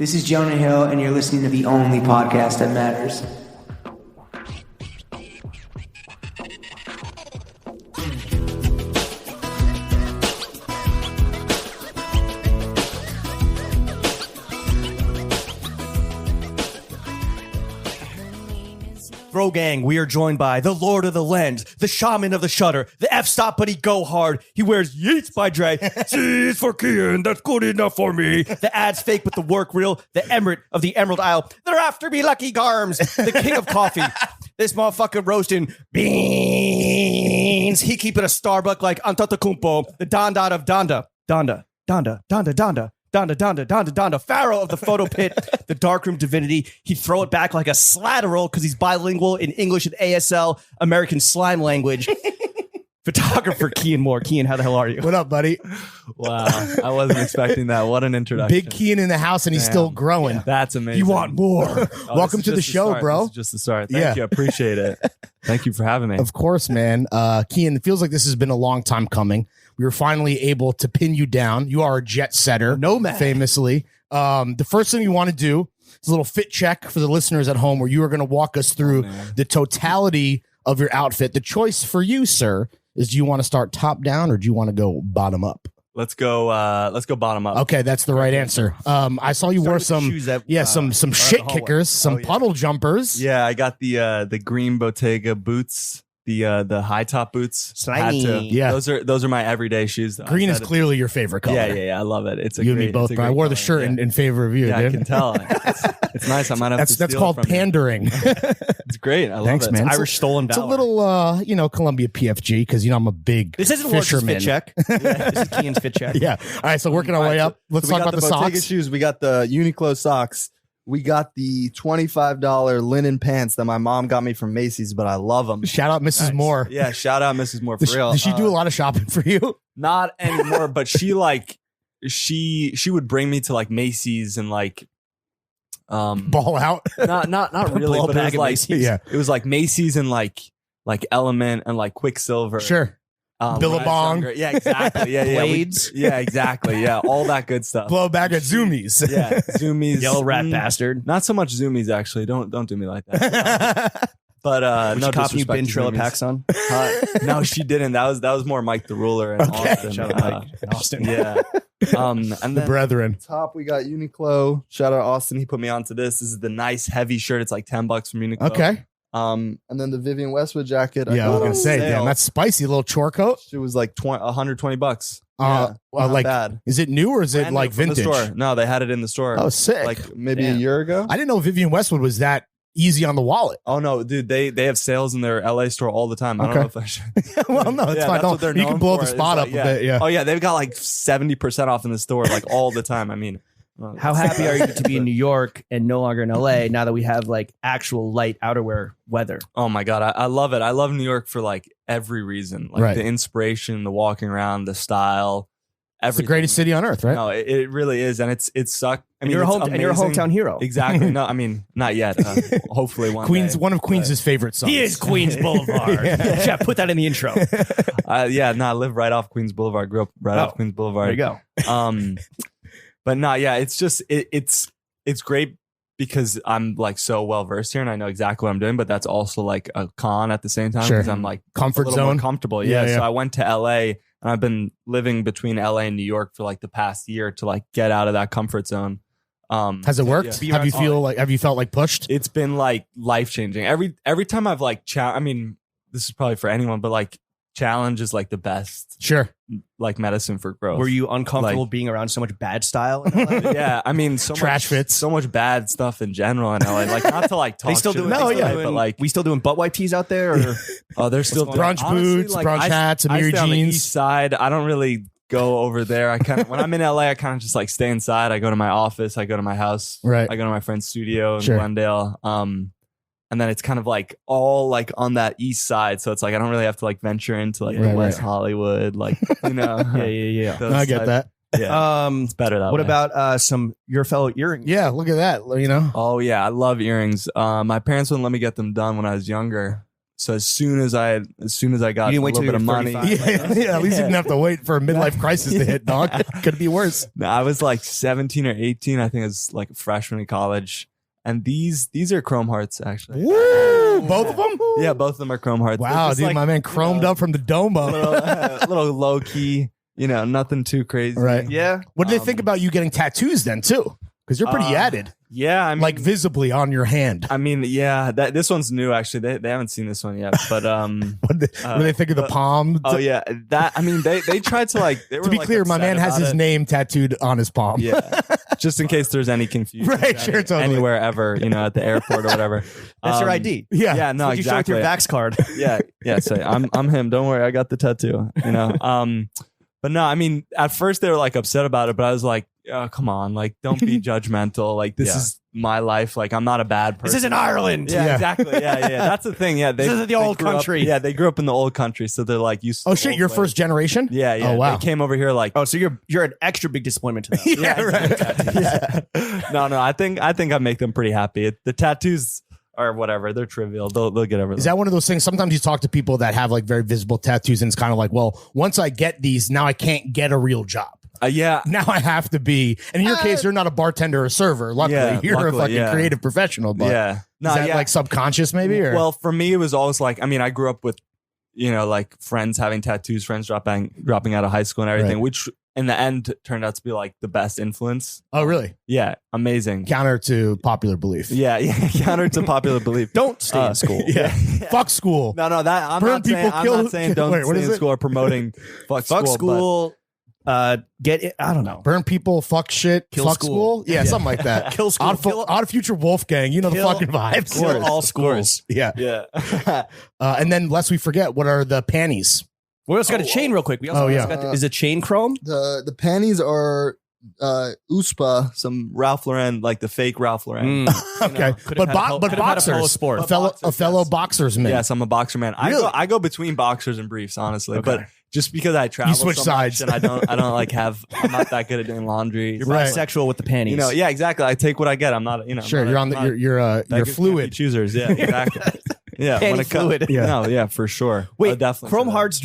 This is Jonah Hill, and you're listening to the only podcast that matters. Bro Gang, we are joined by the Lord of the Lens, the Shaman of the Shutter, the F-Stop but he go hard. He wears Yeats by Dre. C's for Cian, that's good enough for me. The ads fake but the work real, the Emirate of the Emerald Isle. They're after me, Lucky Garms, the king of coffee. This motherfucker roasting beans. He keeping a Starbuck like Antetokounmpo, the Donda of Donda. Donda. Donda, Pharaoh of the photo pit, the darkroom divinity. He'd throw it back like a slatteral because he's bilingual in English and ASL, American slime language. Photographer Cian Moore. Cian, how the hell are you? What up, buddy? Wow, I wasn't expecting that. What an introduction. Big Cian in the house, and he's still growing. Yeah. That's amazing. You want more? Welcome to the show, bro. This is just the start. Thank you. I appreciate it. Thank you for having me. Of course, man. Cian, it feels like this has been a long time coming. We were finally able to pin you down. You are a jet setter, nomad, famously. The first thing you want to do is a little fit check for the listeners at home, where you are going to walk us through the totality of your outfit. The choice for you, sir, is do you want to start top down or do you want to go bottom up? Let's go bottom up. Okay, that's the right answer. I saw you wore some shit kickers, some puddle jumpers. Yeah, I got the green Bottega boots. The high top boots. Slimy. Yeah, those are my everyday shoes. Green is clearly your favorite color. Yeah. I love it. It's a you great, and me both. Bro. I wore the shirt in favor of you. Yeah, dude. I can tell. It's nice. I might have to. That's called pandering. It's great. I love Thanks, it. man. It's Irish stolen valor. It's a little, Columbia PFG because I'm a big. This isn't fisherman. Lord's fit check. This is Cian's fit check. Yeah. All right. So working our way up. Let's talk about the Bottega socks. shoes. We got the Uniqlo socks. We got the $25 linen pants that my mom got me from Macy's, but I love them. Shout out Mrs. Moore. Yeah, shout out Mrs. Moore for real. Does she do a lot of shopping for you? Not anymore, but she would bring me to like Macy's and like ball out. Not really, but it was like Macy's. Yeah. It was like Macy's and like Element and like Quicksilver. Sure. Billabong. Yeah, exactly. Yeah, Blades. yeah, exactly. Yeah, all that good stuff. Blow bag at Zoomies. Yeah, Zoomies. Yellow rat bastard. Not so much Zoomies, actually. Don't do me like that. But Which no copy you disrespect bin to Trilla Zoomies. packs on? No, she didn't. That was more Mike the Ruler and Austin. Shout out Mike and Austin. Yeah. And The then brethren. Top, we got Uniqlo. Shout out Austin. he put me onto this. This is the nice heavy shirt. It's like $10 from Uniqlo. Okay. And then the Vivienne Westwood jacket. Yeah, I was got gonna on say, sale. damn, that's spicy. A little chore coat. It was like $120. Well, not like, bad. is it new or is it Brand like new from the vintage? store. No, they had it in the store. Oh, sick. Like maybe Damn. a year ago. I didn't know Vivienne Westwood was that easy on the wallet. Oh no, dude! They have sales in their LA store all the time. I don't know if I should. Well, no, it's Yeah, fine. that's what they're You can known blow for. the spot It's up like, a bit. Yeah. Oh yeah, they've got like 70% off in the store, like all the time. I mean, How happy are you to be in New York and no longer in LA now that we have like actual light outerwear weather? Oh my god, I love it. I love New York for like every reason, like Right. the inspiration, the walking around, the style. It's the greatest city on earth, right? No, it really is, and it sucked. I mean, you're a it's and you're a amazing. hometown hero. Exactly. No, I mean, not yet. Hopefully one day. One of Queens' favorite songs. He is Queens Boulevard. Yeah, put that in the intro. Yeah, no, I live right off Queens Boulevard. Grew up right off Queens Boulevard. There you go. But no, yeah, it's just it's great because I'm like so well versed here and I know exactly what I'm doing. But that's also like a con at the same time Sure. because I'm like Comfort a little more zone. comfortable. Yeah, Yeah, yeah. So I went to LA and I've been living between LA and New York for like the past year to like get out of that comfort zone. Has it worked? Yeah. Have you felt like pushed? It's been like life changing. Every time I've like I mean, this is probably for anyone, but like challenge is like the best Sure. like medicine for growth. Were you uncomfortable being around so much bad style? in LA? Yeah, I mean, Trash fits. so much bad stuff in general in LA. Like, not to like talk. They still shit doing, about they it, still yeah, doing, but like, we still doing butt wipe tees out there? Or? oh, they're still Brunch honestly, boots, brunch hats, I Amiri stay on the jeans. east side. I don't really go over there. I kind of when I'm in LA, I kind of just like stay inside. I go to my office. I go to my house. Right. I go to my friend's studio in Sure. Glendale. And then it's kind of like all like on that east side, so it's like I don't really have to like venture into like Right, West right. Hollywood, like you know. Yeah. those I get type- that. Yeah, it's better that What way. about some your fellow earrings? Yeah, look at that. You know, Oh yeah, I love earrings. My parents wouldn't let me get them done when I was younger, So as soon as I got You didn't a wait till little bit you of were money, 35. Yeah, at least you didn't have to wait for a midlife crisis to hit, dog. Could be worse. No, I was like 17 or 18. I think I was like a freshman in college. And these are Chrome Hearts, actually. Woo! Both of them? Yeah, both of them are Chrome Hearts. They're Wow, just dude, like, my man chromed up from the Domo. a little low key, nothing too crazy. Right. Yeah. What do they think about you getting tattoos then, too? Because you're pretty added, Yeah, I mean, like visibly on your hand. I mean, yeah, this one's new actually. They haven't seen this one yet, but What do they think of the palm? oh yeah, that I mean, they tried to like. They were To be like, clear, my upset man has about his it. name tattooed on his palm. Yeah, just in case there's any confusion. Right, sure, totally. Anywhere ever, at the airport or whatever. That's your ID. Yeah. Yeah, no, What you show with exactly. your Vax card. Yeah. Say I'm him. Don't worry, I got the tattoo. But no, I mean, at first they were like upset about it, but I was like, oh, come on, like don't be judgmental. Like this is my life. Like I'm not a bad person. This isn't Ireland. Yeah, Yeah. exactly. Yeah. That's the thing. Yeah, This isn't the old grew up- country. yeah, they grew up in the old country, so they're like used. To Oh the shit, old you're ways. first generation? Yeah. Oh, wow. They came over here like. Oh, so you're an extra big disappointment to them. Yeah, right. No, I think I make them pretty happy. The tattoos are whatever. They're trivial. They'll get over them. Is that one of those things? Sometimes you talk to people that have like very visible tattoos, and it's kind of like, well, once I get these, now I can't get a real job. Yeah. Now I have to be. And in your case, you're not a bartender or server. Luckily, Yeah, you're a luckily, fucking yeah. creative professional. But Yeah. is that like subconscious, maybe? Or? Well, for me, it was always like, I mean, I grew up with, like friends having tattoos, friends dropping out of high school and everything, Right. which in the end turned out to be like the best influence. Oh, really? Yeah. Amazing. Counter to popular belief. Yeah. Counter to popular belief. Don't stay in school. Yeah. Fuck school. No, that I'm Burn not saying. people, I'm kill- not saying don't Wait, what stay is in it? school or promoting fuck Fuck school. school. Get it. I don't know. Burn people, fuck shit, Kill fuck school. school. Yeah, something like that. Kill school. Odd Future Wolfgang. You know the Kill- fucking vibes. Kill all schools. Yeah. Yeah. And then, lest we forget, what are the panties? We also got a chain real quick. We also, Oh, yeah. got is it chain chrome? The panties are USPA. Some Ralph Lauren, like the fake Ralph Lauren. Okay, could've had a Polo boxers, Sport. a fellow boxers man. Yes, I'm a boxer man. Really? I go between boxers and briefs, honestly. Okay. But just because I travel switch so sides. much and I don't like I'm not that good at doing laundry. You're Right. bisexual with the panties. Yeah, exactly. I take what I get. I'm not, Sure, you're on the you're fluid. choosers. Yeah, exactly. Yeah, Panty when it comes, fluid. Yeah. No, yeah, for sure. Wait, I'll definitely Chrome say that. Hearts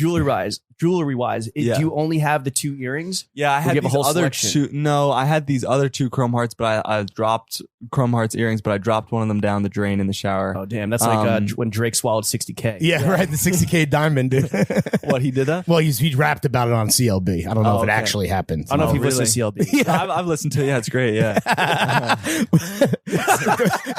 jewelry wise, Yeah. do you only have the 2 earrings? Yeah, I Or had you have a these whole other selection? two. No, I had these other 2 Chrome Hearts, but I dropped Chrome Hearts earrings, but I dropped one of them down the drain in the shower. Oh damn, that's like when Drake swallowed 60K. Yeah, right. The 60K diamond, dude. What, he did that? Well, he rapped about it on CLB. I don't know if it okay. actually happened. I don't know if you've really? listened to CLB. I've listened to it. Yeah, it's great. Yeah.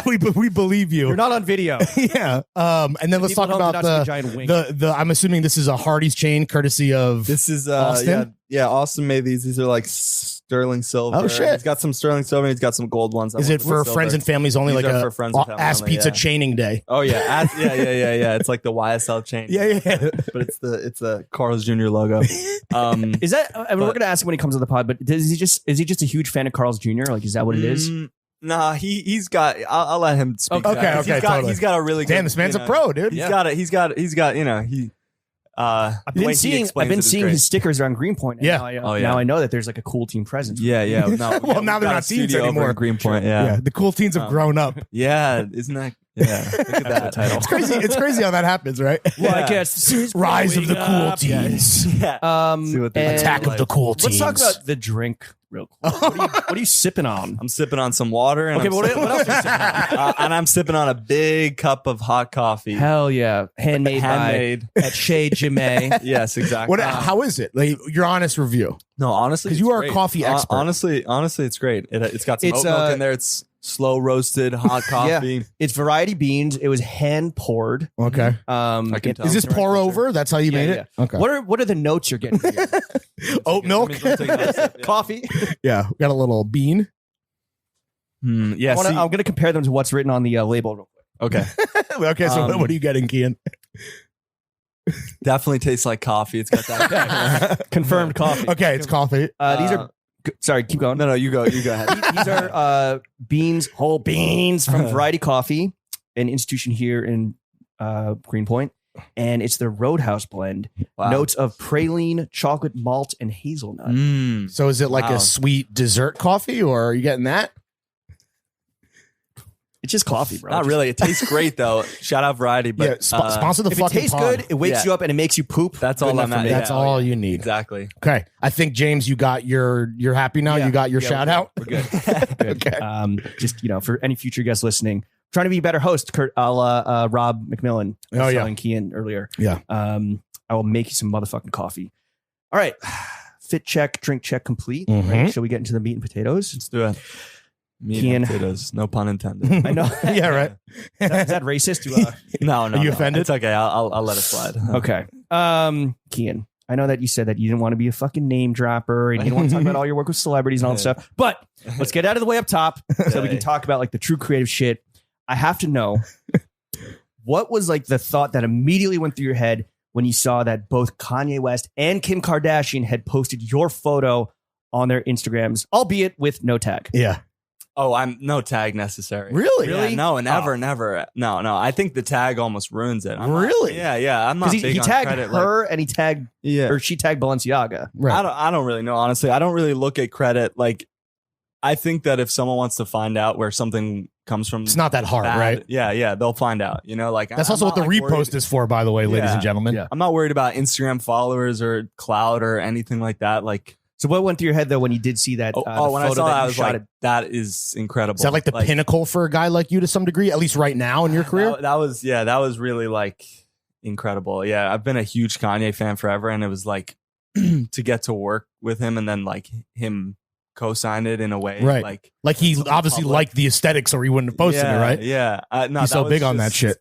we believe you. You're not on video. Yeah. And then let's People talk at home about did not see a giant wing. the. I'm assuming this is a Hardy's chain, courtesy of. This is Austin? yeah. Austin made these. These are like sterling silver. Oh, shit. He's got some sterling silver. And he's got some gold ones. Is it for friends and families only? These like are a for friends and family only, Asspizza yeah. chaining day. Oh yeah, yeah. It's like the YSL chain. Yeah. But it's the Carl's Jr. logo. Is that? I mean, we're gonna ask him when he comes on the pod, but is he just a huge fan of Carl's Jr.? Like, is that what it is? Nah, he's got. I'll let him speak. Okay, to that. okay, He's got, totally. he's got a really good. Damn, this man's a pro, dude. He's got it. He's got. He. I've been seeing his stickers around Greenpoint. And Yeah. Now I, Oh, yeah. now I know that there's like a cool team presence. Yeah. No, Well, now they're got not a teens studio over anymore. in Greenpoint. Yeah. The cool teens have grown up. Yeah. Isn't that? Yeah. Look at that title. It's crazy. It's crazy how that happens, right? Well, I guess Rise of the cool up. teens. See what they and- Attack of the cool teens. Let's talk about the drink real quick. What are you sipping on? I'm sipping on some water, and Okay, I'm but what sipping- else are you sipping on? and I'm sipping on a big cup of hot coffee. Hell yeah, handmade Handmade. by at Chez Jimé. Yes, exactly. What? How is it? Like your honest review? No, honestly, 'Cause it's you are a great. coffee expert. Honestly, it's great. It's got some It's, oat milk in there. It's slow roasted hot coffee. It's variety beans. It was hand poured. Okay. I can tell. Is this pour over? That's how you made it? Okay. What are the notes you're getting here? Oat milk? Let me take another sip. Yeah. Coffee. Yeah. Got a little bean. Yeah. I'm gonna compare them to what's written on the label real quick. Okay. Okay. So Um, what are you getting, Kian? Definitely tastes like coffee. It's got that. Confirmed coffee. Okay. It's coffee. These are. Sorry, keep going. No, you go. You go ahead. These are whole beans from Variety Coffee, an institution here in Greenpoint, and it's the Roadhouse blend. Wow. Notes of praline, chocolate malt, and hazelnut. Mm. So is it like Wow. a sweet dessert coffee or are you getting that? It's just coffee, bro. Not really. It tastes great though. Shout out Variety, but Yeah, sponsor the If it fucking tastes pod. good, it wakes you up and it makes you poop. that's Good all enough I'm for me. at. That's all you need. Exactly. Okay. I think, James, you're happy now? Yeah. You got your Yeah, shout out? We're good. Good. Okay. Just, for any future guests listening, trying to be a better host, Kurt, a la Rob McMillan. Oh, yeah. Selling Cian earlier. Yeah. I will make you some motherfucking coffee. All right. Fit check, drink check complete. Mhm. Right? Shall we get into the meat and potatoes? Let's do it. Meat Cian. and potatoes. No pun intended. I know. Yeah, right. Is that racist? No. Are you offended? It's okay. I'll let it slide. Okay. Cian, I know that you said that you didn't want to be a fucking name dropper and you don't want to talk about all your work with celebrities and all that stuff, but let's get out of the way up top so we can talk about like the true creative shit. I have to know, what was like the thought that immediately went through your head when you saw that both Kanye West and Kim Kardashian had posted your photo on their Instagrams, albeit with no tag? Yeah. Oh, I'm no tag necessary. Really? Yeah, no, never. No. I think the tag almost ruins it. Really? Yeah. I'm not Because big he on tagged credit. her and he tagged, or she tagged Balenciaga. Right. I don't really know, honestly. I don't really look at credit. Like, I think that if someone wants to find out where something comes from, It's not that hard, bad, right? Yeah, they'll find out. Like That's I'm also what the not, like, repost is for, by the way, ladies Yeah. and gentlemen. Yeah. I'm not worried about Instagram followers or clout or anything like that. Like, So what went through your head though when you did see that? when the I photo saw that, I you was shot like, that is incredible. Is that like the pinnacle for a guy like you to some degree, at least right now in your career? That was really like incredible. Yeah, I've been a huge Kanye fan forever, and it was like to get to work with him and then like him co-sign it in a way, Right. Like he something obviously public. liked the aesthetics or he wouldn't have posted it, right? Yeah, no, He's that so was big on that just- shit.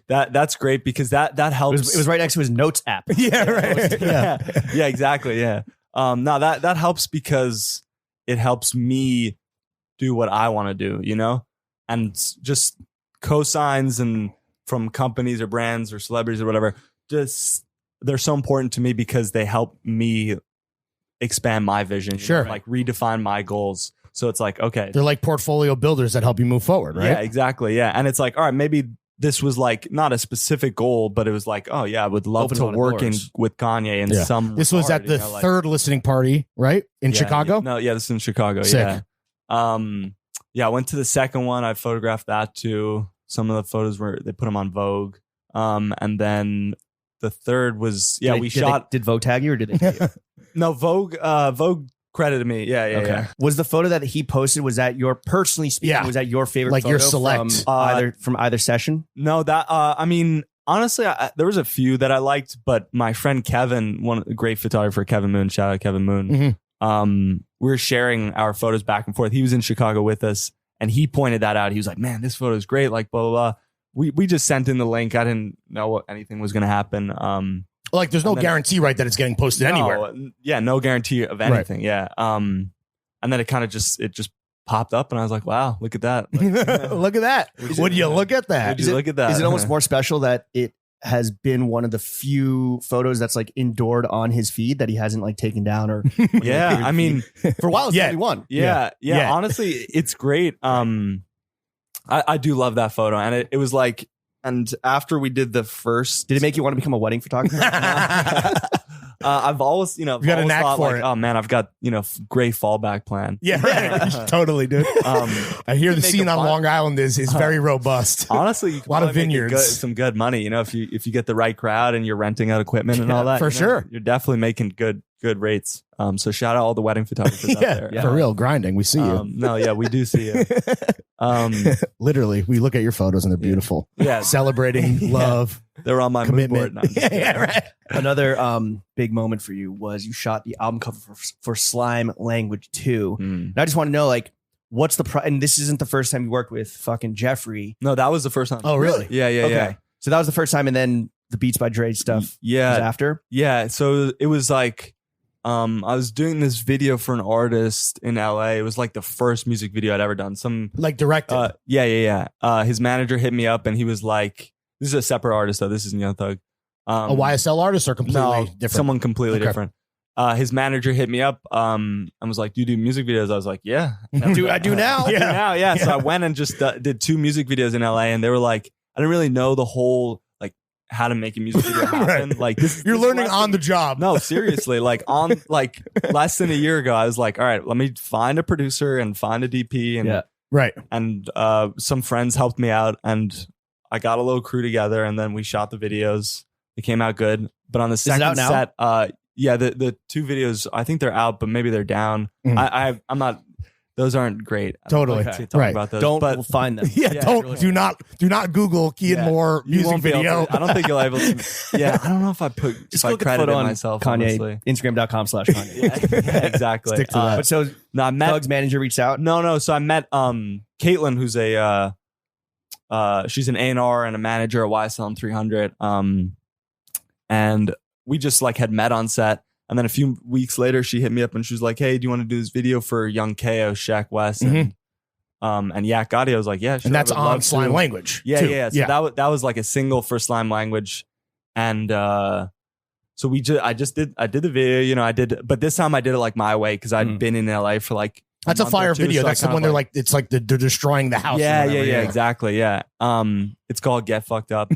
That's great because that It helps. was right next to his notes app. Yeah, right. Yeah. yeah, exactly. Yeah. No, that helps because it helps me do what I want to do, and just cosigns and from companies or brands or celebrities or whatever, just they're so important to me because they help me expand my vision, Sure. like redefine my goals. So it's like, okay, They're like portfolio builders that help you move forward, right? yeah, exactly. Yeah. And it's like, all right, maybe this was like not a specific goal, but it was like, oh yeah, I would love Open a to lot of work doors. with Kanye in Yeah. some This was regard, at the like- third listening party, right? In Yeah, Chicago? No, yeah, this is in Chicago. Sick. Yeah. I went to the second one. I photographed that too. Some of the photos they put them on Vogue. And then the third was we shot. Did Vogue tag you or did they? Tag you? No, Vogue credited me. Yeah. Yeah. Was the photo that he posted, was that your, personally speaking, Yeah. was that your favorite Like photo your select. from either session? No, that I mean, honestly, there was a few that I liked, but my friend Kevin, a great photographer, Kevin Moon, shout out Kevin Moon. Mhm. We were sharing our photos back and forth. He was in Chicago with us, and he pointed that out. He was like, "Man, this photo is great." Like, blah blah blah. We just sent in the link. I didn't know what anything was going to happen. Like there's no And then- guarantee, right, that it's getting posted anywhere. Yeah, no guarantee of anything. Yeah. And then it kind of just popped up, and I was like, "Wow, look at that!" Like, Look at that. Would you look at that? Would you look at that? Is it almost more special that it has been one of the few photos that's like endured on his feed that he hasn't like taken down or Yeah, I mean, for a while it's Yeah. only one. yeah. Yeah. Honestly, it's great. I do love that photo, and it was like, and after we did the first, Did it make you want to become a wedding photographer? I've always, You got a always knack thought, for like, it. oh man, I've got great fallback plan. Yeah, totally, dude. I hear the make scene a on fun- Long Island is very robust. Honestly, you can A lot of probably make vineyards. some good money. If you get the right crowd and you're renting out equipment and all that, for sure. you're definitely making good rates. So shout out all the wedding photographers out there. For real, grinding. We see you. No, yeah, we do see you. Literally, we look at your photos and they're beautiful. Yeah, Celebrating love, they're on my mood board commitment. now. Yeah, right. Another big moment for you was you shot the album cover for Slime Language 2. And I just want to know, like, what's the and this isn't the first time you worked with fucking Jeffrey. No, that was the first time. Oh, really? Yeah, yeah, Okay. yeah. So that was the first time, and then the Beats by Dre stuff was Yeah, after. yeah. So it was like, I was doing this video for an artist in LA. It was like the first music video I'd ever done. Like directed. Yeah. His manager hit me up and he was like, "This is a separate artist though. This isn't Young Thug." a YSL artist or completely No, different? someone completely Okay. different. His manager hit me up and was like, "Do you do music videos?" I was like, "Yeah, I do now. I do Yeah. now." Yeah. So I went and just did 2 music videos in LA, and they were like, I didn't really know the whole like how to make a music video happen. Right. Like this, You're this is learning less on than- the job. No, seriously. Like less than a year ago, I was like, all right, let me find a producer and find a DP and Yeah. Right. And some friends helped me out, and I got a little crew together, and then we shot the videos. It came out good. But on the second out now? set, yeah, the 2 videos, I think they're out, but maybe they're down. Mm. I'm not. Those aren't great. Totally. I don't like to talk Right. about those. Don't but find them. Yeah, do not Google Cian Yeah, Moore you music won't be able video. to- I don't think you'll able to. Yeah, I don't know if I Just I look at the credited photo on myself. Kanye, Honestly. Instagram.com/Kanye. Yeah, exactly. Stick to that. But so No, I met Doug's manager reached out. No. So I met Caitlin, who's a she's an A&R and a manager at YSL 300. And we just like had met on set. And then a few weeks later, she hit me up and she was like, "Hey, do you want to do this video for Young KO, Shaq West, and Yak Gotti?" I was like, "Yeah, sure." And that's I would on love Slime to. Language. Yeah, too. yeah. So that was like a single for Slime Language, and so I did the video, you know, but this time I did it like my way because I'd been in LA for like That's a month or fire two, video. so I That's the kind of one they're like, it's like they're destroying the house. or yeah, whatever, exactly, yeah. It's called Get Fucked Up.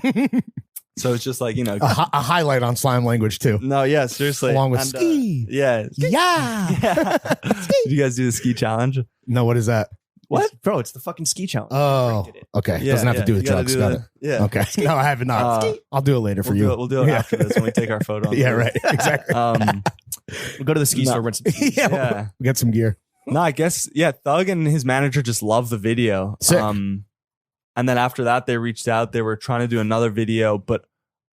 So it's just like, you know, a highlight on Slime Language too. no, yeah, seriously, Along with And, ski. yeah. Yeah. Did you guys do the ski challenge? No, what is that? What, bro? It's the fucking ski challenge. Oh, okay. Yeah, Doesn't have to do with you gotta drugs. do Got that. it. Yeah. Okay. No, I have not. I'll do it later for We'll you. do it, we'll do it Yeah. after this when we take our photo. Yeah, right. Exactly. We'll go to the ski No. store. Rent some skis. Yeah. We got some gear. No, I guess, yeah, Thug and his manager just loved the video. Sick. And then after that, they reached out. They were trying to do another video, but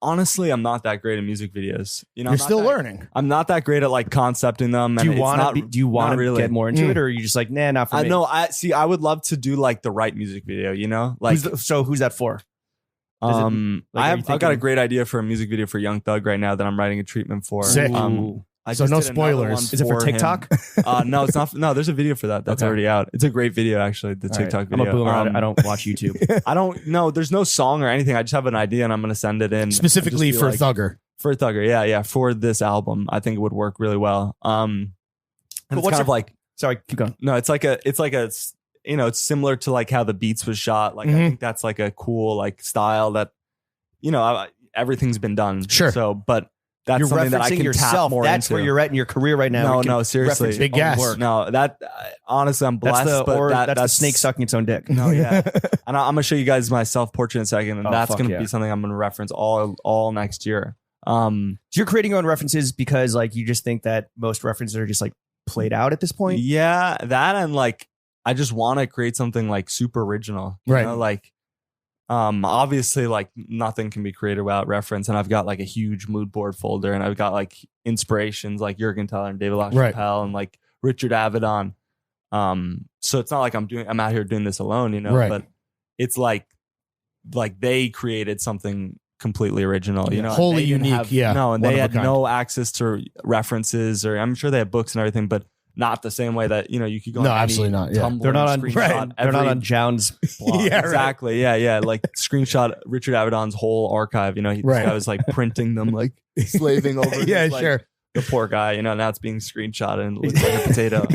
honestly, I'm not that great at music videos. You know, You're I'm not still that- learning. I'm not that great at like concepting them. Do And you it's want not- to? Do you want not to really. get more into it, or are you just like, nah, not for I me? know. I would love to do like the right music video. You know, like Who's that for? Does it- like, are you I've got a thinking- great idea for a music video for Young Thug right now that I'm writing a treatment for. Sick. I So just no did another spoilers. one Is it for him. TikTok? No, it's not. No, there's a video for that. That's Okay. already out. It's a great video, actually. The All right. TikTok I'm video. a boomer. I don't watch YouTube. I don't know. There's no song or anything. I just have an idea and I'm gonna send it in Specifically and just for be like, Thugger. For Thugger, yeah, for this album, I think it would work really well. And But it's what's kind of your- like Sorry, keep going. no, it's like a you know, it's similar to like how the Beats was shot. Like I Mhm. think that's like a cool like style that you know everything's been done. Sure. So, but that's You're something that I referencing can tap yourself. more That's into. where you're at in your career right now. No, We can no, seriously. reference Big your own gas. work. No, that honestly, I'm blessed. That's the but that's the snake sucking its own dick. No, yeah. And I'm gonna show you guys my self portrait in a second, and Oh, that's fuck gonna yeah. be something I'm gonna reference all next year. So you're creating your own references because like you just think that most references are just like played out at this point. Yeah, that and like I just want to create something like super original, you Right. know? Like, obviously, like nothing can be created without reference, and I've got like a huge mood board folder, and I've got like inspirations like Jürgen Teller and David LaChapelle Right. and like Richard Avedon. So it's not like I'm out here doing this alone, you know. Right. But it's like they created something completely original, you know, and Wholly they didn't unique, have- yeah, No, and one they of a had kind. no access to references, or I'm sure they have books and everything, but not the same way that you know you could go. No, on any absolutely not, yeah. Tumblr They're not on and screenshot right. They're not every- on Jown's blog. Yeah, right. exactly. Yeah. Like screenshot Richard Avedon's whole archive. You know, this Right. guy was like printing them, like slaving over. Yeah, his, like, sure. The poor guy. You know, now it's being screenshotted and looks like a potato.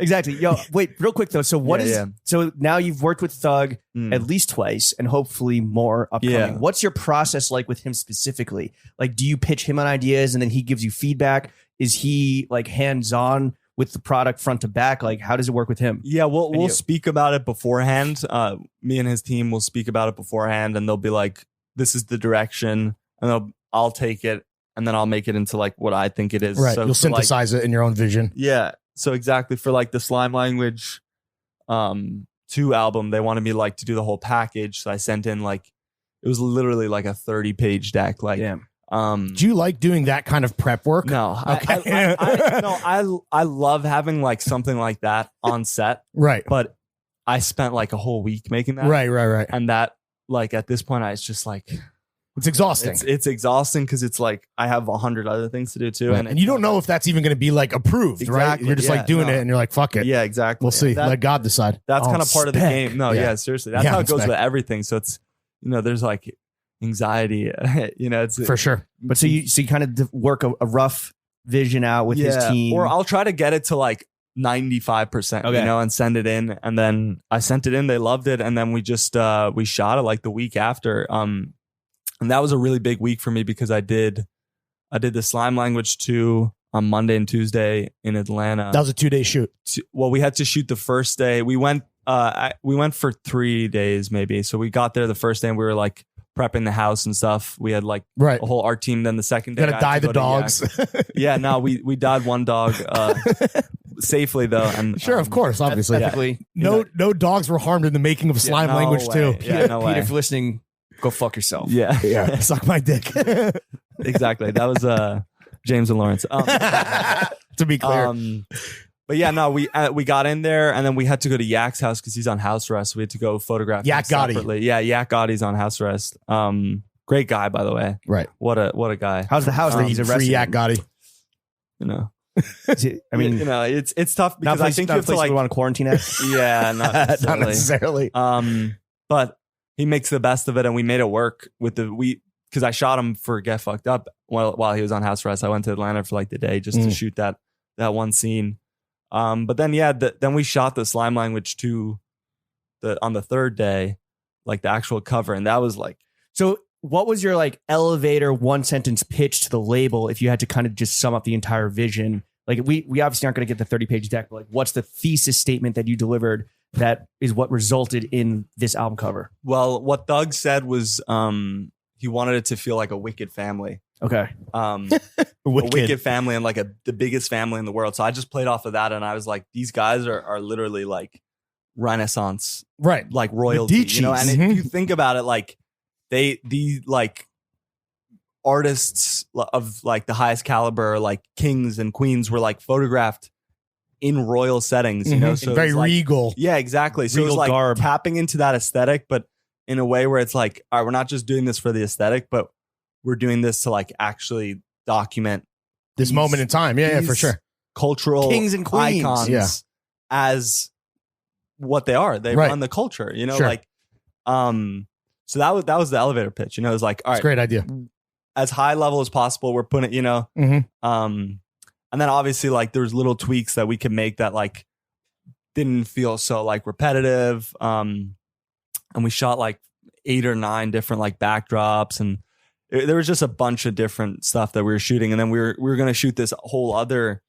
Exactly. Yo, wait, real quick though. So what Yeah, is yeah. so now you've worked with Thug Mm. at least twice and hopefully more upcoming. Yeah. What's your process like with him specifically? Like, do you pitch him on ideas and then he gives you feedback? Is he like hands-on with the product front to back? Like, how does it work with him? Yeah, we'll you? speak about it beforehand. Me and his team will speak about it beforehand, and they'll be like, "This is the direction," and I'll take it, and then I'll make it into like what I think it is. Right. So You'll for, like, synthesize it in your own vision. yeah. So exactly for like the Slime Language 2 album, they wanted me like to do the whole package. So I sent in like it was literally like a 30-page deck. Like, Damn. Do you like doing that kind of prep work? no, Okay. I love having like something like that on set, Right. but I spent like a whole week making that. Right. And that like at this point, it's just like It's exhausting. it's exhausting because it's like I have 100 other things to do too, Right. And you don't know if that's even going to be like approved, right? Exactly, You're just yeah, like doing no. it and you're like, fuck it. Yeah, exactly. We'll see. That- Let God decide. that's On kind of part of the spec. game. No, Yeah. yeah, seriously. That's Yeah, how on it goes spec. with everything. So it's, you know, there's like anxiety, you know, it's For sure. But so you kind of work a rough vision out with his team. Or I'll try to get it to like 95%, Okay. you know, and send it in. And then I sent it in, they loved it. And then we just, we shot it like the week after. And that was a really big week for me because I did the Slime Language 2 on Monday and Tuesday in Atlanta. That was a 2-day shoot. Well, we had to shoot the first day. We went we went for 3 days maybe. So we got there the first day and we were like prepping the house and stuff. We had like Right. a whole art team. Then the second day, Gotta dye the dogs. Yeah, no, we dyed one dog safely though. And Sure, of course, obviously. Ethically, No dogs were harmed in the making of slime no language way. too. Yeah, no Peter, way. if you're listening, go fuck yourself. Yeah, Yeah, suck my dick. exactly. That was James and Lawrence. To be clear. But yeah, no, we got in there and then we had to go to Yak's house because he's on house arrest. We had to go photograph Yak him Gotti. separately. Yeah, Yak Gotti's on house arrest. Great guy, by the way. Right. What a guy. How's the house that he's Free arrested? Yak Gotti. You know. I mean, you know, it's tough because not I think you have to like want to quarantine at. yeah, not Not necessarily. necessarily. But he makes the best of it, and we made it work with because I shot him for Get Fucked Up while he was on house arrest. I went to Atlanta for like the day just to shoot that one scene. But then then we shot the slime language on the third day, like the actual cover, and that was like So, what was your like elevator 1-sentence pitch to the label if you had to kind of just sum up the entire vision? Like we obviously aren't going to get the 30-page deck, but like what's the thesis statement that you delivered that is what resulted in this album cover? well, what Doug said was he wanted it to feel like a wicked family. Okay. A wicked family and like the biggest family in the world. So I just played off of that and I was like, these guys are literally like Renaissance, Right. like royalty, The you know? And Dickies. if you think about it, like the like artists of like the highest caliber, like kings and queens were like photographed in royal settings, you know? So Very it's like, regal. yeah, exactly. So it was Regal like garb. tapping into that aesthetic, but in a way where it's like, all right, we're not just doing this for the aesthetic, but we're doing this to like actually document This moment in time. Yeah, for these sure. cultural Kings and queens. icons Yeah. as what they are. They Right. run the culture, you know, Sure. like, so that was the elevator pitch, you know, it was like, all It's a right, great idea. as high level as possible. We're putting it, you know, Mhm. and then obviously like there's little tweaks that we could make that like didn't feel so like repetitive. And we shot like 8 or 9 different like backdrops and there was just a bunch of different stuff that we were shooting. And then we were going to shoot this whole other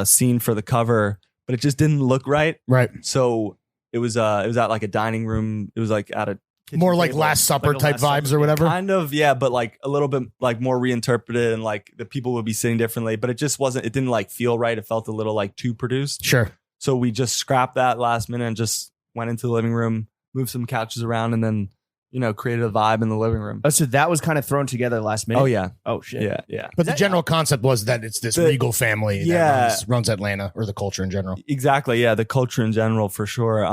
scene for the cover, but it just didn't look right. Right. So it was at like a dining room. It was like at a kitchen More like table. Last Supper Like a type Last vibes Supper, or whatever. Kind of, yeah, but like a little bit like more reinterpreted and like the people would be sitting differently, but it just wasn't, it didn't like feel right. It felt a little like too produced. Sure. So we just scrapped that last minute and just went into the living room, moved some couches around and then, you know, created a vibe in the living room. Oh, so that was kind of thrown together last minute. Oh yeah. Oh shit. Yeah. Yeah. But the general concept was that it's this The- regal family Yeah. that runs Atlanta or the culture in general. Exactly. Yeah. The culture in general for sure.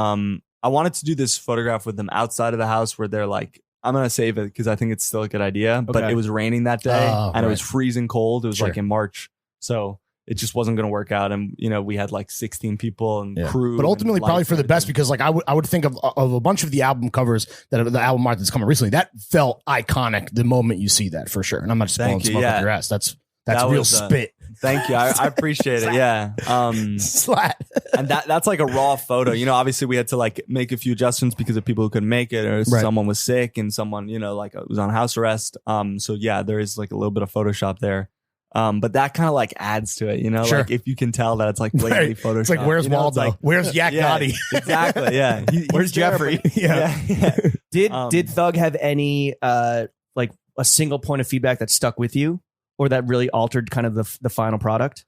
I wanted to do this photograph with them outside of the house where they're like, I'm going to save it because I think it's still a good idea, but Okay. it was raining that day Oh, and it right. was freezing cold. It was Sure. like in March. So it just wasn't going to work out. And, you know, we had like 16 people and Yeah. crew. But ultimately, and probably lights for the and best everything. because like I would think of a bunch of the album covers that the album art that's coming recently. That felt iconic the moment you see that for sure. And I'm not just blowing Thank you, smoke yeah. up your ass. That's That real was, spit. Thank you. I appreciate it. Yeah. Slat. And that's like a raw photo. You know, obviously we had to like make a few adjustments because of people who couldn't make it or Right. someone was sick and someone, you know, like was on house arrest. So yeah, there is like a little bit of Photoshop there. But that kind of like adds to it, you know, Sure. like if you can tell that it's like blatantly Right. Photoshop. It's like, where's you know, it's Waldo? like, Where's Yak yeah, Gotti? exactly. Yeah. Where's he's there, Jeffrey? but- Yeah. yeah. Did Thug have any like a single point of feedback that stuck with you or that really altered kind of the final product?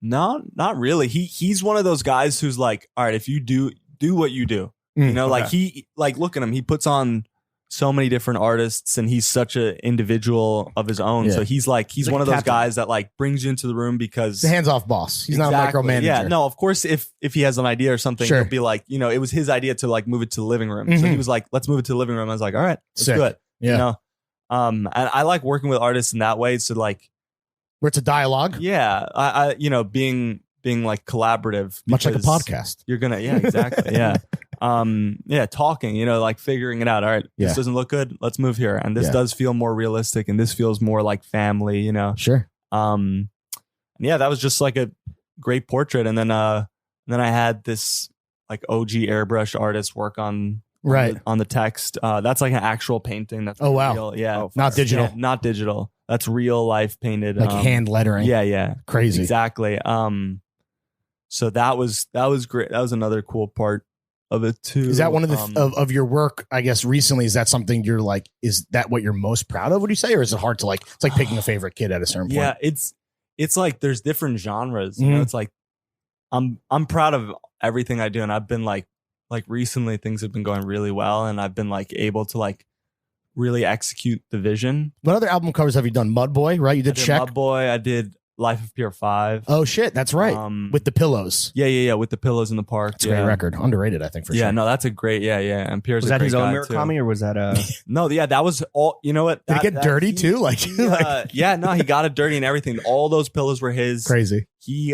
No, not really. He's one of those guys who's like, all right, if you do what you do, you know, like he, like, look at him. He puts on so many different artists and he's such an individual of his own. Yeah. So he's like like one a of those captain. guys that like brings you into the room because He's a hands-off boss. He's not a Exactly. micromanager. Yeah, no, of course if he has an idea or something, Sure. he'll be like, you know, it was his idea to like move it to the living room. So Mhm. he was like, let's move it to the living room. I was like, all right, let's Sick. do it. Yeah. You know? And I like working with artists in that way. So like, Where it's a dialogue, yeah, I you know, being like collaborative. much like a because podcast. You're gonna, yeah, exactly. Yeah. Yeah, talking, you know, like figuring it out. All right, Yeah. this doesn't look good. Let's move here. And this Yeah. does feel more realistic and this feels more like family, you know. Sure. Yeah, that was just like a great portrait. And then I had this like OG airbrush artist work on Right. on the text. That's like an actual painting. That's Oh, wow. real. Yeah. Not digital. Yeah, not digital. That's real life painted. Like hand lettering. Yeah, yeah. Crazy. Exactly. So that was great. That was another cool part of it too. Is that one of the of your work? I guess recently, is that something you're like? Is that what you're most proud of? Would you say, or is it hard to like? It's like picking a favorite kid at a certain point. Yeah, it's like there's different genres. You know, it's like I'm proud of everything I do, and I've been like recently things have been going really well, and I've been like able to like really execute the vision. What other album covers have you done? Mud Boy, right? You did Check. Mud Boy. I did Life of Pier 5. Oh shit, that's right. With the pillows. Yeah. With the pillows in the park. It's a great record. Underrated, I think, for sure. Yeah, no, that's a great. Yeah. And Pierre's Was a that great his own guy, too. Murakami or was that No, yeah, that was all. You know what? Did it get dirty too? Like, Yeah, no, he got it dirty and everything. All those pillows were his. Crazy. He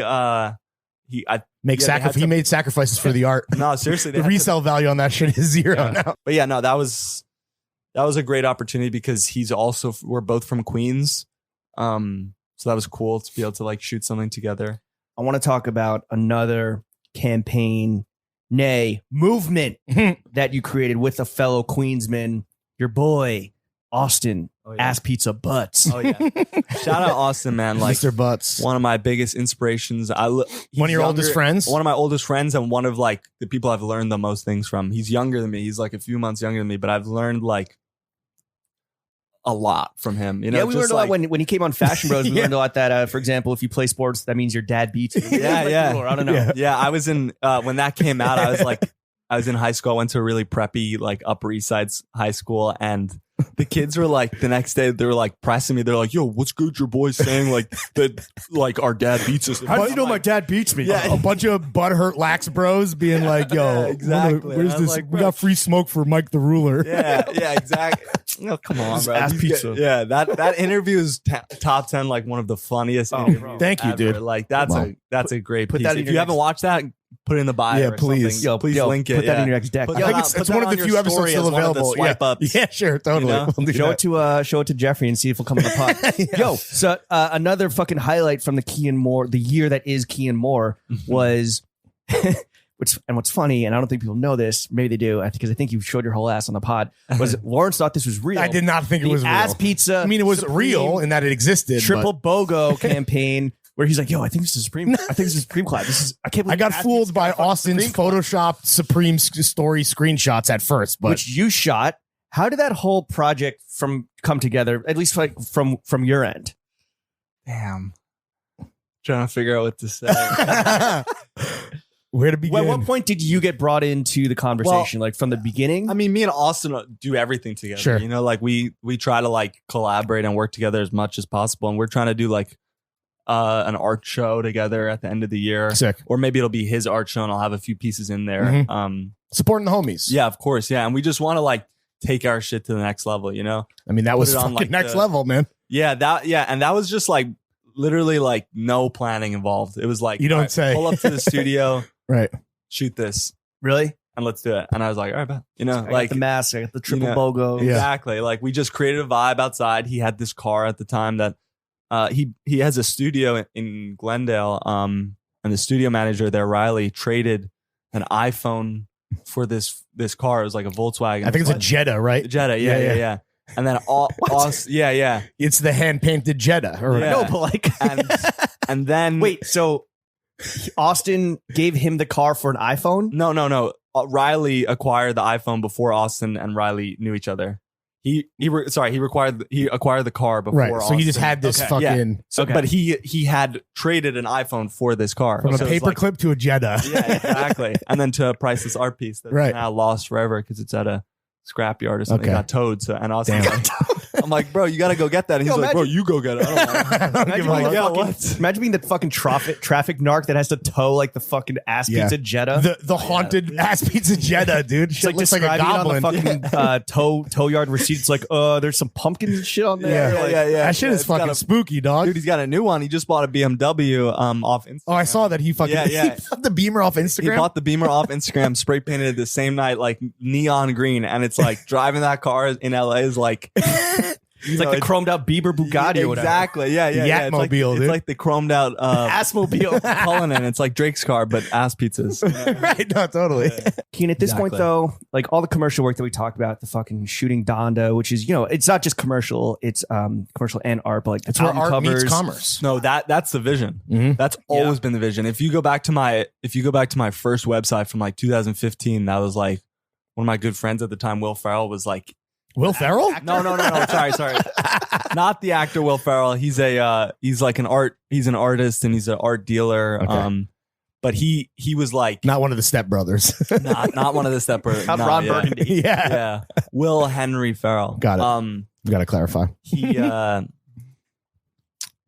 made sacrifices for the art. No, seriously, The resale value on that shit is zero now. But yeah, no, that was a great opportunity because we're both from Queens. So that was cool to be able to like shoot something together. I want to talk about another campaign, nay, movement that you created with a fellow Queensman, your boy, Austin, Asspizza Butts. Oh, yeah. Shout out Austin, man. Like Mr. Butts. One of my biggest inspirations. One of your oldest friends? One of my oldest friends and one of like the people I've learned the most things from. He's younger than me. He's like a few months younger than me, but I've learned like a lot from him. You know, Yeah, we learned a lot when he came on Fashion Bros. We learned a lot that, for example, if you play sports, that means your dad beats you. Yeah. Cool, I don't know. Yeah, I was in when that came out. I was in high school. I went to a really preppy, like Upper East Side high school, and the kids were like, the next day they were like pressing me. They're like, "Yo, what's good? Your boy's saying like that, like our dad beats us." How do you know my dad beats me? Yeah, a bunch of butthurt lax bros being like, "Yo, exactly. Where's this? Like, we got free smoke for Mike the Ruler." Yeah, exactly. No, come on, bro. Ass pizza. Yeah, that interview is top 10, like one of the funniest. interviews thank you, ever. dude. Like that's a great put piece. that in If your you haven't watched that, put it in the bio. Yeah, or please. something. Please link it. Put that in your next deck. Put I think that it's on- one put of that the on few your episodes story still as one of the available. swipe ups. Yeah, sure, totally. You know? We'll do that. Show it to Jeffrey and see if he'll come on the pod. Yo, so another fucking highlight from the Cian Moore, the year that is Cian Moore, was what's funny, and I don't think people know this, maybe they do, because I think you showed your whole ass on the pod, was Lawrence thought this was real. I did not think it was real. Asspizza. I mean, it was Supreme real in that it existed. Triple BOGO campaign where he's like, "Yo, I think this is Supreme. I think this is Supreme Collab. I can't believe I got Asspizza fooled by got fucking Austin's Supreme Collab." Photoshopped Supreme story screenshots at first, but Which you shot. How did that whole project come together? At least like from your end. Damn. Trying to figure out what to say. where to begin? Well, at what point did you get brought into the conversation? Like from the beginning? I mean, me and Austin do everything together. Sure. You know, like we try to like collaborate and work together as much as possible. And we're trying to do like an art show together at the end of the year. Sick. Or maybe it'll be his art show and I'll have a few pieces in there. Mhm. Supporting the homies. Yeah, of course. Yeah. And we just want to like take our shit to the next level, you know? I mean, that was Put it on, fucking like, next level, man. Yeah, and that was just like literally like no planning involved. It was like, You don't all right, say. pull up to the studio, Right. shoot this, Really? and let's do it. And I was like, all right, bet. You know, I like got the mask, I got the triple you know, BOGO. Yeah. exactly. Like we just created a vibe outside. He had this car at the time that he has a studio in Glendale. And the studio manager there, Riley, traded an iPhone for this car. It was like a Volkswagen. I think it's a Jetta, right? Jetta. Yeah. And then yeah. It's the hand painted Jetta. Or Yeah. No, but like, And then wait, so Austin gave him the car for an iPhone? No. Riley acquired the iPhone before Austin and Riley knew each other. He acquired the car before. Right. So he just Austin. had this Okay. fucking So, Okay. but he had traded an iPhone for this car. from a So it was like- paperclip to a Jetta. yeah, exactly. And then to a priceless art piece that's Right. now lost forever because it's at a scrapyard or something. Okay. It got towed. So and Austin, Damn. I'm like, bro, you got to go get that. And he's Yo, like, bro, imagine- you go get it. I don't know. I don't Imagine give a being, fuck. the Yeah, fucking, what? imagine being the fucking traffic narc that has to tow like the fucking Asspizza Jetta. The haunted ass pizza Jetta, dude. It's Shit like looks like a describing it on goblin. the fucking tow yard receipt. It's like, there's some pumpkins and shit on there. Yeah. Like, yeah. That shit is It's got fucking a- spooky, dog. Dude, he's got a new one. He just bought a BMW off Instagram. Oh, I saw that he fucking Yeah. he bought the Beamer off He Instagram. bought the Beamer off Instagram, spray painted it the same night, like neon green, and it's like driving that car in LA is like It's like the chromed out Bieber Bugatti or whatever. Exactly. Yeah. Yatmobile, It's dude. like the chromed out Assmobile. Cullinan. It's like Drake's car, but ass pizzas. Right? No, totally. Keen, at this point Exactly. though, like all the commercial work that we talked about, the fucking shooting Donda, which is, it's not just commercial, it's commercial and art, but like the It's where album art meets covers. commerce. No, that's the vision. Mhm. That's always been the vision. If you go back to my first website from like 2015, that was like one of my good friends at the time, Will Ferrell, was like, Will Ferrell? no. Sorry. Not the actor Will Ferrell. He's an artist and he's an art dealer. Okay. But he was like Not one of the stepbrothers. not one of the stepper. Not Ron Burgundy. Yeah. Yeah. Will Henry Ferrell. Got it. We got to clarify.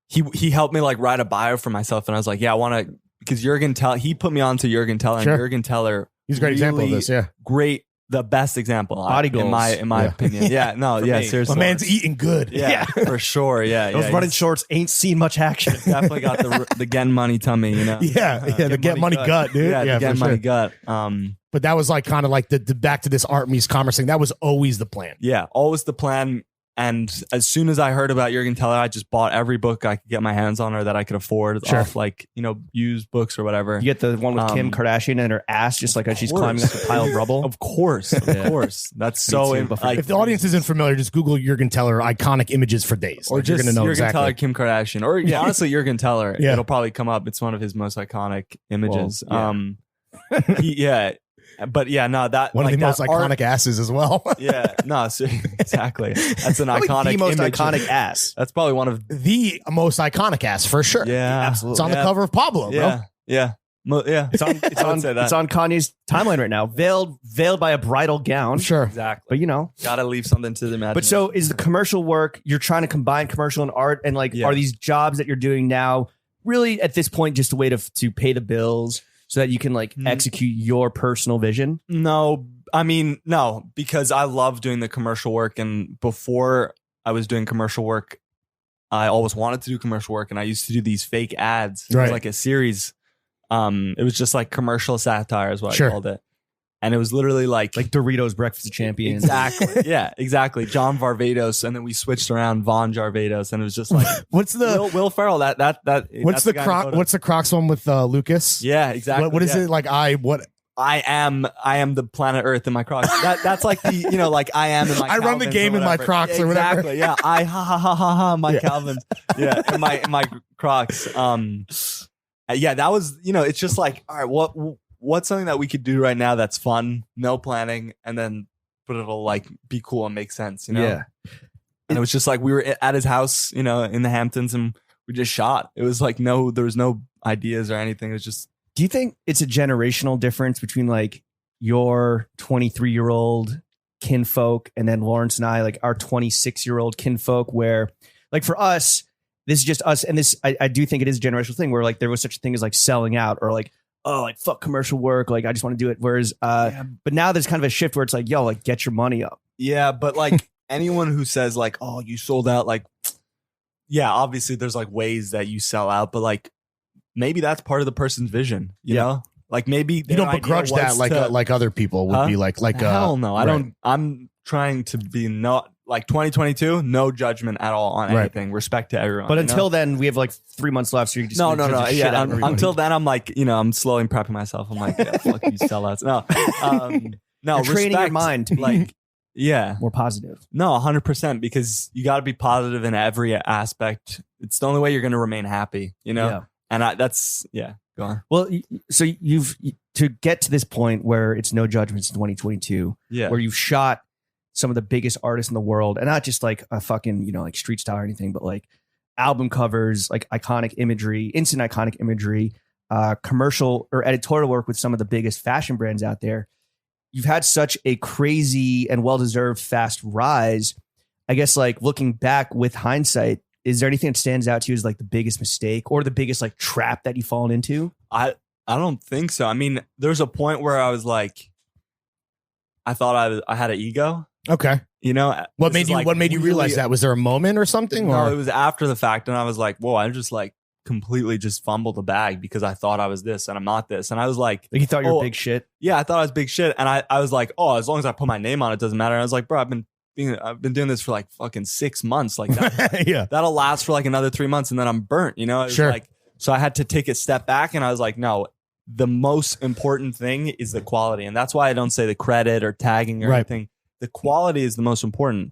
He helped me like write a bio for myself, and I was like, yeah, I want to, because Jürgen Teller, he put me on to Jürgen Teller, Sure. and Jürgen Teller, He's a great example of really this. Yeah. great, the best example Body in goals. my Yeah. opinion. Yeah, no, yeah, me. seriously, My man's eating good. yeah, for sure, yeah, Those yeah, running he's shorts ain't seen much action. definitely got the Gen Money tummy, you know, Yeah. The get money gut, dude. yeah, the for Gen sure. Money gut, But that was like kind of like the back to this art meets commerce thing. That was always the plan. yeah, always the plan. And as soon as I heard about Jürgen Teller, I just bought every book I could get my hands on or that I could afford Sure. off like, used books or whatever. You get the one with Kim Um, Kardashian and her ass just like as she's course. climbing up a pile of rubble. Of course. That's so too, but for- like, If the audience isn't familiar, just Google Jürgen Teller iconic images for days. or Like, you're just gonna know Jürgen exactly. Teller, Kim Kardashian, or honestly Jürgen Teller. Yeah. It'll probably come up. It's one of his most iconic images. Well, But yeah, no, that One like of the most that iconic art- asses as well. Yeah, no, exactly. That's an Probably iconic the most image. iconic ass. That's probably one of The most iconic ass for sure. yeah, absolutely. It's on the Yeah. cover of Pablo, bro. yeah, yeah, yeah. It's on I would say that. it's on Kanye's timeline right now, veiled by a bridal gown. Sure. Exactly. But Gotta leave something to the imagination. But so is the commercial work, you're trying to combine commercial and art, and like Yeah. are these jobs that you're doing now really at this point just a way to pay the bills so that you can like Mhm. execute your personal vision? No, I mean, no, because I love doing the commercial work. And before I was doing commercial work, I always wanted to do commercial work. And I used to do these fake ads. It Right. was like a series. It was just like commercial satire is what Sure. I called it. And it was literally like Doritos Breakfast of Champions. exactly. Yeah, exactly. John Varvatos. And then we switched around Von Jarvatos. And it was just like What's the Will Ferrell. what's that's the guy in Croc? photo. What's the Crocs one with Lucas? Yeah, exactly. What is yeah. it like? I am the planet Earth in my Crocs. That's like the like I am in my I run the Calvins game or in my whatever. Crocs or whatever. Exactly. Yeah. I ha my Yeah. Calvins. Yeah. In my Crocs. Yeah, that was it's just like, all right, what's something that we could do right now that's fun, no planning, and then but it'll like be cool and make sense, Yeah. And it was just like we were at his house, in the Hamptons, and we just shot. It was like there was no ideas or anything. It was just Do you think it's a generational difference between like your 23-year-old kinfolk and then Lawrence and I, like our 26-year-old kinfolk, where like for us, this is just us. And this, I do think it is a generational thing where like there was such a thing as like selling out or like, oh, like fuck commercial work. Like I just want to do it. Whereas, but now there's kind of a shift where it's like, yo, like get your money up. yeah, but like anyone who says like, oh, you sold out, like, yeah, obviously there's like ways that you sell out, but like maybe that's part of the person's vision, you know? Like maybe You their don't idea begrudge that was like to- like other people would Huh? be like hell no. I right. don't. I'm trying to be not like 2022. No judgment at all on Right. anything. Respect to everyone. But you until know? then, we have like 3 months left. So you just no. shit out Yeah. everybody. Until then, I'm like I'm slowly prepping myself. I'm like, yeah, fuck these sellouts. No, You're training your respect, mind to be like, yeah, more positive. no, 100% because you got to be positive in every aspect. It's the only way you're going to remain happy. Yeah. And that's go on. Well, so to get to this point where it's no judgments in 2022, Yeah. where you've shot some of the biggest artists in the world, and not just like a fucking like street style or anything, but like album covers, like iconic imagery, instant iconic imagery, commercial or editorial work with some of the biggest fashion brands out there. You've had such a crazy and well-deserved fast rise. I guess like looking back with hindsight, is there anything that stands out to you as like the biggest mistake or the biggest like trap that you've fallen into? I don't think so. I mean, there's a point where I was like, I thought I had an ego. Okay. What This made is, you like, what made you realize really- that? Was there a moment or something? No, Or it was after the fact, and I was like, whoa, I just like completely just fumbled the bag because I thought I was this and I'm not this. And I was like, Like you thought you were Oh, big shit. yeah, I thought I was big shit. And I was like, oh, as long as I put my name on it, doesn't matter. And I was like, bro, I've been I've been doing this for like fucking 6 months. Like that, Yeah. that'll last for like another 3 months and then I'm burnt, you know? It was Sure. like, so I had to take a step back and I was like, no, the most important thing is the quality. And that's why I don't say the credit or tagging or Right. anything. The quality is the most important.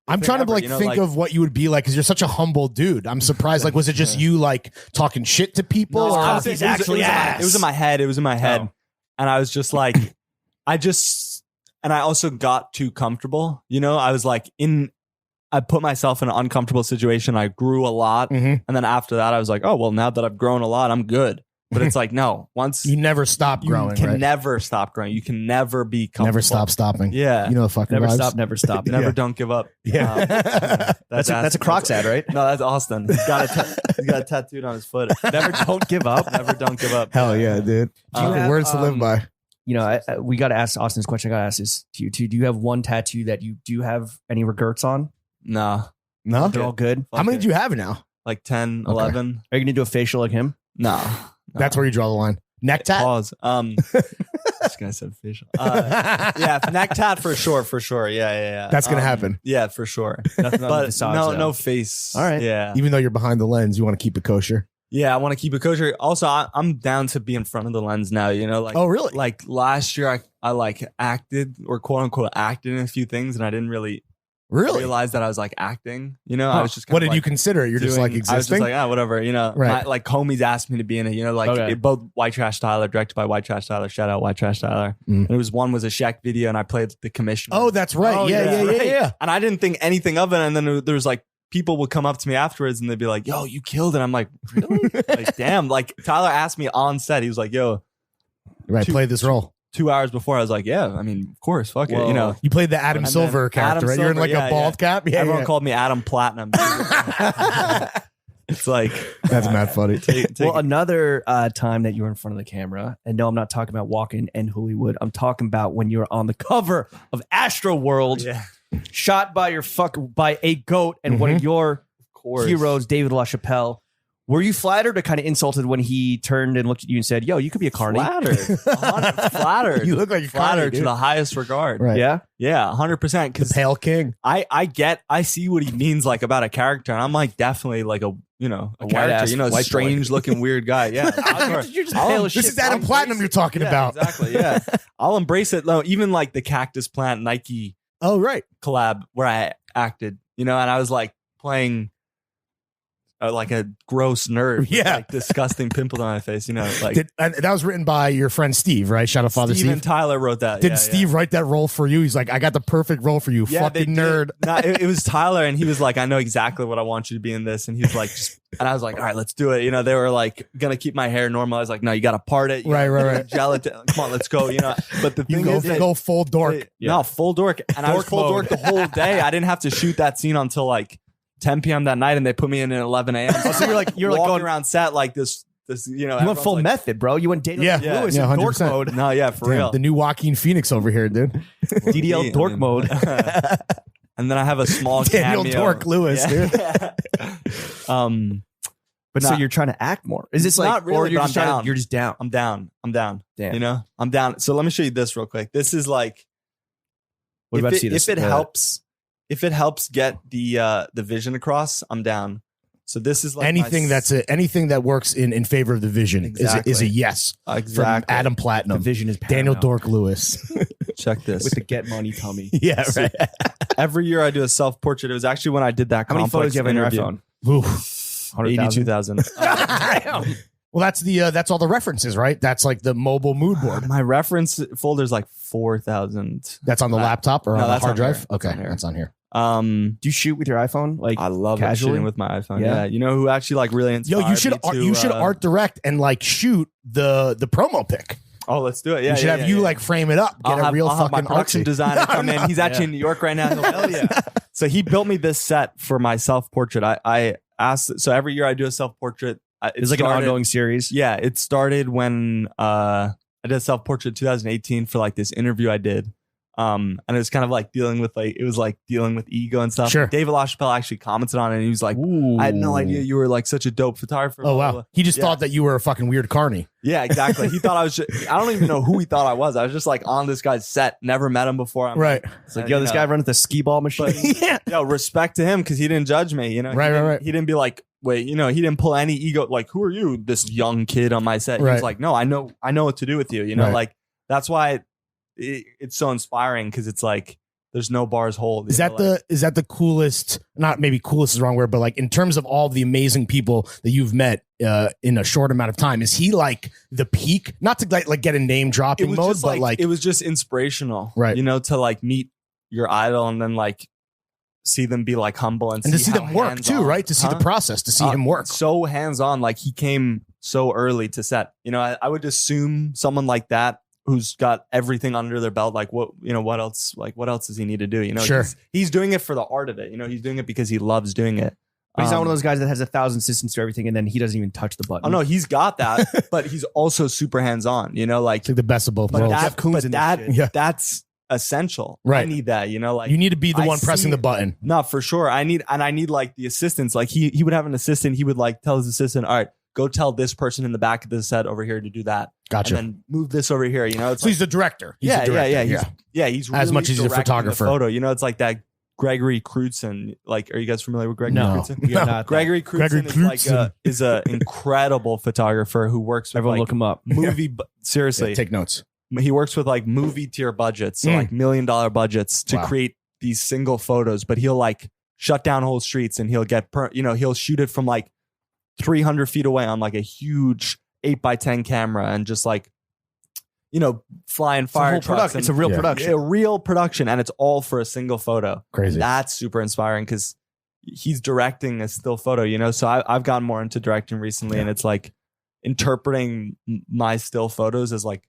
I'm trying to ever, like you know, think like- of what you would be like because you're such a humble dude. I'm surprised. Like, was it just you like talking shit to people? No, or? it was in my head. It was in my head. Oh. And I was just like, and I also got too comfortable. You know, I was like I put myself in an uncomfortable situation. I grew a lot. Mhm. And then after that, I was like, oh, well, now that I've grown a lot, I'm good. But it's like, no, once You never stop growing, you can right? never stop growing. You can never be comfortable. Never stop stopping. Yeah. You know the fucking Never vibes? stop, never stop. Never Yeah. don't give up. Yeah. That's a Crocs ad, right? No, that's Austin. He's got it tattooed on his foot. Never don't give up. Never don't give up. Hell yeah, dude. Do you Fucking have, words to live by. You know, we got to ask Austin's question. I got to ask this to you too. Do you have one tattoo that you do have any regrets on? No. No? They're all good. How many do you have now? Like 10, Okay. 11? Are you gonna do a facial like him? No. That's where you draw the line. Neck tat? Pause. This guy said facial. Yeah, neck tat for sure. Yeah. That's gonna happen. Yeah, for sure. Nothing on the But facade, no, though. no face. All right. Yeah. Even though you're behind the lens, you want to keep it kosher. Yeah, I want to keep it kosher. Also, I'm down to be in front of the lens now. You know, like Oh, really? like last year, I like acted or quote unquote acted in a few things, and I didn't really Really? realize that I was like acting. You know, I was just. What kind of, did you like, consider? You're just like I was just existing? like, whatever. You know, Right. like homies asked me to be in it. You know, like Okay. both White Trash Tyler, directed by White Trash Tyler. Shout out White Trash Tyler. Mm. And it was one was a Shaq video, and I played the commissioner. Oh, that's right. Oh, yeah, yeah. yeah, Right. yeah. And I didn't think anything of it. And then there was like people would come up to me afterwards and they'd be like, yo, you killed it. I'm like, really? Like, damn. Like Tyler asked me on set. He was like, yo, Right, Two- play this role. 2 hours before, I was like, yeah, I mean, of course, fuck it. Whoa. You know, You played the Adam And Silver then character, Adam right? You're in Silver, like a yeah, bald cap. Yeah, everyone yeah. called me Adam Platinum. It's like, That's mad funny. Well, another time that you were in front of the camera, and no, I'm not talking about walking in Hollywood. I'm talking about when you were on the cover of Astroworld, yeah, shot by by a goat and one of your of course. heroes, David LaChapelle. Were you flattered or kind of insulted when he turned and looked at you and said, "Yo, you could be a carny"? Flattered. Flattered. You look like a flattered carny, to dude. the highest regard. Right. Yeah. Yeah, 100%. The Because Pale King. I see what he means like about a character, and I'm like definitely like a white character, ass you know, white strange looking weird guy. Yeah, You're just pale as This shit. is Adam I'll Platinum embrace you're it. talking Yeah, about. Exactly. Yeah, I'll embrace it. Though, even like the Cactus Plant Nike Oh, right. collab where I acted, you know, and I was like playing like a gross nerd, with, Yeah. like disgusting pimples on my face, you know, like And that was written by your friend Steve, right? Shout out Father Steve Steve. and Tyler wrote that. Did yeah, Steve write that role for you? He's like, I got the perfect role for you, Yeah, they fucking did. nerd. No, it was Tyler, and he was like, I know exactly what I want you to be in this. And he was like, and I was like, all right, let's do it. You know, they were like, gonna keep my hair normal. I was like, no, you got to part it. You Right, gotta right, right. Gel it. Come on, let's go. You know, but the You thing go, is, go full dork. no, full dork. And I was Dork full mode. dork the whole day. I didn't have to shoot that scene until like 10 p.m. that night, and they put me in at 11 a.m. So you're like walking going around set like this, you know, You went everyone's full like, method, bro. You went Daniel Yeah. Lewis Yeah, in dork 100%. mode. No, yeah, for Damn, real. the new Joaquin Phoenix over here, dude. DDL dork mode. And then I have a small Daniel cameo. Dork Lewis, dude. But so Nah. you're trying to act more. Is this like, Not really, or you're but just I'm trying down. to, you're just down? I'm down. Damn. You know, I'm down. So let me show you this real quick. This is like, What if about it, see this? if it helps get the vision across, I'm down. So this is like anything anything that works in favor of the vision is a Exactly. yes exactly. from Adam the Platinum. vision is Daniel paramount. Dork Lewis. Check this. with the get money tummy. Yeah, So- right. Every year I do a self portrait. It was actually when I did that. How many photos complex do you have on your interview. iPhone? Oof. 100,000? 82,000. Well, that's all the references, right? That's like the mobile mood board. My reference folder is like 4,000. That's on the laptop or No, on the that's hard on drive. here. Okay, That's on here. that's on here. Do you shoot with your iPhone? Like I love casually? shooting with my iPhone. Yeah. Yeah. You know who actually like really inspired Yo, you should me to, you should art direct and like shoot the promo pic. Oh, let's do it. Yeah. you should yeah, have yeah, you yeah. like frame it up, get a real I'll have my fucking production artsy. designer come in. He's actually Yeah. in New York right now. Hell yeah. So he built me this set for my self portrait. I asked. So every year I do a self portrait. It's like an ongoing series. Yeah, it started when I did a self portrait in 2018 for like this interview I did And it was kind of like dealing with ego and stuff. Sure. David LaChapelle actually commented on it, and he was like, I had no idea you were like such a dope photographer. Oh, blah, wow. blah. He just thought that you were a fucking weird carny. Yeah, exactly. He thought I was I don't even know who he thought I was. I was just like on this guy's set, never met him before. I'm Right. It's like, yo, this guy running the skee ball machine. But, yo, respect to him because he didn't judge me. You know, Right. He didn't be like, wait, you know, he didn't pull any ego. Like, who are you, this young kid on my set? He was Right. like, no, I know what to do with you. You know, Right. like that's why it's so inspiring because it's like there's no bars hold. Is that the coolest? Not maybe coolest is the wrong word, but like in terms of all the amazing people that you've met in a short amount of time, is he like the peak? Not to like get a name dropping mode, but like it was just inspirational, Right. You know, to like meet your idol and then like see them be like humble and to see how them work too, hands-on. right? To see the process, to see him work. So hands on, like he came so early to set. You know, I would assume someone like that who's got everything under their belt, like what else does he need to do? You know, Sure. he's doing it for the art of it. You know, he's doing it because he loves doing it. But he's not one of those guys that has 1,000 assistants to everything and then he doesn't even touch the button. Oh no, he's got that, but he's also super hands on. You know, like It's like the best of both worlds. that's essential. Right. I need that. You know, like You need to be the I one pressing see- the button. No, for sure. I need like the assistants. Like he would have an assistant. He would like tell his assistant, all right, go tell this person in the back of the set over here to do that. Gotcha. And then move this over here. You know, it's So he's the director. He's yeah, the director. he's As really much as he's a directing the photographer. photo. You know, it's like that Gregory Crutzen. Like, are you guys familiar with Gregory No. Crutzen? We are not. Gregory Gregory Crutzen is an incredible photographer who works with Everyone like look him up. seriously. Take notes. He works with like movie tier budgets, so like $1 million budgets to Wow. create these single photos, but he'll like shut down whole streets and he'll get, he'll shoot it from like 300 feet away on like a huge 8x10 camera and just like, flying fire trucks. It's a real Yeah. production. A real production, and it's all for a single photo. Crazy. And that's super inspiring because he's directing a still photo, so I've gotten more into directing recently, and it's like interpreting my still photos as like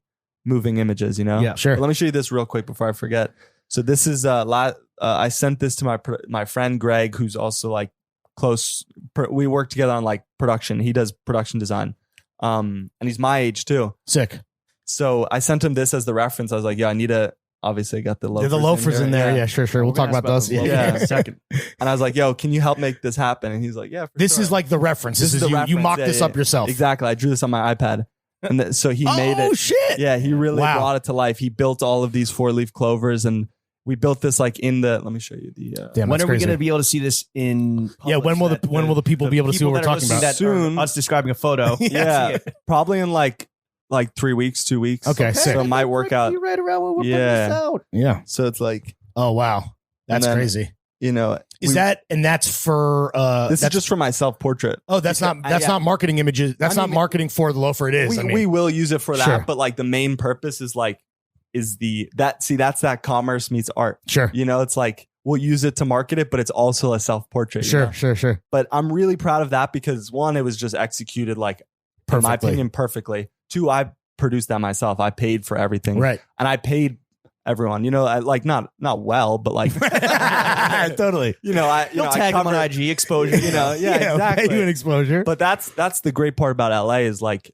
moving images, Yeah. Sure. But let me show you this real quick before I forget. So this is I sent this to my friend Greg, who's also like close. We work together on like production. He does production design, and he's my age too. Sick. So I sent him this as the reference. I was like, yeah, I need a. Obviously, I got the loafers. The loafers in there. Yeah, sure. We'll talk about those. Yeah. in a second. And I was like, yo, can you help make this happen? And he's like, yeah. This sure. is like the reference. This is the you. You reference. mocked Yeah, this yeah. up yourself. Exactly. I drew this on my iPad. And so he made Oh it. shit. Yeah, he really Wow. brought it to life. He built all of these 4-leaf clovers, and we built this like in the. Let me show you the. Damn, When that's are we crazy. going to be able to see this in? Yeah, when will the people be able to see what we're talking about? That Soon. us describing a photo. Yeah, probably in like 3 weeks, 2 weeks. Okay, sick. So it might work out. You're right around when we're putting Yeah. this out. Yeah. So it's like, Oh wow, that's then, crazy. Is That's for this is that's just for my self portrait. oh that's not not marketing images. That's not marketing for the loafer. It is. We will use it for that, Sure. but like the main purpose is that's that commerce meets art. Sure. It's like we'll use it to market it, but it's also a self portrait. Sure. But I'm really proud of that because one, it was just executed like in my Perfectly. opinion perfectly. Two, I produced that myself. I paid for everything, Right. and I paid everyone. I like not well, but like Totally. I You'll tag him on covered- IG exposure. yeah, Pay exactly. you an exposure. But that's the great part about LA is like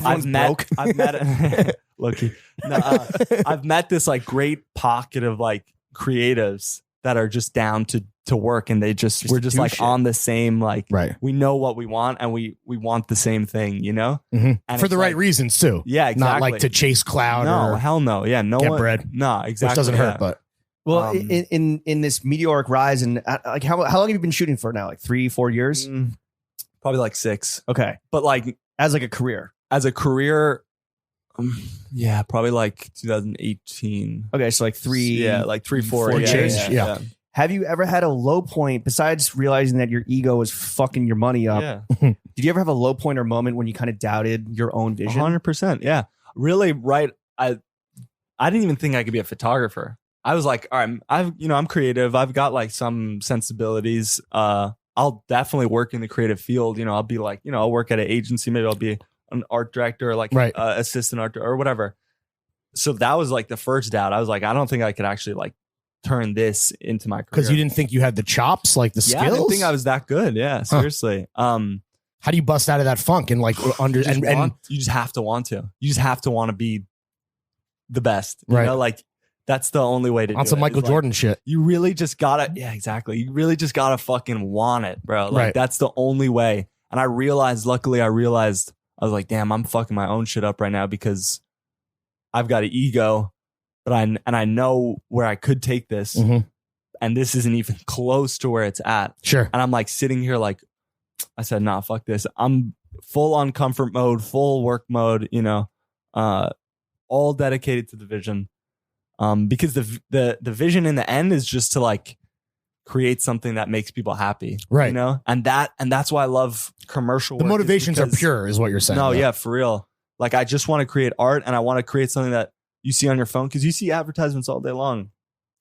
I've met Loki. No, I've met this like great pocket of like creatives that are just down to work, and we're just do like shit. on the same like Right. we know what we want, and we want the same thing, Mhm. And For it's the right like- reasons too. Yeah, exactly. Not like to chase cloud No, or hell no. Yeah, no get one. bread. No, exactly. which doesn't hurt, yeah. but Well, Um, in this meteoric rise, and like how long have you been shooting for now? Like 3-4 years? Probably like 6. Okay, But like as like a career. as a career, yeah, probably like 2018. Okay, so like 3. Yeah, like 3-4 4 yeah, change, yeah, yeah. Have you ever had a low point besides realizing that your ego was fucking your money up? yeah. Did you ever have a low point or moment when you kind of doubted your own vision? 100%. Yeah. Really, right. I didn't even think I could be a photographer. I was like, all right, I'm creative. I've got like some sensibilities. I'll definitely work in the creative field. I'll be like, I'll work at an agency. Maybe I'll be an art director or like Right. assistant art or whatever. So that was like the first doubt. I was like, I don't think I could actually like turn this into my career. because you didn't think you had the chops, like the Yeah, skills. I didn't think I was that good. Yeah, seriously. How do you bust out of that funk and like under You just and you just have to want to. You just have to want to be the best. Right. Like That's the only way to do On it. some Michael It's like, Jordan shit. you really just gotta, yeah, exactly. You really just gotta fucking want it, bro. Like Right. that's the only way. And luckily I realized, I was like, damn, I'm fucking my own shit up right now because I've got an ego, but I know where I could take this. Mhm. And this isn't even close to where it's at. Sure. And I'm like sitting here like, I said, nah, fuck this. I'm full on comfort mode, full work mode, all dedicated to the vision. Because the vision in the end is just to like create something that makes people happy. Right. And that's why I love commercial The work, is motivations are because- pure, is what you're saying. No, though. yeah, for real. Like I just want to create art and I want to create something that you see on your phone because you see advertisements all day long.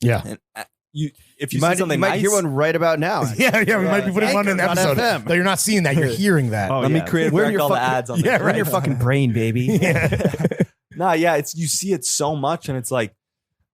Yeah. And if you, You see might, something you might nice, hear one right about now. Yeah, we might be putting one in the Anchor on episode. FM. Though you're not seeing that, you're hearing that. Oh, let me yeah. create We're in your all the fucking- ads on Yeah, the We're in your fucking brain, baby. Yeah. Nah, yeah, you see it so much and it's like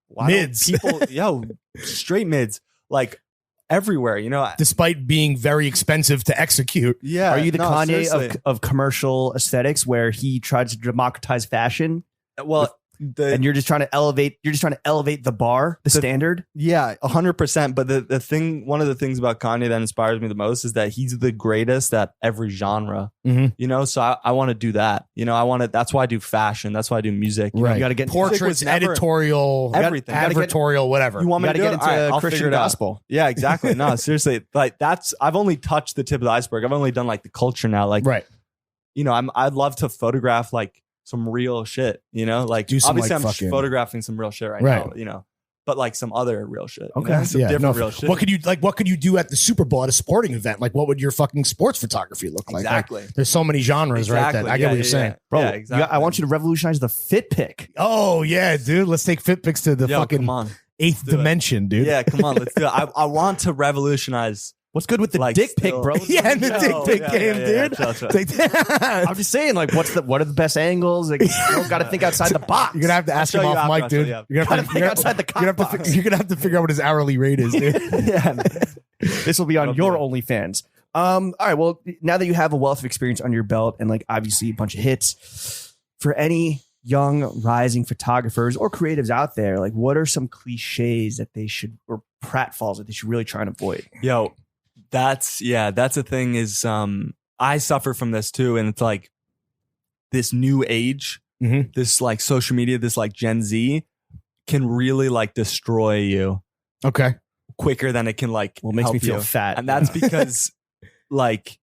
why Mids. don't people straight mids like everywhere, Despite being very expensive to execute. Yeah. Are you the no, Kanye seriously. of commercial aesthetics where he tried to democratize fashion Well, and you're just trying to elevate the bar, the standard? yeah, 100%. But the thing, one of the things about Kanye that inspires me the most is that he's the greatest at every genre. Mhm. So I want to do that. That's why I do fashion. That's why I do music. Right. You got to get Music Portraits, was never- editorial, everything. advertorial, whatever. You want You me got to to do get it? All right, into I'll Christian figure it out. gospel. Yeah, exactly. No, seriously. Like I've only touched the tip of the iceberg. I've only done like the culture now. Like, Right. I'd love to photograph like some real shit, like Do some, obviously like, I'm fucking- photographing some real shit right Right. now, but like some other real shit. Okay. Some different real shit. What could you do at the Super Bowl at a sporting event? Like, what would your fucking sports photography look like? Exactly. Like, there's so many genres, right? That I get what you're saying. Bro, Yeah, exactly. I want you to revolutionize the fit pick. Oh yeah, dude. Let's take fit pics to the Yo, fucking come on. eighth do it. dimension, dude. Yeah, come on, let's do it. I want to revolutiononize. What's good with the Like, dick pic, still- bro? Yeah, and the dick pic game, dude. chill. I'm just saying, like, what are the best angles? Like, you got to think outside the box. You're gonna have to ask show him you off after, mic, I'll show dude. you after. You're gonna Gotta think outside the you're gonna have box. you're gonna have to figure out what his hourly rate is, dude. Yeah. This will be on your OnlyFans. All right. Well, now that you have a wealth of experience under your belt and like obviously a bunch of hits, for any young rising photographers or creatives out there, like what are some cliches that they should or pratfalls that they should really try and avoid? Yo, that's the thing is I suffer from this too, and it's like this new age, Mhm. this like social media, this like Gen Z can really like destroy you Okay. quicker than it can like Well, it makes help me feel you. fat. And that's because like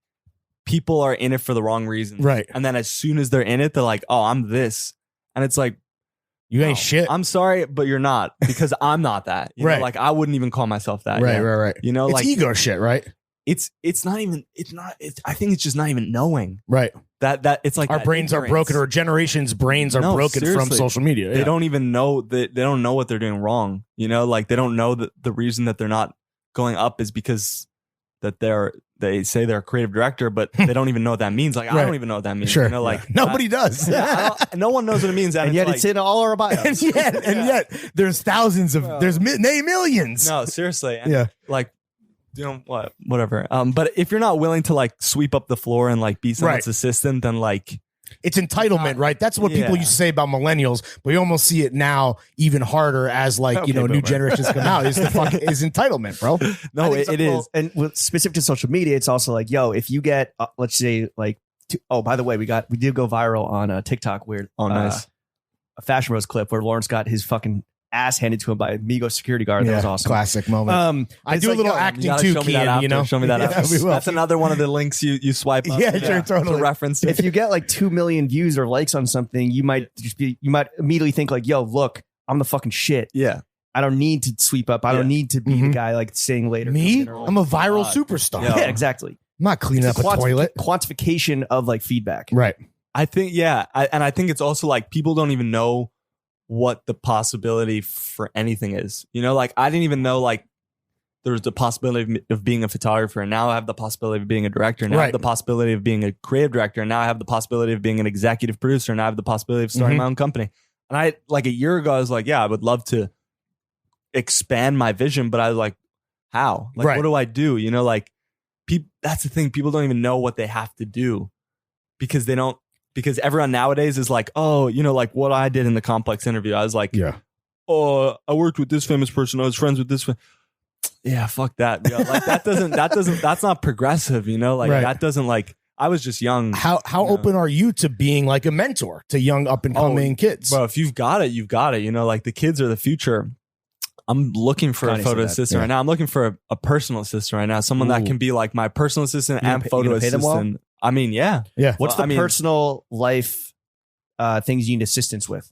people are in it for the wrong reasons. Right. And then as soon as they're in it, they're like, oh, I'm this. And it's like, You ain't no, shit. I'm sorry, but you're not, because I'm not that. You know, Right. like I wouldn't even call myself that. Right, yet. right. You know, It's like ego shit, right? I think it's just not even knowing Right. that it's like Our that brains are ignorance. broken, or generations' brains are No, broken from seriously. social media. They Yeah. don't even know that they don't know what they're doing wrong. You know, like they don't know that the reason that they're not going up is because that they say they're a creative director, but they don't even know what that means. Like I Right. don't even know what that means. Sure. You know, like Nobody does. no one knows what it means, and yet like, it's in all our bios. and yet, there's thousands of there's millions. no, seriously. And Yeah. like, whatever. But if you're not willing to like sweep up the floor and like be someone's Right. assistant, then like It's entitlement, right? That's what people Yeah. used to say about millennials, but you almost see it now even harder as like, Okay, new boomer. generations come out. Is the fuck is entitlement, bro. no, I think it so- well, is. and with specific to social media, it's also like, yo, if you get, let's say, like, by the way, we did go viral on TikTok where, Oh, nice. a Fashion Rose clip where Lawrence got his fucking ass handed to him by a Migos security guard. That was awesome. Classic moment. I it's do a like, little yo, acting You gotta too, show me that Cian, after. you know? Show me that Yeah, after. we will. That's another one of the links you swipe up. Yeah, sure, totally. To reference to. If you get like 2 million views or likes on something, you might immediately think like, yo, look, I'm the fucking shit. Yeah. I don't need to sweep up. I don't need to be the Mhm. guy like saying later. Me? Or- I'm a viral God. superstar. Yeah. yeah, exactly. I'm not cleaning up It's a toilet. Quantification of like feedback. Right. I think, yeah. And I think it's also like people don't even know what the possibility for anything is. You know, like I didn't even know like there was the possibility of being a photographer. And now I have the possibility of being a director. And now I Right. have the possibility of being a creative director. And now I have the possibility of being an executive producer. And I have the possibility of starting Mhm. my own company. And I, like a year ago, I was like, yeah, I would love to expand my vision. But I was like, how? Like, Right. what do I do? You know, like that's the thing. People don't even know what they have to do because everyone nowadays is like, oh, you know, like what I did in the Complex interview. I was like, Yeah. oh, I worked with this famous person. I was friends with this. Yeah, fuck that. Yeah, like that's not progressive, you know? Like that doesn't like, I was just young. How open are you to being like a mentor to young up and coming kids? Bro, if you've got it, you've got it. You know, like the kids are the future. I'm looking for a photo assistant right now. I'm looking for a personal assistant right now. Someone that can be like my personal assistant and photo assistant. I mean, yeah. What's the personal life things you need assistance with?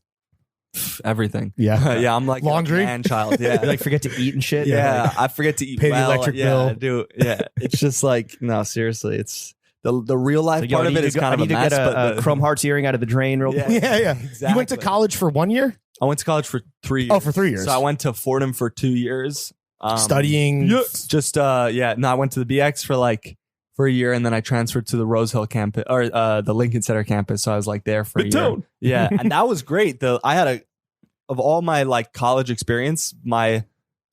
Everything. Yeah. I'm like laundry, a man child. Yeah, you like forget to eat and shit. Yeah, I forget to eat. Pay the electric bill. I do. Yeah, it's just like no, seriously, it's the real life part of it is kind of a mess. But Chrome Hearts earring out of the drain real quick. Yeah. Exactly. You went to college for 1 year? I went to college for 3 years. Oh, for 3 years. So I went to Fordham for 2 years. Studying. Just no, I went to the BX for a year, and then I transferred to the Rose Hill campus or the Lincoln Center campus. So I was like there for a year. Yeah, and that was great. I had of all my like college experience, the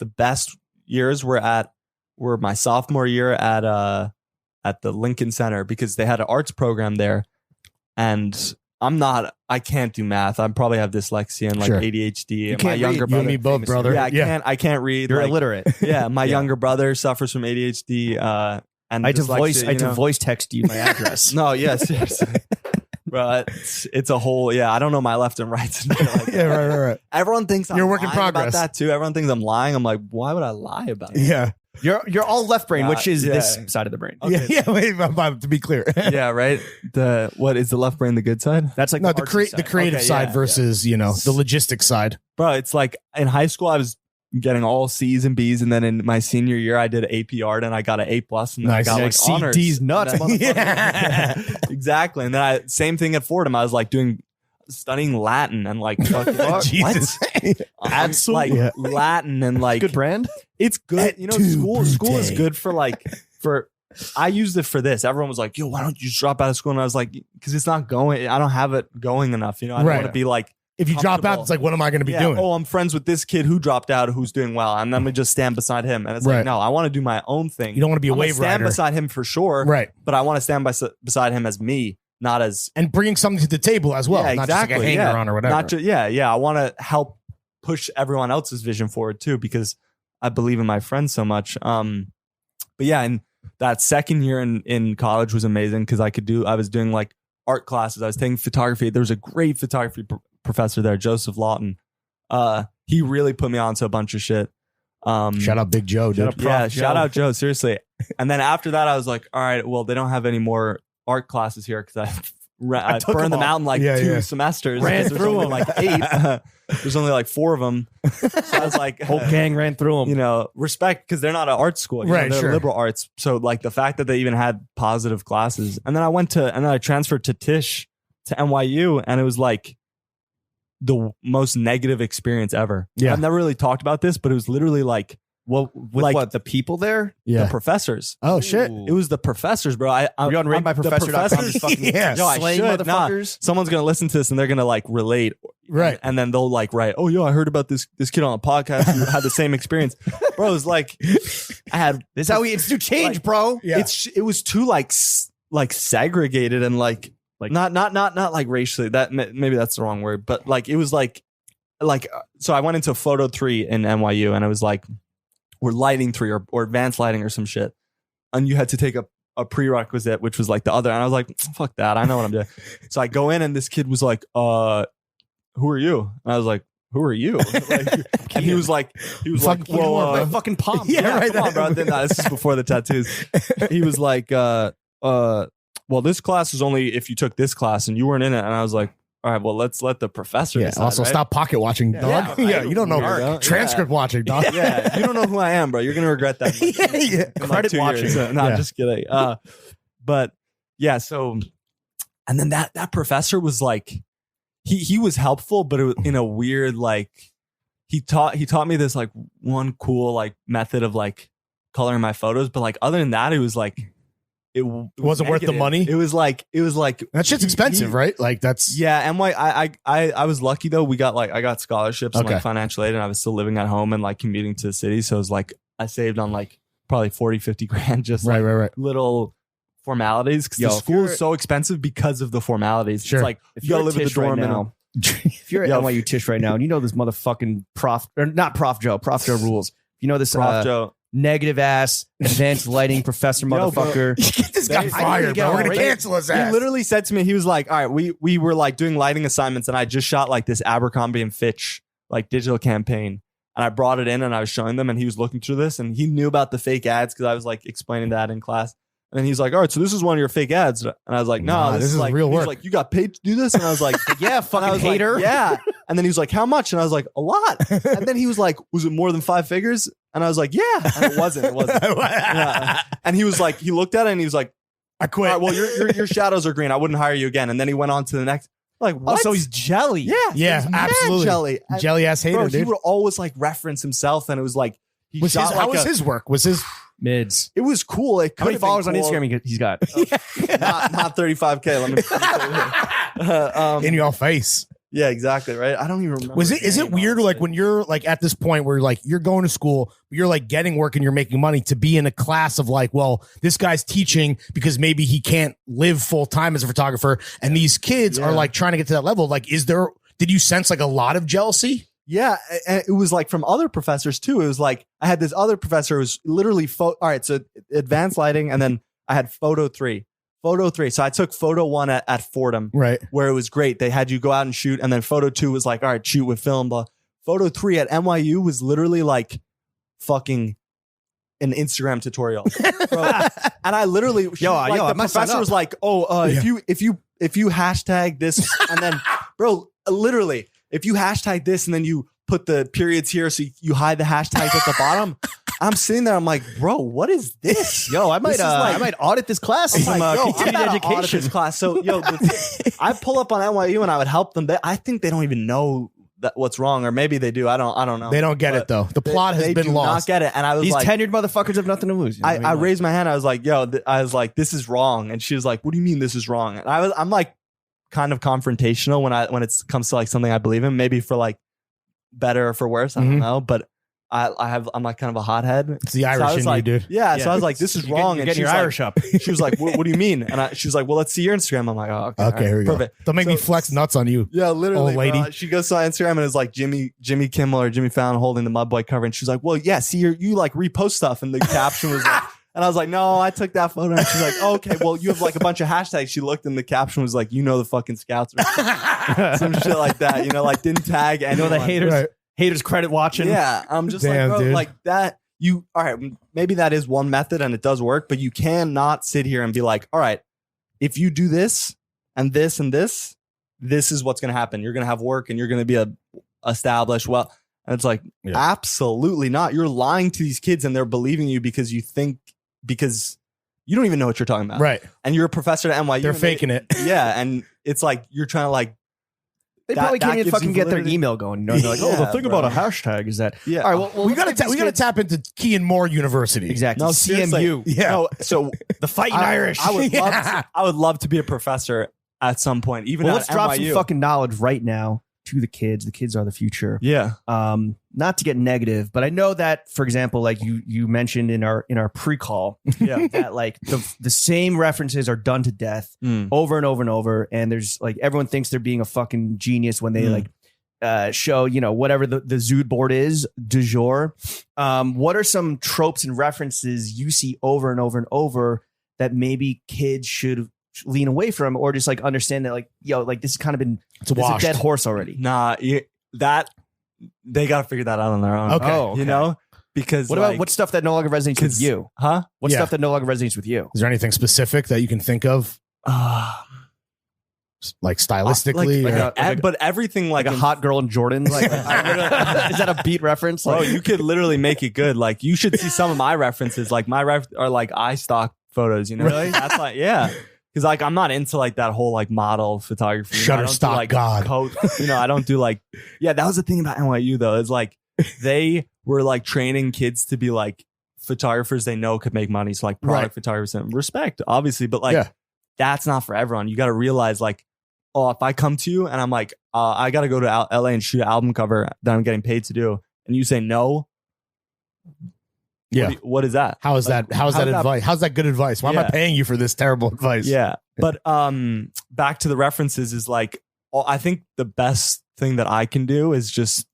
best years were my sophomore year at the Lincoln Center because they had an arts program there, and I can't do math. I probably have dyslexia and like ADHD. You and my younger You brother, and me both, brother. Yeah, I can't read. You're illiterate. Yeah, my younger brother suffers from ADHD. And I had to voice text you my address. No, yes, bro. It's a whole. Yeah, I don't know my left and rights. Like Yeah, right. Everyone thinks I'm You're a work in lying progress. about that too. Everyone thinks I'm lying. I'm like, why would I lie about it? Yeah. You're all left brain, which is yeah. this side of the brain. Okay. Yeah. Wait, to be clear. Yeah, right. What is the left brain? The good side, That's like No, the the creative Okay, side yeah, versus the logistics side. bro. It's like in high school, I was getting all C's and B's, and then in my senior year, I did AP art and I got an A+, and then Nice. I got Yeah, like honors. CD's nuts, motherfucker. Yeah. Exactly. And then same thing at Fordham. I was like studying Latin and like fucking Jesus. like Latin and like Good brand. it's good. You know, school is good for I used it for this. Everyone was like, yo, why don't you just drop out of school? And I was like, because it's not going, I don't have it going enough. You know, I don't want to be like, if you drop out, it's like, what am I going to be doing? Oh, I'm friends with this kid who dropped out who's doing well. And let me just stand beside him. And it's Right. like, no, I want to do my own thing. You don't want to be a I'm gonna wave stand rider. beside him for sure. Right. But I want to stand beside him as me, not as And bringing something to the table as well. Yeah, Not just like a exactly, hanger yeah. on or whatever. Not just I want to help push everyone else's vision forward too, because I believe in my friends so much. But yeah, and that second year in college was amazing because I was doing like art classes. I was taking photography. There was a great photography professor there, Joseph Lawton. He really put me onto a bunch of shit. Shout out Big Joe, dude. Shout out Joe, seriously. And then after that, I was like, all right, well, they don't have any more art classes here because I burned them out in like two semesters. Ran through them like 8. There's only like 4 of them. So I was like, Whole gang ran through them. you know, respect because they're not an art school, Right, They're sure. liberal arts. So like the fact that they even had positive classes, and then I transferred to Tisch to NYU, and it was like the most negative experience ever. Yeah. I've never really talked about this, but it was literally like With like- what? The people there? Yeah. the professors. Oh, shit. It was the professors, bro. You're on readmyprofessor.com. Just fucking Yeah. No, I slaying should. Nah, motherfuckers. someone's gonna listen to this and they're gonna like relate, Right. and then they'll like write, "Oh, yo, I heard about this kid on a podcast who had the same experience." Bro, it was like I had This is how we institute change, Like- bro. Yeah. it was too like segregated and like not like racially. That maybe that's the wrong word, but like it was like so I went into photo 3 in NYU and it was like we're lighting 3 or advanced lighting or some shit, and you had to take a prerequisite which was like the other, and I was like, fuck that, I know what I'm doing. So I go in and this kid was like, who are you? And I was like, who are you? Like, and he was like, Fucking well, My fucking palm. Yeah, right. come on, bro. This is before the tattoos. He was like, well, this class is only if you took this class and you weren't in it. And I was like, all right, well, let's let the professor Yeah. decide, Also, right? stop pocket watching, dog. Yeah, Yeah. You don't know weirdo. transcript watching, dog. Yeah, you don't know who I am, bro. You're gonna regret that. Yeah. In like Credit 2 watching. years. No, Yeah. just kidding. But yeah, so and then that professor was like, he was helpful, but it was in a weird like he taught me this like one cool like method of like coloring my photos, but like other than that, it was like it wasn't worth the negative. money? It was like That shit's expensive, right? Like that's yeah. And I was lucky though. I got scholarships and Okay. like financial aid, and I was still living at home and like commuting to the city. So it was like I saved on like probably 40-50 grand just like right. little formalities because Yo, the if school you're- is so expensive because of the formalities. Sure. It's like If you gotta you're live in the Tisch right dorm now, and If you're at NYU Tisch right now and you know this motherfucking Prof Joe rules. You know this Prof Joe. negative ass advanced lighting professor motherfucker. Get this guy fired, bro. We're gonna cancel his ass. He literally said to me, he was like, all right, we were like doing lighting assignments and I just shot like this Abercrombie and Fitch like digital campaign. And I brought it in and I was showing them and he was looking through this and he knew about the fake ads because I was like explaining that in class. And then he's like, all right, so this is one of your fake ads. And I was like, no, this is like real work. He's like, you got paid to do this? And I was like, Yeah, fucking hater. Like, yeah. And then he was like, how much? And I was like, a lot. And then he was like, was it more than 5 figures? And I was like, yeah. And it wasn't. Yeah. And he was like, he looked at it and he was like, I quit. all right, well, your shadows are green. I wouldn't hire you again. And then he went on to the next. Like, what? Oh, so he's jelly. Yeah. Yeah, he's mad absolutely. Jelly. And, Jelly ass hater, bro, dude. he would always like reference himself and it was like, he shot How like was his work? Was his Mids. It was cool. It How many could've been followers on cool. Instagram he's got? Not 35K. Let me tell you. in your face? Yeah, exactly. Right. I don't even remember. Is his it name, weird honestly. like when you're like at this point where like you're going to school, you're like getting work and you're making money to be in a class of like, well, this guy's teaching because maybe he can't live full time as a photographer, and these kids are like trying to get to that level. Like, did you sense like a lot of jealousy? Yeah, and it was like from other professors too. It was like I had this other professor who was literally all right, so advanced lighting, and then I had photo 3. So I took photo 1 at Fordham, Right. where it was great. They had you go out and shoot, and then photo 2 was like, all right, shoot with film. Blah. Photo 3 at NYU was literally like fucking an Instagram tutorial, bro. And I literally, the I might sign professor up. was like, if you hashtag this, and then, bro, literally, if you hashtag this and then you put the periods here, so you hide the hashtags at the bottom. I'm sitting there, I'm like, bro, what is this? Yo, I might audit this class. I'm like, yo, I'm Continued about to audit education this class. So, I pull up on NYU and I would help them. I think they don't even know that what's wrong, or maybe they do. I don't know. They don't get it though. The plot has They been do not lost. get it. And I was These like, tenured motherfuckers have nothing to lose. You know what I mean? raised my hand. I was like, yo, I was like, this is wrong. And she was like, what do you mean this is wrong? And I'm like kind of confrontational when it comes to like something I believe in, maybe for like better or for worse. I don't know. But I'm like kind of a hothead. It's the Irish in you, dude. Yeah. So I was like, this is wrong. You're And getting your she was Irish like, up. she was like, what do you mean? And she was like, well, let's see your Instagram. I'm like, oh, okay. Okay, here we go. Perfect. Don't make me So- flex nuts on you. Yeah, literally, Old lady. bro. She goes to my Instagram and is like Jimmy Kimmel or Jimmy Fallon holding the Mud Boy cover, and she's like, "Well, yeah, see, you like repost stuff," and the caption was like, and I was like, "No, I took that photo." And she's like, oh, "Okay, well, you have like a bunch of hashtags." She looked, and the caption was like, "You know the fucking scouts," or some shit like that. You know, like didn't tag anyone. the haters. Right. Haters credit watching. Yeah, I'm just Damn, like, bro, dude. like that. All right, maybe that is one method and it does work, but you cannot sit here and be like, all right, if you do this and this and this is what's going to happen. You're going to have work and you're going to be established. Well, and it's like, absolutely not. You're lying to these kids and they're believing you because you don't even know what you're talking about. Right. And you're a professor at NYU. They're and faking it. Yeah. And it's like, you're trying to like, They probably that can't even gives fucking you get their validity. email going. You know, they're like, oh, the Yeah, thing bro. about a hashtag is that. yeah. All right, well, we gotta tap into Cian Moore University. exactly. No, seriously. CMU. Yeah. No, so The fighting I- Irish. I would love Yeah. I would love to be a professor at some point, even Well, at let's drop NYU. some fucking knowledge right now to the kids. The kids are the future. Yeah. Not to get negative, but I know that, for example, like you mentioned in our pre-call, Yeah. that like the same references are done to death over and over and over, and there's like everyone thinks they're being a fucking genius when they like show, you know, whatever the Zood board is du jour. What are some tropes and references you see over and over and over that maybe kids should lean away from, or just like understand that like, yo, like this has kind of been It's it's a washed. dead horse already? Nah, that they got to figure that out on their own. Okay. Oh, okay. You know, because What about what stuff that no longer resonates with 'cause- you? huh? What Yeah. stuff that no longer resonates with you? Is there anything specific that you can think of, like stylistically? or- but everything Like like a hot girl in Jordans? Like, is that a beat reference? Bro, Like, you could literally make it good. Like you should see some of my references. Like my are like iStock photos. You know, Really? that's like Because like I'm not into like that whole like model photography. You know? I don't do, Shutterstock like, God. coat. You know, I don't do like that was the thing about NYU though. Is like they were like training kids to be like photographers they know could make money. So like product Right. photographers and respect, obviously, but like Yeah. that's not for everyone. You got to realize like, oh, if I come to you and I'm like, I got to go to LA and shoot an album cover that I'm getting paid to do, and you say no. Yeah. What is that? How is Like, that? How's that advice? How's that good advice? Why am I Yeah. paying you for this terrible advice? Yeah. But back to the references is like I think the best thing that I can do is just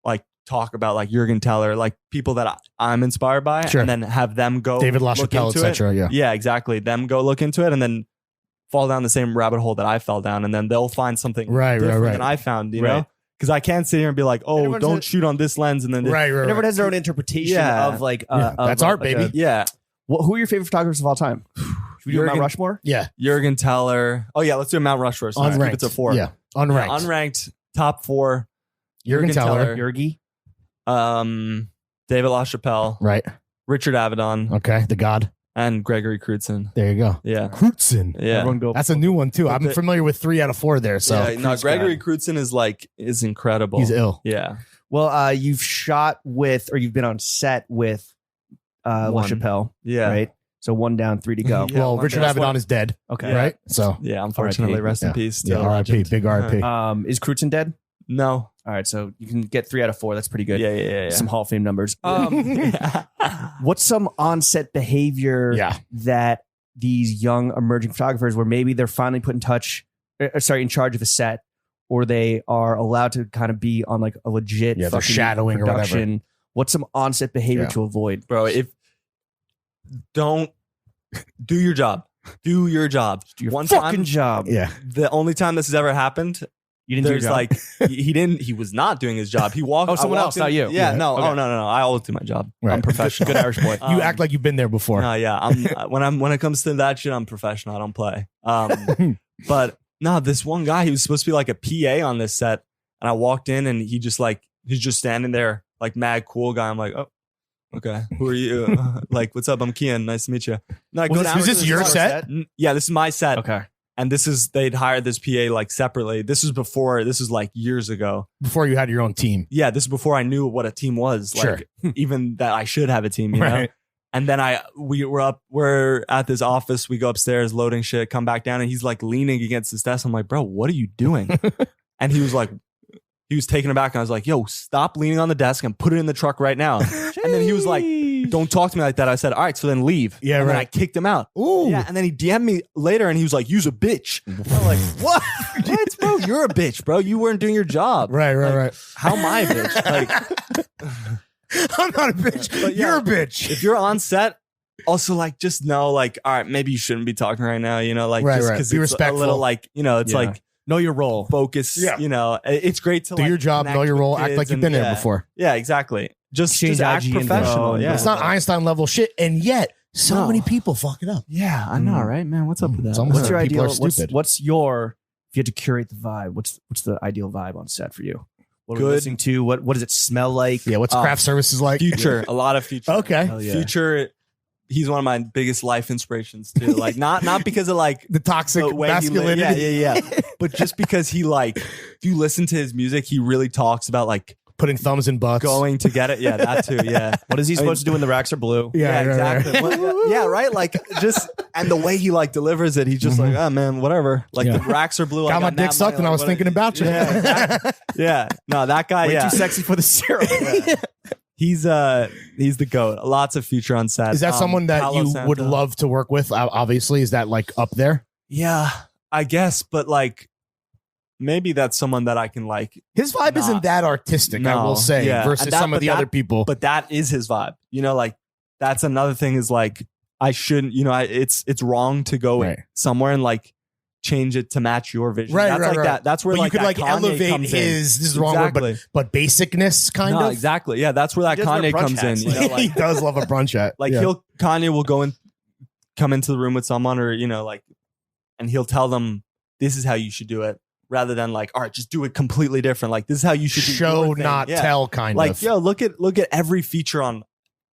like talk about like Jürgen Teller, like people that I'm inspired by, Sure. and then have them go David look LaChapelle, into it. etc. Yeah. Yeah, exactly. Them go look into it and then fall down the same rabbit hole that I fell down, and then they'll find something Right, different right. than I found, you Right. know? Because I can't sit here and be like, oh, everyone's don't a- shoot on this lens, and then Right. Everyone has their own interpretation Yeah. of like Yeah, that's art, like baby. yeah, who are your favorite photographers of all time? Should we do Mount Jürgen- Rushmore? Yeah. Jürgen Teller. Oh yeah, let's do Mount Rushmore. So keep it to 4. Yeah. Unranked. Yeah, unranked top 4. Jürgen Teller. Jurgi? David LaChapelle, Right. Richard Avedon, Okay. The God. and Gregory Crutzen. There you go. Yeah, Crutzen. yeah. Everyone go. That's a new one too. I'm the- familiar with 3 out of 4 there. So yeah, no, Gregory Crutzen is incredible. he's ill. Yeah, Well, you've shot with, or you've been on set with One. LaChapelle, yeah, right? So 1 down, 3 to go. Yeah, Well, one Richard down. Avedon is dead. Okay. Right. So yeah. Unfortunately, R.I.P. rest in Yeah. peace. yeah. to a R.I.P. legend. Big R.I.P. Is Crutzen dead? No. All right, so you can get 3 out of 4. That's pretty good. Yeah. Some Hall of Fame numbers. Yeah. What's some on-set behavior Yeah. that these young emerging photographers, where maybe they're finally put in in charge of a set, or they are allowed to kind of be on like a legit Yeah, they're fucking shadowing or whatever. production? What's some on-set behavior Yeah. to avoid? Bro, if don't do your job. Do your job. Your One fucking time, job. Yeah. the only time this has ever happened, You didn't do your there's job. like he was not doing his job. He walked. Oh, someone I else, walked not you. Yeah, Yeah. no. Okay. Oh no. I always do my job. Right. I'm professional. Good Irish boy. You act like you've been there before. No, yeah. When it comes to that shit, I'm professional. I don't play. But no, this one guy, he was supposed to be like a PA on this set, and I walked in and he's just standing there like mad cool guy. I'm like, oh, okay, who are you? Like, what's up? I'm Cian. Nice to meet you. No, I go down Was to this your set? Yeah, this is my set. Okay. And they'd hired this PA like separately. This was like years ago. Before you had your own team. Yeah, this is before I knew what a team was. Sure. Like even that I should have a team, you know? Right. And then we're at this office, we go upstairs, loading shit, come back down, and he's like leaning against his desk. I'm like, bro, what are you doing? And he was taken aback, and I was like, yo, stop leaning on the desk and put it in the truck right now. And then he was like, don't talk to me like that. I said, all right, so then leave. Yeah, and then right. I kicked him out. Ooh. Yeah, and then he DM'd me later, and he was like, "You's a bitch." I'm like, "What? What, bro? You're a bitch, bro. You weren't doing your job." Right. Like, how am I a bitch? Like, I'm not a bitch. But yeah. You're a bitch. if you're on set, also like just know, like, all right, maybe you shouldn't be talking right now. You know, like, Right, just right. because Be it's respectful. a little like, you know, it's Yeah. like Know your role. focus. Yeah. You know, it's great to Do like, your job, connect know your with role, act kids like you've and- been there yeah. before. Yeah, exactly. Just Exchange act IG info professional. and- Yeah, It's not Einstein level shit, and yet so No. many people fuck it up. Yeah, I know, right, man? What's up with that? It's almost What's your People ideal? are stupid. What's your? If you had to curate the vibe, what's the ideal vibe on set for you? What are we Good. listening to? What does it smell like? Yeah, what's craft services like? Future, a lot of future. Okay. Hell yeah. Future, he's one of my biggest life inspirations too. Like not because of like The toxic the way he li- masculinity. yeah, but just because he like, if you listen to his music, he really talks about like Putting thumbs in butts. going to get it. Yeah, that too. Yeah, What is he I supposed mean- to do when the racks are blue? Yeah, right, exactly. right. Well, yeah, right. Like just and the way he like delivers it, he's just like, oh man, whatever. Like Yeah. the racks are blue. I Got my mad dick sucked money, and I was like, thinking about you. Yeah, exactly. Yeah. No, that guy. Way yeah, too sexy for the serum. he's the goat. Lots of future on set. Is that someone that Palo you Santo. would love to work with? Obviously, is that like up there? Yeah, I guess, but like maybe that's someone that I can like. His vibe Nah. isn't that artistic, I No, will say, yeah. versus And that- some of but the that- other people. But that is his vibe. You know, like that's another thing is like I shouldn't. You know, it's wrong to go Right. somewhere and like change it to match your vision. Right, that's right, like right. that. That's where But like you could that like Kanye elevate comes in. his. This is the wrong word, Exactly. but basicness kind No, of. exactly. Yeah, that's where that He does wear Kanye brunch comes hats, in. You know, He like does love a brunch hat. like Yeah. Kanye will come into the room with someone, or you know, like, and he'll tell them this is how you should do it, rather than like, all right, just do it completely different. Like this is how you should do show, your thing. not Yeah. tell, kind Like, of. yo, look at every feature on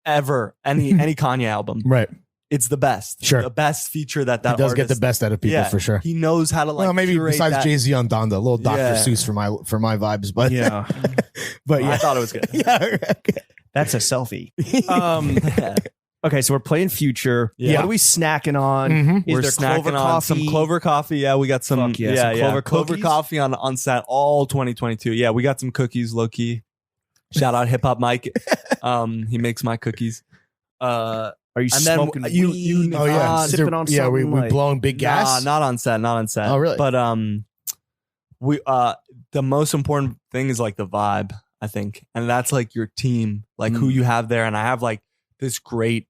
any Kanye album. Right. It's the best. Sure. The best feature that He does get the artist- best out of people Yeah. for sure. He knows how to like. Well, maybe curate besides that. Jay-Z on Donda, a little Dr. Yeah. Seuss for my vibes, but Yeah, but I yeah, thought it was good. yeah. that's a selfie. Okay, so we're playing future. Yeah. What are we snacking on? Mhm. Is We're there snacking Clover on coffee? some Clover coffee. Yeah, we got some. Fuck yeah, some Clover cookies? coffee on set all 2022. Yeah, we got some cookies, low key. Shout out Hip Hop Mike. He makes my cookies. Are you And then smoking you- weed? you- Oh yeah, Ah, Is there- sipping on yeah. something We like- blowing big gas. Nah, not on set. Not on set. Oh, really? But we the most important thing is like the vibe, I think, and that's like your team, like who you have there. And I have like this great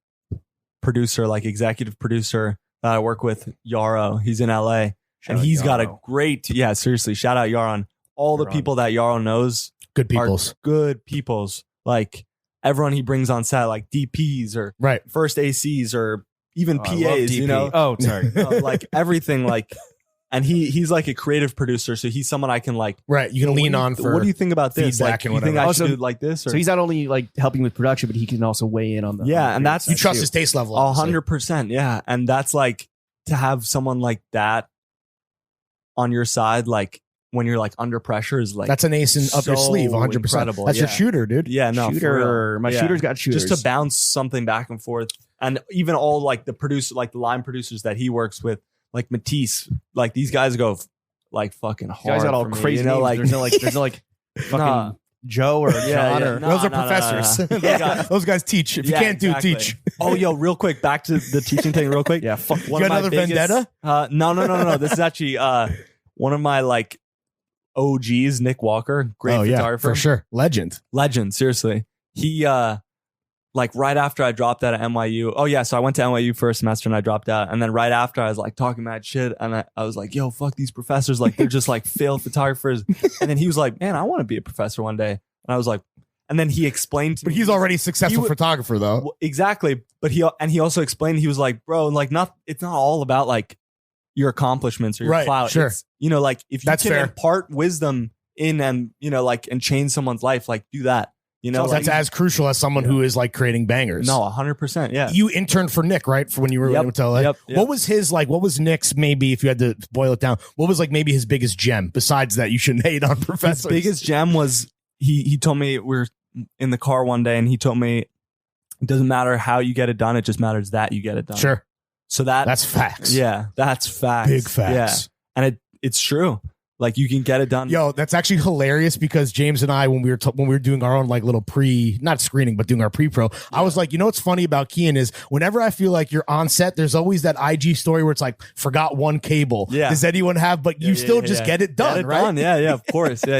producer, like executive producer that I work with, Yarrow. He's in LA, and he's got a great seriously, shout out Yarrow. And all the people that Yarrow knows Good peoples. are good peoples. Like everyone he brings on set, like DPs or Right. first ACs or even Oh, I love PAs, you DP. know? Oh, sorry. Like everything, like, and he's like a creative producer, so he's someone I can like. Right. You can lean on for. What do you think about this? feedback Like, and you think whatever. I should Also, do like this? Or? So he's not only like helping with production, but he can also weigh in on the And that's you trust his taste level. obviously. 100%, yeah. And that's like to have someone like that on your side, like when you're like under pressure, is like That's an ace up your so sleeve, 100%. incredible, That's your yeah. shooter, dude. yeah, no, for shooter. real. My Yeah. shooter's got shooters. Just to bounce something back and forth, and even all like the producer, like the line producers that he works with, like Matisse, like these guys go like fucking hard. You guys got all for me, crazy you know, names. like there's no like fucking Nah. Joe or John or No, Those are no, no, professors. no, no. Those guys teach. If you Yeah, can't exactly. do, teach. Oh, yo, real quick, back to the teaching thing, real quick. yeah, fuck. One You of got my another biggest- vendetta? No. This is actually one of my like OGs, Nick Walker, great photographer, for sure. Legend. legend. Seriously, he like right after I dropped out of NYU. Oh yeah, so I went to NYU for a semester and I dropped out, and then right after I was like talking mad shit, and I was like, yo, fuck these professors, like they're just like failed photographers. And then he was like, man, I want to be a professor one day. And I was like, and then he explained to But me, he's already a successful would- photographer, though. Well, exactly. But he also explained, he was like, bro, like it's not all about like your accomplishments or your Right, clout. sure. It's, you know, like if you That's can fair. impart wisdom in and, you know, like and change someone's life, like do that. You know, That's like, as crucial as someone who is like creating bangers. no, 100%. Yeah. You interned for Nick, right? For when you were Yep, with LA. yep. What was his like? What was Nick's maybe if you had to boil it down? What was like maybe his biggest gem besides that you shouldn't hate on His professors? biggest gem was he told me, we were in the car one day and he told me it doesn't matter how you get it done, it just matters that you get it done. Sure, So that's facts. yeah, that's facts. Big facts. Yeah. And it's true. Like you can get it done. Yo, that's actually hilarious because James and I, when we were doing our own like little not screening, but doing our pre-pro, I was like, you know what's funny about Cian is whenever I feel like you're on set, there's always that IG story where it's like, forgot one cable. Yeah. Does anyone have? But you still just get it done, Get it right? done. Yeah, of course. Yeah.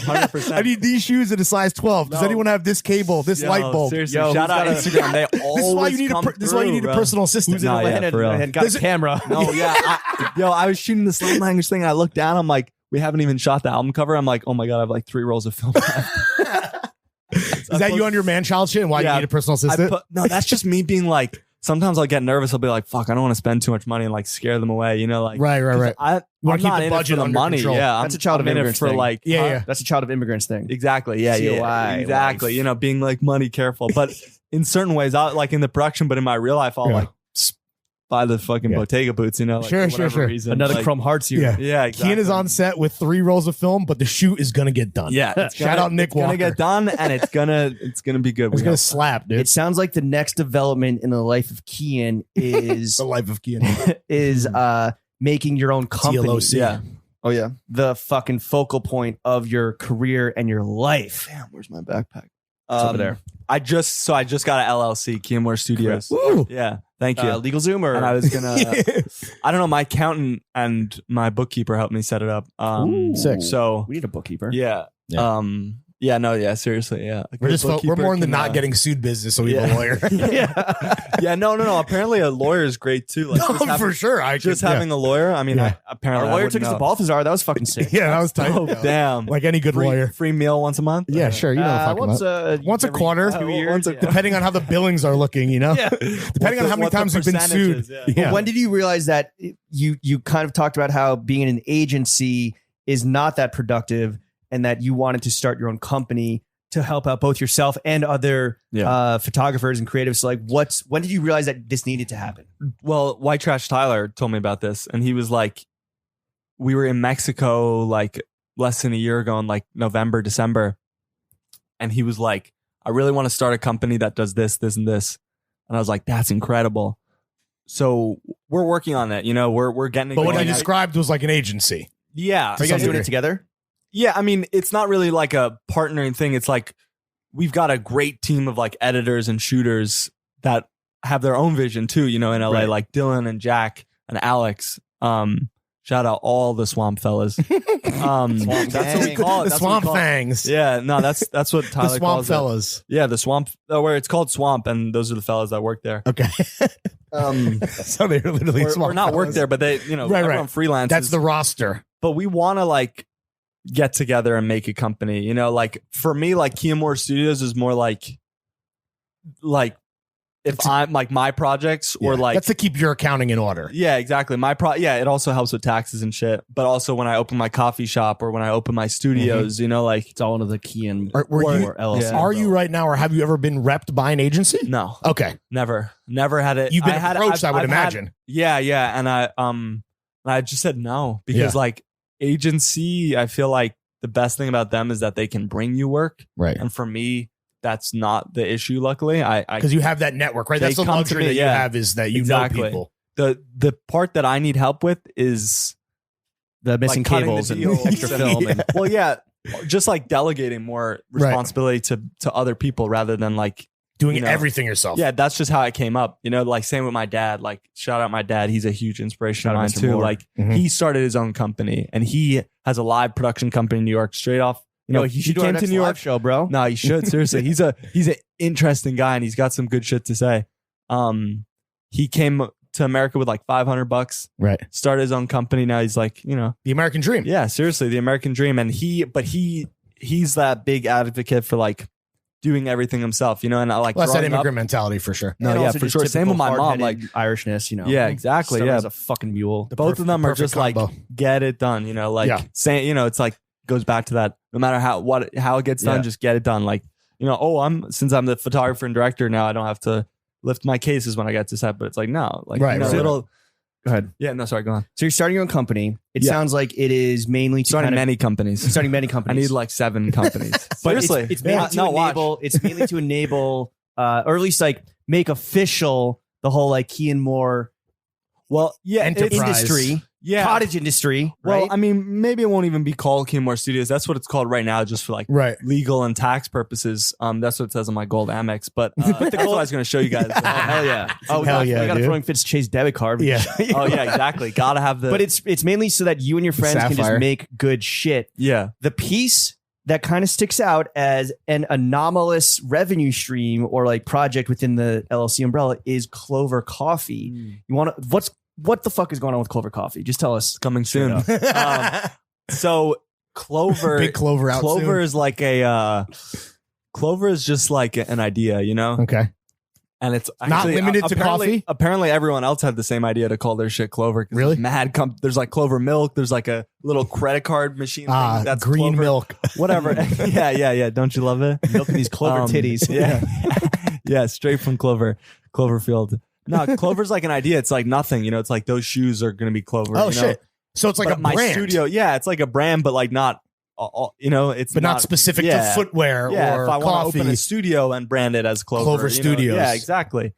100%. I need these shoes in a size 12. Does No. anyone have this cable, this Yo, light bulb? Seriously, Yo, shout out who's Instagram. They always This is why you need come this is why you need through, a bro. personal assistant. Who's in Nah, Atlanta yeah, for real. and got a camera? No, yeah. I was shooting this love language thing. And I looked down. I'm like, we haven't even shot the album cover. I'm like, oh my God, I have like 3 rolls of film left. Is that you on your man-child shit and why you Yeah, need a personal assistant? No, that's just me being like, sometimes I'll get nervous. I'll be like, fuck, I don't want to spend too much money and like scare them away. You know, like, Right. I'm wanna keep not the in budget it for the under money. control. Yeah. That's a child of I'm in it immigrants for thing. like, Yeah. That's a child of immigrants thing. Exactly. Yeah. COI Exactly. life. You know, being like money careful. But in certain ways, I like in the production, but in my real life, I'll Yeah. like buy the fucking Yeah. Bottega boots, you know, like, Sure, for sure, whatever sure. reason. Another like, Chrome Hearts here. Yeah. Yeah. Exactly. Cian is on set with 3 rolls of film, but the shoot is gonna get done. Yeah. It's Shout out Nick It's gonna Walker. get done and it's gonna be good. It's We gonna hope. slap, dude. It sounds like the next development in the life of Cian is the life of Cian. is making your own company. TLOC. Yeah. Oh yeah. The fucking focal point of your career and your life. Damn, where's my backpack? It's over there. I just got an LLC, Cian Moore Studios. Woo. Yeah. Thank you. Legal Zoom or and I was gonna I don't know, my accountant and my bookkeeper helped me set it up. Ooh. Sick. So we need a bookkeeper. yeah. Yeah. Seriously, yeah. A We're good we're more in the bookkeeper not can, getting sued business, so we have yeah. a lawyer. Yeah, no. Apparently a lawyer is great too. Like just No, having, for sure. I just could- having a lawyer. I mean, Yeah. apparently Our I lawyer wouldn't took us to know. Balthazar. That was fucking sick. Yeah, that was tight. Oh damn. Like any good free, lawyer. free meal once a month? Yeah, sure. You know what I'm talking about. Once a quarter, depending on how the billings are looking, you know? Yeah. Depending on how many times we've been sued. Yeah. Yeah. When did you realize that you kind of talked about how being in an agency is not that productive and that you wanted to start your own company to help out both yourself and other photographers and creatives? So like when did you realize that this needed to happen? Well, White Trash Tyler told me about this, and he was like, we were in Mexico like less than a year ago in like November, December. And he was like, I really want to start a company that does this, this, and this. And I was like, that's incredible. So we're working on it. You know, we're getting it But what going. I described was like an agency. Yeah. Are you guys doing it together? Yeah, I mean, it's not really like a partnering thing. It's like we've got a great team of like editors and shooters that have their own vision too, you know, in LA, Right. like Dylan and Jack and Alex. Shout Shout out all the swamp fellas. That's what we call it. The That's swamp what we call it. fangs. Yeah, no, that's what Tyler The swamp calls fellas. it. Yeah, the swamp, where it's called swamp, and those are the fellas that work there. Okay. So they're literally swamp Or not fellas. work there, but they, everyone freelances. That's the roster. But we want to like get together and make a company. Like for me, like Cian Moore Studios is more like if I'm like my projects or like that's to keep your accounting in order. yeah, exactly. It also helps with taxes and shit. But also when I open my coffee shop or when I open my studios, like It's all under the Cian Were you- or LLC. Yeah. Are you right now, or have you ever been repped by an agency? no, Okay. never had it. You've been had, approached, I would I've had- imagine. yeah, and I just said no because Yeah. like agency, I feel like the best thing about them is that they can bring you work, Right. and for me, that's not the issue. Luckily, I Because you have that network, right? They That's the come to luxury me, that you yeah. have, is that you Exactly. know people. the part that I need help with is the missing like, cutting cables the and deals extra film. And, well, yeah, just like delegating more Right. responsibility to other people rather than like Doing You know. everything yourself. yeah, that's just how it came up. Like same with my dad. Like shout out my dad. He's a huge inspiration Shout of out mine Mr. too. Moore. Like Mhm. he started his own company and he has a live production company in New York straight off. he He should do our came next to New York. live show, bro. No, you should seriously. He's an interesting guy and he's got some good shit to say. He came to America with like $500, Right. started his own company. Now he's like, The American dream. yeah, seriously, the American dream. And he's that big advocate for like doing everything himself, and I like Well, that's that growing up- immigrant mentality for sure. No, And yeah, also for just sure. Same with my typical mom. Like hard-headed Irishness, yeah, exactly. Stubborn Yeah, as a fucking mule. both of them are just perfect like combo. get it done. Like Yeah. saying, it's like goes back to that. No matter how it gets done, Yeah. just get it done. Like since I'm the photographer and director now, I don't have to lift my cases when I get to set. But it's like no, like Right, right. little. Go ahead. Yeah, no, sorry, go on. So you're starting your own company. It Yeah. sounds like it is mainly to Starting kind of- many companies. starting many I companies. need like 7 companies. But it's- Seriously, it's mainly to enable. It's mainly to enable, or at least like make official the whole like Cian Moore Well, yeah, Enterprise. industry, yeah. cottage industry. Well, Right? I mean, maybe it won't even be called Cian Moore Studios. That's what it's called right now, just for like Right. legal and tax purposes. That's what it says on my gold Amex. But that's what I was going to show you guys. hell yeah! Oh, Hell we yeah, got a dude. throwing Fitz Chase debit card. Yeah. Oh yeah, exactly. Gotta have the. But it's mainly so that you and your friends can Sapphire. just make good shit. yeah, The piece that kind of sticks out as an anomalous revenue stream or like project within the LLC umbrella is Clover Coffee. You want to what the fuck is going on with Clover Coffee? Just tell us. coming soon. So Clover, Big Clover out Clover soon. is like a. Clover is just like an idea, Okay. and it's Not actually, limited to apparently- coffee? Apparently, everyone else had the same idea to call their shit Clover. 'cause Really? there's there's like Clover milk. There's like a little credit card machine. Thing. That's green Clover. milk. Whatever. yeah. Don't you love it? Milking these Clover titties. Yeah. Yeah, straight from Cloverfield. No, Clover's like an idea. It's like nothing. It's like those shoes are going to be Clover. Oh, shit. So it's like But a my brand, studio. Yeah, it's like a brand, but like not, it's but not specific to yeah. footwear Yeah, or if I want to coffee. open a studio and brand it as Clover. Clover you know? Studios. Yeah, exactly.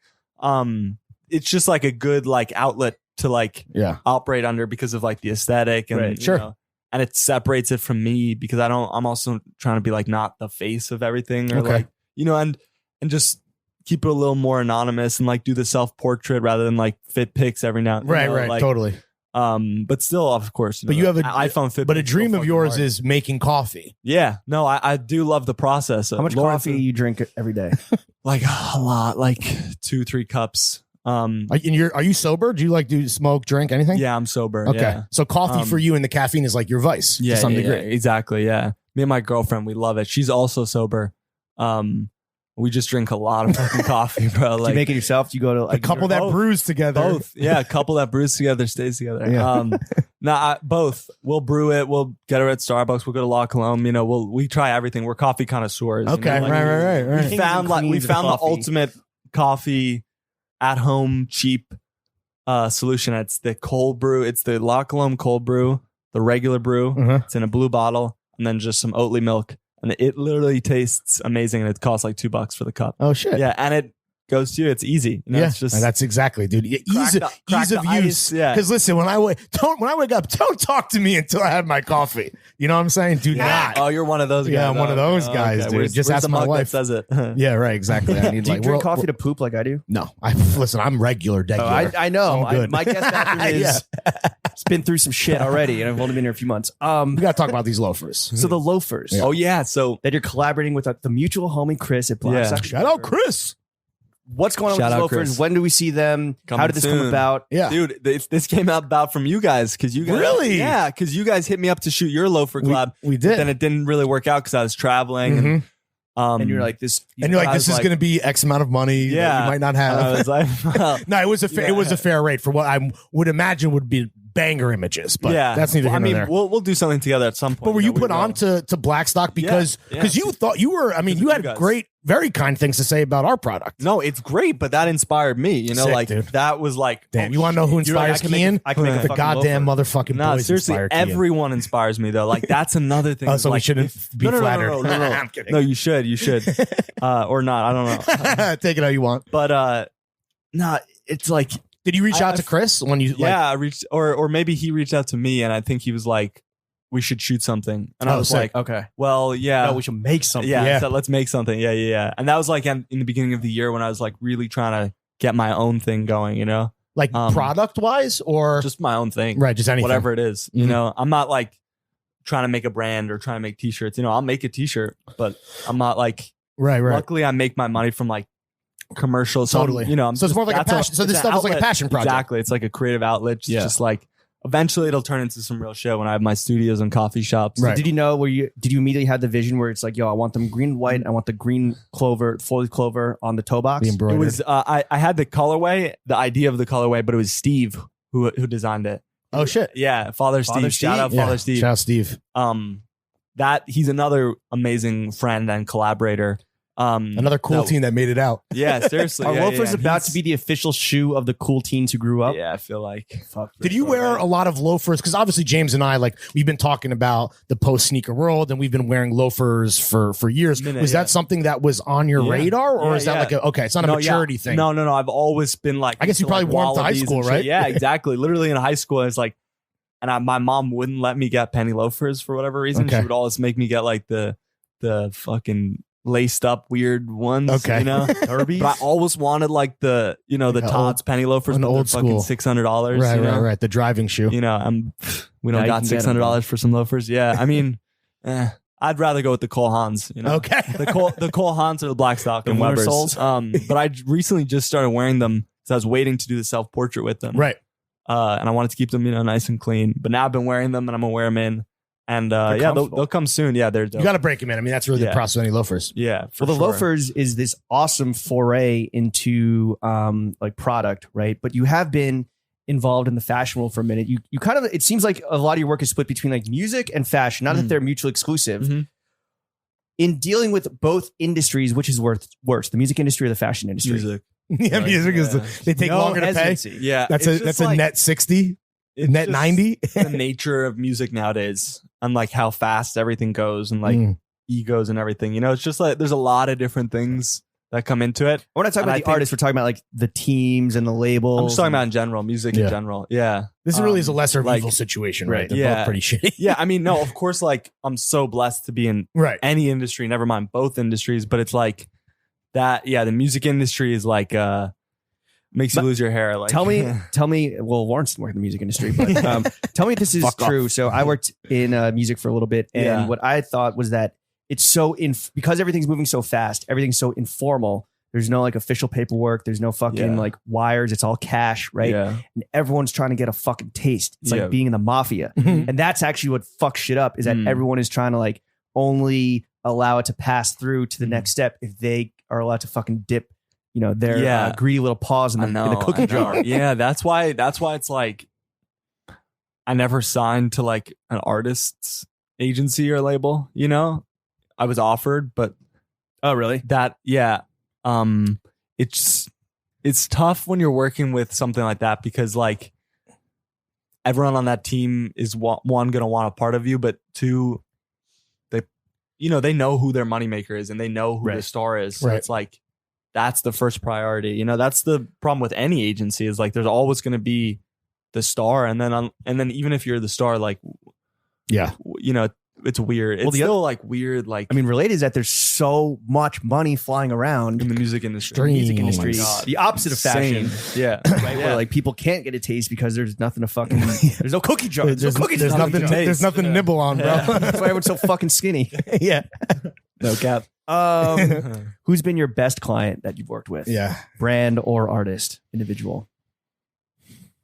It's just like a good like outlet to like Yeah. operate under because of like the aesthetic and Right, you sure. know, and it separates it from me because I'm also trying to be like not the face of everything or Okay. like and just keep it a little more anonymous and like do the self-portrait rather than like fit pics every now and Right, then. right, Like, totally. but still of course But you have a iPhone fit But a pics still dream of fucking yours hard. is making coffee. yeah, no, I do love the process. How much Lawrence coffee is- you drink every day? like a lot, like 2-3 cups. And are you sober? Do you do smoke, drink, anything? Yeah, I'm sober. Okay. Yeah. So coffee for you and the caffeine is like your vice Yeah, to some yeah, degree. yeah, exactly. Yeah. Me and my girlfriend, we love it. She's also sober. We just drink a lot of fucking coffee, bro. Do Like you make it yourself? Do you go to A like couple that both. brews together. both. Yeah, a couple that brews together stays together. Yeah. Both. We'll brew it. We'll get her at Starbucks. We'll go to La Colombe. We try everything. We're coffee connoisseurs. Okay, right. We found Kings the of coffee. ultimate coffee at home cheap solution. It's the cold brew. It's the La Colombe cold brew, the regular brew. Uh-huh. It's in a blue bottle, and then just some Oatly milk, and it literally tastes amazing. And it costs like $2 for the cup. Oh shit. Yeah, and it goes to you. It's easy. Yeah, It's just that's exactly, dude. Ease crack of the ice, use. yeah. Because listen, when I wake up, don't talk to me until I have my coffee. You know what I'm saying? Do not. Oh, you're one of those guys. Yeah, I'm one of those Oh, guys, okay. dude. Where's Just the ask my mug that wife. says it. Yeah, right. Exactly. I need Do you like drink we're- coffee to poop like I do? No, listen. I'm regular, Oh, regular. I know. I'm good. My guest bathroom is It's been through some shit already, and I've only been here a few months. We got to talk about these loafers. So the loafers. Oh yeah, so That you're collaborating with the mutual homie Chris at Black Yeah. Sock. Shout out Chris. What's going on Shout with out these loafers? Chris. When do we see them? How Coming did this come soon. about? Yeah. dude, this came about from you guys because you guys Really? yeah, because you guys hit me up to shoot your loafer collab. We But did. then it didn't really work out because I was traveling, and And you're like this. and you're like, I this was is going to be X amount of money that Yeah. you might not I have. was like, well, No, it was a fair rate for what I would imagine would be banger images, but that's neither here I nor mean, there. we'll do something together at some point. But were you we put will. on to Blackstock because Yeah. you thought you were? I mean, you of had you guys. great, very kind things to say about our product. No, it's great, but that inspired me. You know, Sick, like dude. that was like, Damn, you want to know who You're like, inspires Cian? I can make a The fucking goddamn loafer. motherfucking no, boys seriously, inspire Cian. everyone inspires me though. Like that's another thing. Oh, so we like, shouldn't be no, flattered. No, no, no. I'm kidding. No, you should, or not. I don't know. Take it how you want. But nah, it's like Did you reach I- out to Chris when you? yeah, I reached, or maybe he reached out to me, and I think he was like, we should shoot something, and I Oh, was sick. like, Okay. well, yeah. No, we should make something. Yeah, Yeah. So let's make something. Yeah. And that was like in the beginning of the year when I was like really trying to get my own thing going, you know, Like product wise, or just my own thing, right, just anything. whatever it is. You Mhm. know, I'm not like trying to make a brand or trying to make t-shirts. You know, I'll make a t-shirt, but I'm not like, Right. luckily I make my money from like commercials. So, Totally. you know, So it's more like a that's passion. So this it's stuff an is like a outlet. passion project. Exactly. It's like a creative outlet. It's Yeah. just like, eventually it'll turn into some real shit when I have my studios and coffee shops. Right. Did you know did you immediately have the vision where it's like, yo, I want them green and white. I want the green clover, foil clover on the toe box. The It embroidered. was I had the colorway, the idea of the colorway, but it was Steve who designed it. Oh shit. Yeah, Father Steve. Shout out Yeah. Father Steve. Shout out Steve. That he's another amazing friend and collaborator. Another cool team that made it out. Yeah, seriously. Are yeah, loafers yeah. about to be the official shoe of the cool teens who grew up? Yeah, I feel like. Fuck. Did you wear a lot of loafers? Because obviously James and I, like, we've been talking about the post sneaker world, and we've been wearing loafers for years. Minute, was yeah. that something that was on your Yeah. radar, or Yeah, is that yeah. like okay? It's not a No, maturity yeah. thing. No. I've always been like. I guess you into, probably like, wore them to high wallabies school, and shit. right? Yeah, exactly. Literally in high school, it's like, and my mom wouldn't let me get penny loafers for whatever reason. Okay. She would always make me get like the fucking laced up weird ones. Okay. You know, Derbies? but I always wanted like the the Like a Tod's penny loafers, an but they're old fucking school. $600. Right, you know? right. The driving shoe. You know, we don't Yeah, you got can get 'em, $600 for some loafers. Yeah, I mean, I'd rather go with the Cole Haans. You know, Okay. the Cole Haans or the Blackstock and winter Weber's. soles? But I recently just started wearing them because I was waiting to do the self portrait with them. Right. And I wanted to keep them, nice and clean. But now I've been wearing them, and I'm gonna wear them in. And yeah, they'll come soon. Yeah, they're dope. You got to break them in. I mean, that's really the Yeah. process of any loafers. Yeah, for Well, the sure. loafers is this awesome foray into like product, right? But you have been involved in the fashion world for a minute. You kind of, it seems like a lot of your work is split between like music and fashion. Not that Mhm. they're mutually exclusive. Mhm. In dealing with both industries, which is worse, the music industry or the fashion industry? music. Yeah, music is. Yeah. They take No longer to pay. hesitancy. Yeah, That's it's a just like- net 60, it's net just 90. the nature of music nowadays, and like how fast everything goes, and like Mm. egos and everything. It's just like there's a lot of different things that come into it. We're not talking And about I the think- artists. We're talking about like the teams and the labels. I'm just talking and- about in general, music Yeah. in general. Yeah. This really is a lesser of like- evil situation, right? right, They're yeah. both pretty shitty. Yeah. I mean, no, of course, like I'm so blessed to be in Right. any industry, never mind both industries, but it's like that. Yeah. The music industry is like, makes you But lose your hair. Like, tell me. Well, Lawrence worked in the music industry, but tell me if this is Fuck off. true. So I worked in music for a little bit, and Yeah. what I thought was that it's so because everything's moving so fast, everything's so informal. There's no like official paperwork. There's no fucking Yeah. like wires. It's all cash, right? Yeah. And everyone's trying to get a fucking taste. It's Yeah. like being in the mafia, Mhm. and that's actually what fucks shit up. Is that Mm. everyone is trying to like only allow it to pass through Mm. to the next step if they are allowed to fucking dip, their Yeah. greedy little paws in I the know, cookie I know. jar. Yeah, that's why it's like I never signed to like an artist's agency or label, I was offered, but Oh, really? that it's tough when you're working with something like that because like everyone on that team is one gonna want a part of you, but two, they know who their moneymaker is and they know who the Right. star is. So Right. it's like that's the first priority. That's the problem with any agency is like there's always going to be the star, and then even if you're the star, like Yeah. it's weird. It's Well, still like weird. Like I mean, related is that there's so much money flying around in the music industry. music Oh my industry. God. The opposite of fashion. Insane. Yeah. Right? Where like people can't get a taste because there's nothing to fucking there's no cookie jar. There's, no cookies. there's in the nothing. jar. There's nothing to nibble on, bro. That's why everyone's so fucking skinny. Yeah. No cap. Who's been your best client that you've worked with? Yeah. Brand or artist, individual.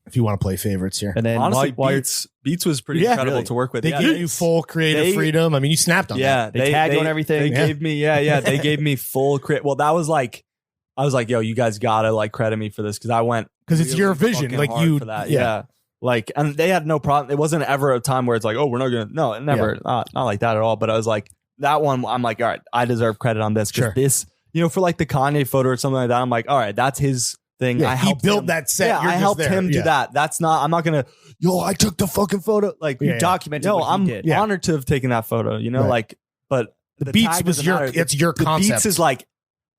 If you want to play favorites here, And then Honestly, while you're- Beats was pretty Yeah, incredible really. to work with. they Yeah, give you full creative they- freedom. I mean, you snapped on that. Yeah, They tagged on everything. They Yeah. gave me, they gave me full credit. Well, that was like, I was like, yo, you guys gotta like credit me for this because I went because it's your really vision. fucking Like hard you, for that. yeah. Yeah. Like, and they had no problem. It wasn't ever a time where it's like, oh, we're not gonna. No, it never. Not like that at all. But I was like, that one. I'm like, all right, I deserve credit on this because Sure. this, for like the Kanye photo or something like that. I'm like, all right, that's his thing. Yeah, I he helped built him. that set. Yeah, You're I just helped there. him do Yeah. that. That's not. I'm not gonna. Yo, I took the fucking photo. Like, Yeah, you documented no, what he I'm did. Yeah. honored to have taken that photo. Right. Like, but The beats tag was doesn't your. matter. It's your The concept. beats is like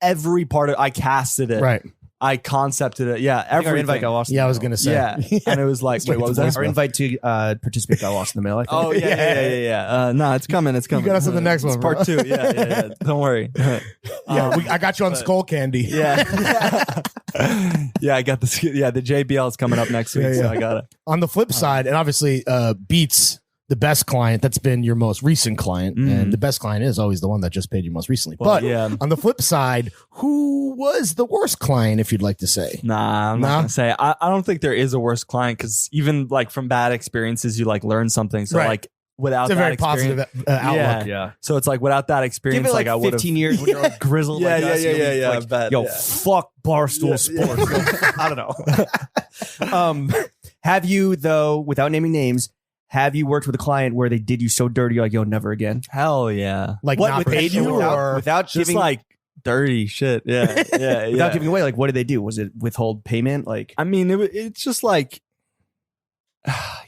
every part of. I casted it. right. I concepted it. Yeah, I think our everything. invite got lost. in Yeah, the I was mail. gonna say. Yeah, and it was like, Straight wait, what to was the that? Our invite to participate got lost in the mail. I think. Oh yeah. No, it's coming. It's coming. got us on the next It's one, bro. part 2. Yeah. Don't worry. Yeah, I got you on but- Skull Candy. Yeah. Yeah, I got this. Yeah, the JBL is coming up next week, Yeah, so yeah. I got it. On the flip side, and obviously, Beats the best client. That's been your most recent client, and the best client is always the one that just paid you most recently. Well, but yeah. on the flip side, who was the worst client, if you'd like to say? Nah, I'm Nah? not gonna say. I don't think there is a worse client because even like from bad experiences, you like learn something. So Right. like without It's a that very experience, positive outlook. Yeah. so it's like without that experience, Give it like I would have. 15 years when you're like grizzled. Yeah, like yeah, us, yeah, you'll be yeah, yeah, like, I bet, Yo, yeah. fuck Barstool Yeah, Sports. Yo, I don't know. Have you though, without naming names, have you worked with a client where they did you so dirty, you're like, yo, never again? Hell yeah, Like What, not without- paid you, without, or without just giving like dirty shit. Yeah, yeah, without yeah. giving away? Like, what did they do? Was it withhold payment? Like, I mean, it's just like,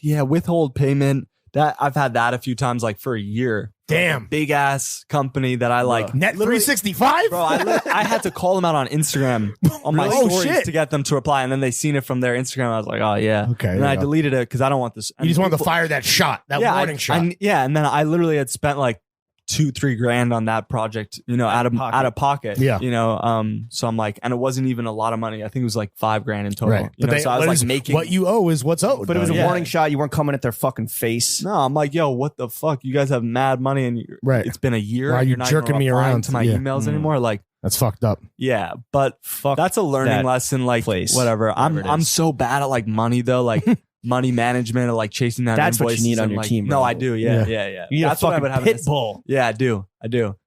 yeah, withhold payment. That I've had that a few times, like for a year. Damn. Big ass company that I like. Net 365? Bro, I had to call them out on Instagram on my Really? Oh, stories shit. to get them to reply, and then they seen it from their Instagram. I was like, oh yeah, Okay, And there I you go. deleted it because I don't want this. You just wanted to people- fire that shot, that warning shot. yeah, and then I literally had spent like 2-3 grand on that project, out of pocket. Yeah. So I'm like, and it wasn't even a lot of money. I think it was like $5 grand in total. Right. You know, so I was like is- making what you owe is what's owed. but it was a though. warning shot. You weren't coming at their fucking face. No, I'm like, yo, what the fuck? You guys have mad money, and Right. it's been a year. Why are and you you're not jerking even me replying around? to my Yeah. emails Mm. anymore? Like, That's fucked up. yeah, but Fuck. that's a learning that lesson. Like, place, whatever. whatever it I'm is. so bad at like money though, like money management or like chasing that. That's what you invoices need on and, your like- team, No, bro. I do. Yeah. Yeah. You need That's a what I fucking would have. pit bull. Yeah, I do.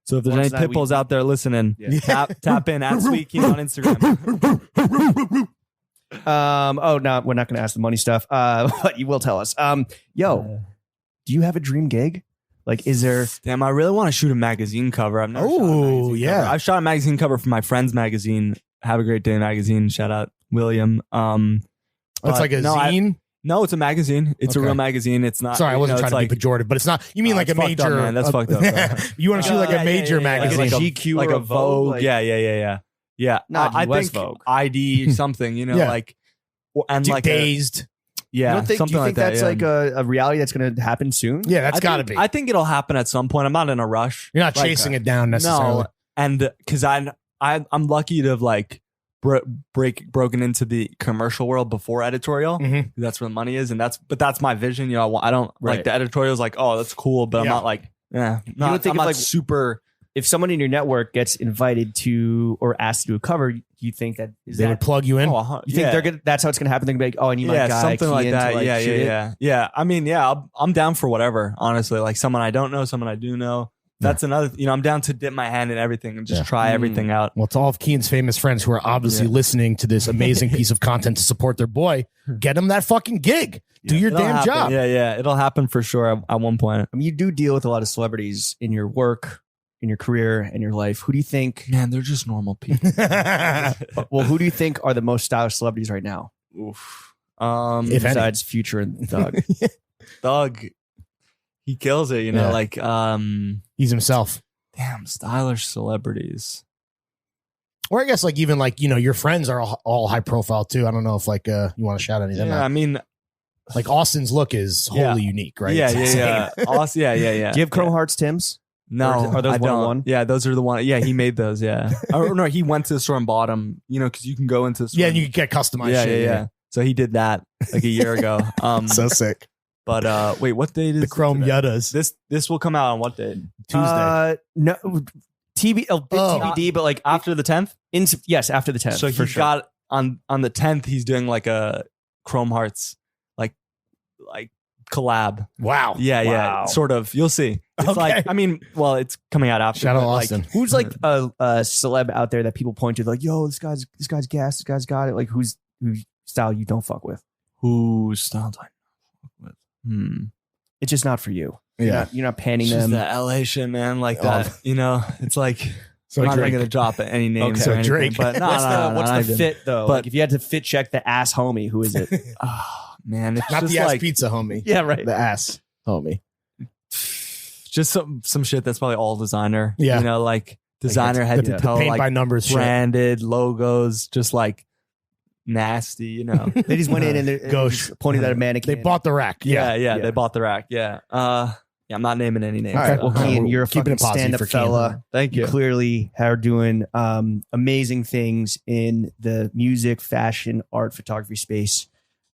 So if there's Once any that pit we- bulls out there listening, Yeah. tap in at Sweet Keen on Instagram. Oh no, we're not going to ask the money stuff. But you will tell us. Yo, do you have a dream gig? Like, is there? Damn, I really want to shoot a magazine cover. I've never shot a Oh, magazine yeah. cover. I've shot a magazine cover for my friend's magazine. Have a Great Day magazine. Shout out William. It's But like a no, zine. No, it's a magazine. It's a Okay. real magazine. It's not. Sorry, I wasn't it's trying like, to be pejorative, but it's not. You mean like a it's fucked up, major? man. That's fucked up, bro. You want to shoot like a major magazine? Like a Like GQ like or a a Vogue, like- yeah. Not I US think Vogue. ID something. Yeah. Like and like a, Dazed. yeah, You don't think, something do you think like that's that. like a reality that's going to happen soon? Yeah, that's I got to think- be. I think it'll happen at some point. I'm not in a rush. You're not like, chasing it down necessarily. No, and because I'm lucky to have like broken into the commercial world before editorial. Mhm. That's where the money is, and that's my vision. I don't Right. like the editorial's like, oh, that's cool, but I'm Yeah. not like, yeah, don't not, think I'm of, not like- super. If someone in your network gets invited to or asked to do a cover, you think that is They that would plug you in. you think they're gonna? That's how it's going to happen. They're going to be like, oh, I need my guy, something like Cian, that. to, like, shoot it. Yeah. I mean, yeah, I'm down for whatever. Honestly, like someone I don't know, someone I do know. That's another. I'm down to dip my hand in everything and just Yeah. try everything out. Well, to all of Keen's famous friends who are obviously listening to this amazing piece of content to support their boy, get them that fucking gig. Do your It'll damn happen. job. Yeah, it'll happen for sure at one point. I mean, you do deal with a lot of celebrities in your work, in your career, and your life. Who do you think? Man, they're just normal people. Well, who do you think are the most stylish celebrities right now? Oof. If any. Besides Future and Thug. Thug, he kills it. Yeah. Like He's himself. damn, stylish celebrities. Or I guess like even like, your friends are all high profile too. I don't know if like you want to shout any of them Yeah, out. I mean, Like Austin's look is wholly unique, right? Yeah, It's yeah, yeah. Austin, yeah. Do you have Chrome Hearts Tims? No, Or are those I don't. one-on-one? Yeah, those are the one. Yeah, he made those. Yeah, or no, he went to the store and bought them. You know, because you can go into the store. Yeah, and you can get customized yeah, shit. yeah. So he did that like a year ago. So sick. But wait, what date is The Chrome today? Yuttas. This will come out on what date? Tuesday. No, TV, TBD, but like After the 10th. yes, after the 10th. So for he sure. got on the 10th. He's doing like a Chrome Hearts like collab. Wow. Yeah, Wow. yeah, sort of. You'll see. It's Okay. like, I mean, well, it's coming out after. Shout out but, like, Austin. Who's like a celeb out there that people point to, like, yo, this guy's gas, this guy's got it. Like, whose style you don't fuck with? Whose style do I fuck with? It's just not for you. Yeah. You're not panning It's just them. that LA shit, man. Like Oh. that, you know. It's like So I'm not Drake. even gonna drop any names. Okay. or So anything, Drake. but no, What's not the even. fit though? But- Like, if you had to fit check the ass homie, who is it? Oh, man, it's Not just the ass like pizza, homie. Yeah, right. The ass, homie. just some shit that's probably all designer. Yeah. You know, like designer head The to toe, paint like by numbers shit. branded logos, just like nasty. You know. They just went in and they're Ghost. just pointed at a mannequin. They bought the rack. Yeah, Yeah. yeah, they bought the rack. Yeah. Yeah, I'm not naming any names. All right, Well, well, Cian, you're a keeping fucking it positive stand-up for Cian. fella. Thank You you. clearly are doing amazing things in the music, fashion, art, photography space.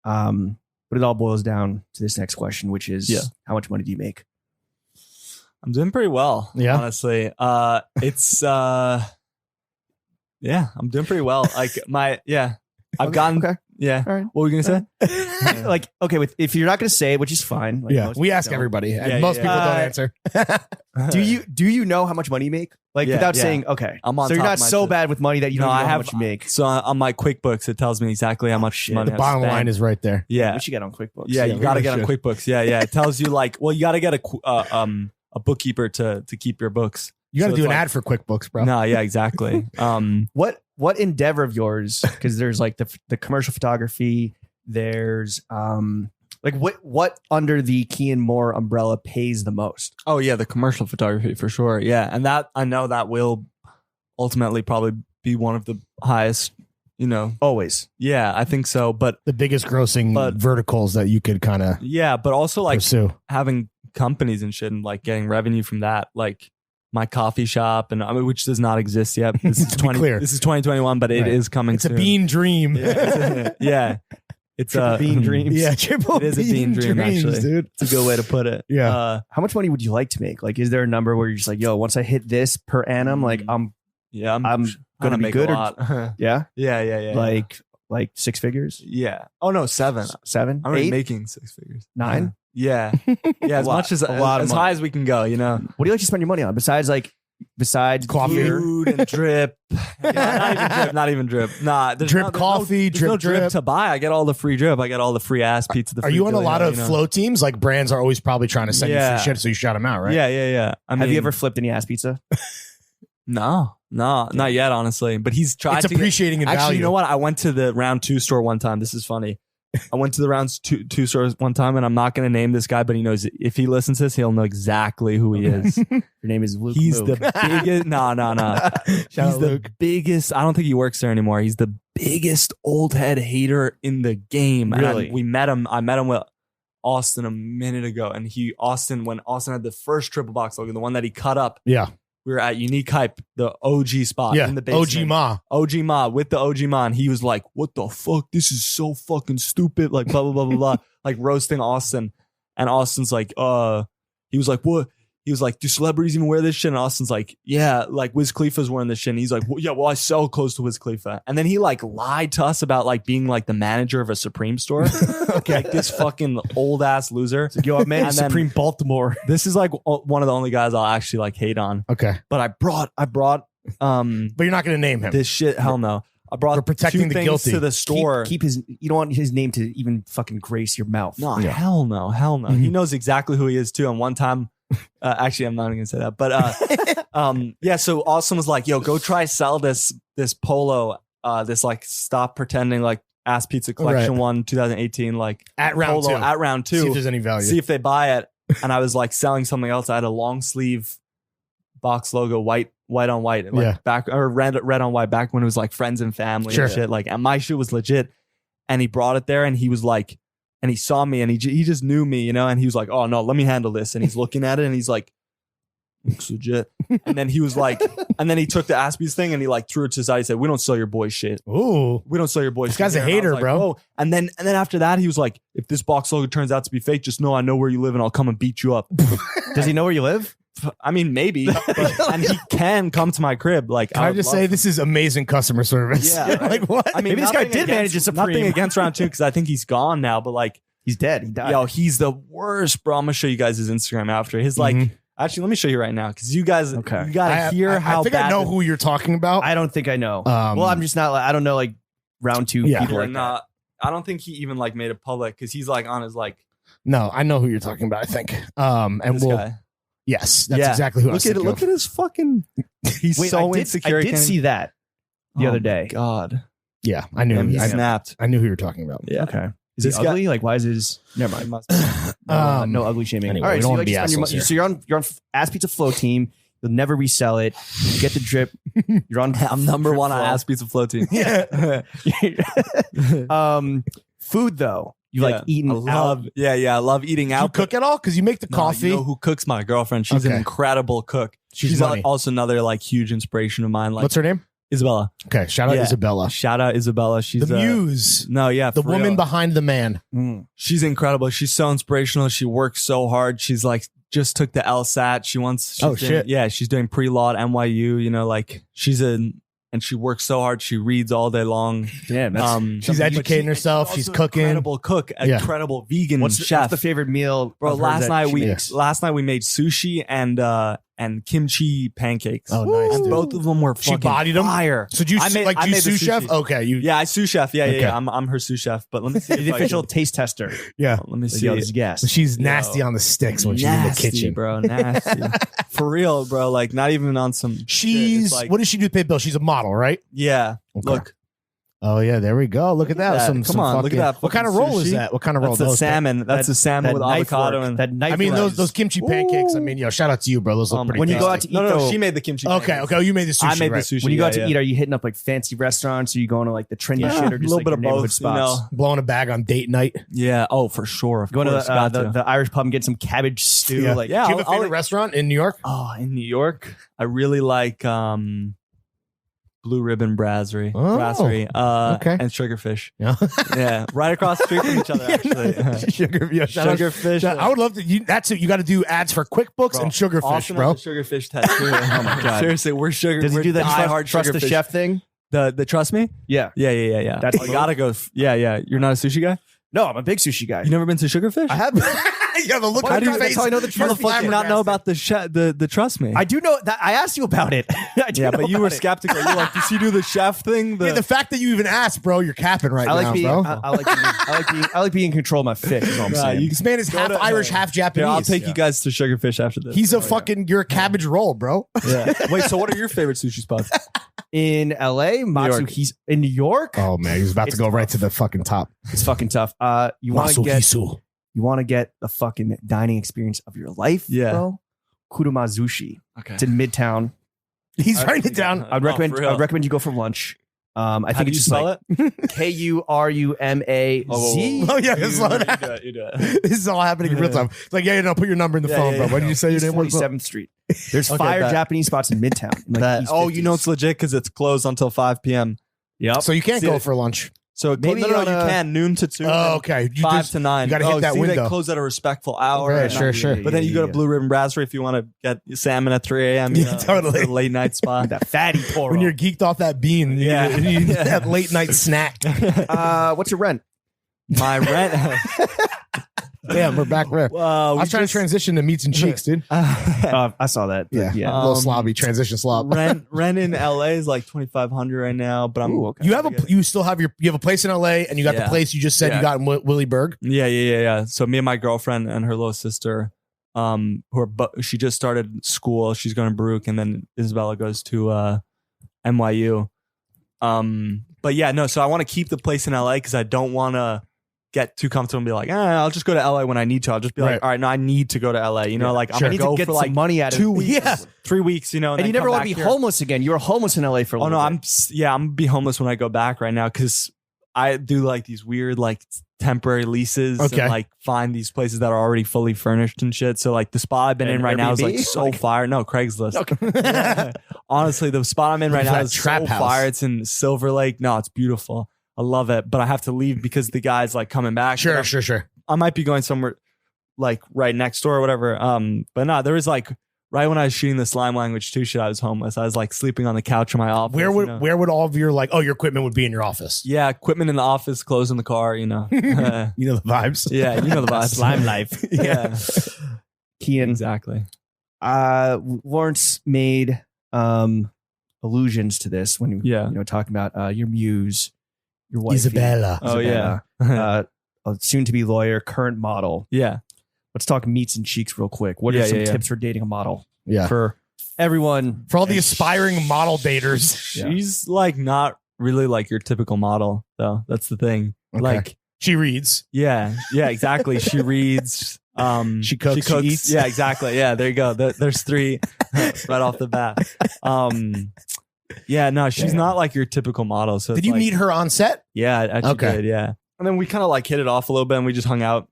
But it all boils down to this next question, which is, Yeah. how much money do you make? I'm doing pretty well. Yeah? Honestly. It's yeah, I'm doing pretty well. Like I've gotten Okay. yeah. All right. What were you gonna say? Like, okay, if you're not going to say it, which is fine. Like Yeah. most We people ask don't. everybody, and Yeah, most yeah, people yeah. don't answer. Do you know how much money you make? Like, Yeah, without yeah. saying, okay. I'm on so you're top not of my so shit. bad with money that you No, don't know I how have much you make. So on my QuickBooks, it tells me exactly how much shit. money. The I've bottom spent. line is right there. yeah, What you get on QuickBooks? yeah. You we got to really get on should. QuickBooks. Yeah, yeah. It tells you like, well, you got to get a bookkeeper to keep your books. You got to So do it's an like- ad for QuickBooks, bro. No, yeah, exactly. What endeavor of yours? Because there's like the commercial photography. There's like what under the Cian Moore umbrella pays the most? Oh yeah, the commercial photography for sure. Yeah, and that I know that will ultimately probably be one of the highest. You know, Always. yeah, I think so. But The biggest grossing But- verticals that you could kind of yeah, but also like pursue. having companies and shit and like getting revenue from that, like my coffee shop and I mean, which does not exist yet. This is To be clear. This is 2021, but it is Right. coming. It's a soon. bean dream. Yeah, yeah. It's Triple a bean dreams. Yeah, triple It is a bean dream, dreams, actually. dude. It's a good way to put it. Yeah. How much money would you like to make? Like, is there a number where you're just like, yo, once I hit this per annum, like Yeah, I'm gonna gonna be make good a or- lot. yeah, yeah. like six figures, yeah. Oh no, 7. seven, I'm already eight, making 6 figures. 9. Yeah, yeah. As lot- much as a lot of as money. high as we can go, you know. What do you like to spend your money on besides Coffee. gear? Food and drip. Yeah, not even drip. Nah, there's Drip no, there's coffee, there's no drip. to buy. I get all the free drip. I get all the free ass pizza. The Are free you on a Dilly lot Hut, of you know? flow teams? Like brands are always probably trying to send you Yeah. free shit, so you shout them out, right? Yeah. I mean, Have you ever flipped any ass pizza? No, not yet, honestly. But he's tried It's to appreciating in Actually, value. you know what? I went to the Round 2 store one time. This is funny. I went to the Round 2 stores one time, and I'm not going to name this guy, but he knows if he listens to this, he'll know exactly who he is. Your name is Luke. He's Mook. the biggest. No. Shout He's out the Luke. biggest. I don't think he works there anymore. He's the biggest old head hater in the game. And Really? we met him. I met him with Austin a minute ago, and when Austin had the first triple box logo, the one that he cut up, Yeah. we were at Unique Hype, the OG spot Yeah. in the basement. OG Ma. OG Ma with the OG Ma, and he was like, "What the fuck? This is so fucking stupid!" Like blah blah blah blah blah, like roasting Austin. And Austin's like, he was like, "What?" He was like, "Do celebrities even wear this shit?" And Austin's like, "Yeah, like Wiz Khalifa's wearing this shit." And he's like, well, I sell clothes to Wiz Khalifa." And then he like lied to us about like being like the manager of a Supreme store. Okay, like this fucking old ass loser. Yo, I man, And then- Supreme Baltimore. This is like one of the only guys I'll actually like hate on. Okay. But I brought But you're not going to name him. this shit. Hell no. I brought We're protecting 2 the things guilty. to the store. Keep his. You don't want his name to even fucking grace your mouth. No, Yeah. hell no. He knows exactly who he is too. And one time, actually, I'm not even gonna say that, but yeah. So Austin was like, "Yo, go try sell this polo, this like stop pretending like Asspizza collection Right. 1 2018 like At round polo 2. at round See if 2. there's any value. See if they buy it." And I was like selling something else. I had a long sleeve box logo, white on white, like Yeah. back or red on white, back when it was like friends and family Sure. and shit. Like, and my shit was legit. And he brought it there, and he was like, and he saw me and he just knew me, you know, and he was like, oh no, let me handle this. And he's looking at it and he's like, looks legit. And then he was like, and then he took the Asspizza thing and he like threw it to his side. He said, we don't sell your boy shit. Ooh. We don't sell your boy This shit. guy's a here. And I was hater, like, bro. whoa. And then after that, he was like, if this box logo turns out to be fake, just know I know where you live and I'll come and beat you up. Does he know where you live? I mean, maybe, and he can come to my crib. Like, Can I would just love say to. this is amazing customer service? Yeah, right. Like what? I mean, Maybe this guy nothing did manage against- a Supreme. Nothing against round 2 because I think he's gone now. But like, He's dead. He died. yo, he's the worst, bro. I'm gonna show you guys his Instagram after. His like, actually, let me show you right now because you guys, Okay. you gotta hear how I think bad. I know who you're talking about. I don't think I know. Um, well, I'm just not. I don't know like round 2 Yeah. people Yeah, like that. nah, I don't think he even like made it public because he's like on his like No, I know who you're talking about. I think. And this we'll. guy. Yes, that's Yeah. exactly who I was Look at thinking look of. at his fucking. He's Wait, so I insecure. did see that the other day. God, Yeah, I knew. and he I, snapped. I knew who you were talking about. Yeah. Okay. Is This he guy- ugly? Like, why is his? Never mind. No ugly shaming. anyway, All right, we so, don't you wanna like be to spend your assholes money- here. so you're on Asspizza Flow team. You'll never resell it. You get the drip. You're on. I'm number drip one on flow. Asspizza Flow team. Food though, you like eating I love, out. I love eating Do you out. cook at all? Because you make the No, coffee. You know who cooks? My girlfriend. She's an Okay. incredible cook. She's She's money. also another like huge inspiration of mine. Like What's her name? Isabella. Okay, shout out Yeah. Isabella, Shout out Isabella. She's the muse, No, yeah, the for woman real. behind the man. She's incredible. She's so inspirational. She works so hard. She's like just took the LSAT. She's Oh, doing- shit. Yeah, she's doing pre-law at NYU. You know, like and she works so hard. She reads all day long. Damn, that's, She's but educating herself. also She's an cooking. Incredible cook. Yeah. Incredible vegan what's chef. the favorite meal, Bro, of hers that she makes? last night we made sushi and kimchi pancakes. Oh, nice, And dude. both of them were She fucking bodied 'em? fire. So do you I made- I you made the sous chef? sushi. Okay, you Yeah, I sous chef. Yeah, Okay. yeah. I'm her sous chef. But let me see. the if I official can- taste tester. yeah. Let me see. Yo, this is gas. She's nasty on the sticks when she's in the Nasty, kitchen. bro. Nasty. For real, bro. Like not even on some. shit. She's It's like, what does she do to pay bills? She's a model, right? Yeah. Okay. Look. Oh yeah, there we go. Look at that. that. Some Come on, look at fucking- that What kind of fucking roll is sushi. that? What kind of roll? That's the Those- salmon. That's the salmon with knife avocado work, and. that knife. I mean work. those kimchi pancakes. I mean, yo, shout out to you, bro. Those look pretty. when you go tasty. out to eat, no, though, she made the kimchi. Okay, pancakes. okay. You made the sushi. I made right. the sushi. when you go out yeah, to eat, are you hitting up like fancy restaurants? Or are you going to like the trendy Yeah, shit, or a just little like bit your of neighborhood both, you spots? know. blowing a bag on date night. Yeah. Oh, for sure. Of Going to course, got to. the Irish pub and get some cabbage stew. Yeah. Like, Yeah. Do you have a I'll favorite restaurant in New York? Oh, in New York, I really like Blue Ribbon Brasserie, okay. and Sugarfish. Yeah. Yeah, right across the street from each other. Actually, Sugar, yo, shout out- Sugarfish. I would love to. That's it. You got to do ads for QuickBooks and Sugarfish, Austin bro. has a Sugarfish tattoo. Oh my god! Seriously, we're sugar. does he we're do the diehard trust the Sugarfish. chef thing? The trust me? Yeah. Yeah. That's you gotta go. Yeah. You're not a sushi guy. No, I'm a big sushi guy. You never been to Sugarfish? I have. Yeah, the look How on do your you- face. that's how I know the You're truth. Motherfucker, do you not know about the the trust me? I do know that. I asked you about it. I do yeah, know but you were about it. skeptical. You're like, does he do the chef thing? Yeah, the fact that you even asked, bro, you're capping right I like now, being. bro. I like being in control of my fish. Is all I'm saying. This man is half to- Irish, half Japanese. I'll take you guys to Sugarfish after this. He's a fucking. You're a cabbage roll, bro. Yeah. Wait, so what are your favorite sushi spots? in LA, Matsuhisa. In New York, Oh man, he's about to It's go right to the fucking top. it's fucking tough. You want to get Masuhisu. the fucking dining experience of your life, Yeah. bro. Kurumazushi. Okay. It's in Midtown. He's writing it down. I'd No, recommend. for real. I'd recommend you go for lunch. I How think do it's you just spell like it? KURUMAZ. Oh yeah, You slow do it, down. you do it, you do it. This is all happening in real time. It's like, yeah, no, put your number in the Yeah, phone, yeah, bro. yeah. What did you say your East name was? 47th Street. There's Okay, fire bet. Japanese spots in Midtown. in, like, That, East oh, you know 50s. it's legit because it's closed until 5 p.m. Yep. So you can't See, go for lunch. So Maybe no, on you a- can noon to 2. Oh, and okay. You 5 just- to 9. you gotta hit that see, window. They close at a respectful hour. Right, at sure, night. sure. But then you go to Blue Ribbon Brasserie if you want to get salmon at 3 a.m. You Yeah, know, totally. it's a late night spot. that fatty pour. When you're geeked off that bean, Yeah. you need that late night snack. what's your rent? My rent. Damn, we're back there. I was trying to transition to meats and cheeks, dude. I saw that. Yeah, Yeah. a little Um, slobby transition slob. rent in LA is like $2,500 right now, but I'm Ooh, okay. You have you still have you have a place in LA, and you got the Yeah. place you just said you Yeah. got in Willie Berg. Yeah. So me and my girlfriend and her little sister, she just started school. She's going to Baruch, and then Isabella goes to NYU. But yeah, no. So I want to keep the place in LA because I don't want to get too comfortable and be like, I'll just go to LA when I need to. I'll just be Right. like, all right, no, I need to go to LA. You know, like Sure. I'm I need gonna to go get for some like money out of 2 weeks, Yeah. 3 weeks. You know, And you then never come want back to be here. homeless again. You were homeless in LA for a Oh little no, bit. I'm gonna be homeless when I go back right now because I do like these weird like temporary leases Okay. and like find these places that are already fully furnished and shit. So like the spot I've been in right now is like Airbnb? so fire. No, Craigslist. Honestly, the spot I'm in right Is now that is trap so house? fire. It's in Silver Lake. No, it's beautiful. I love it, but I have to leave because the guy's like coming back. Sure. I might be going somewhere like right next door or whatever. But no, there was like right when I was shooting the slime language 2 shit, I was homeless. I was like sleeping on the couch in my office. Where would you know? where would all of your like your equipment would be in your office? Yeah, equipment in the office, clothes in the car, you know. You know the vibes. Yeah, you know the vibes. Slime life. Yeah, Cian, exactly. Lawrence made allusions to this when Yeah. talking about your muse, your wife, Isabella. Oh, yeah. a soon to be lawyer, current model. Yeah. Let's talk meats and cheeks real quick. What are Yeah, some yeah. tips for dating a model Yeah. for everyone? For all the aspiring model daters. She's like not really like your typical model, though. That's the thing. Okay. Like, She reads. yeah, exactly. She reads. She cooks, she eats. Yeah, exactly. Yeah, there you go. There's 3 right off the bat. Yeah, no, she's not like your typical model. So Did it's you like- meet her on set? Yeah, I actually Okay. did. Yeah, and then we kind of like hit it off a little bit, and we just hung out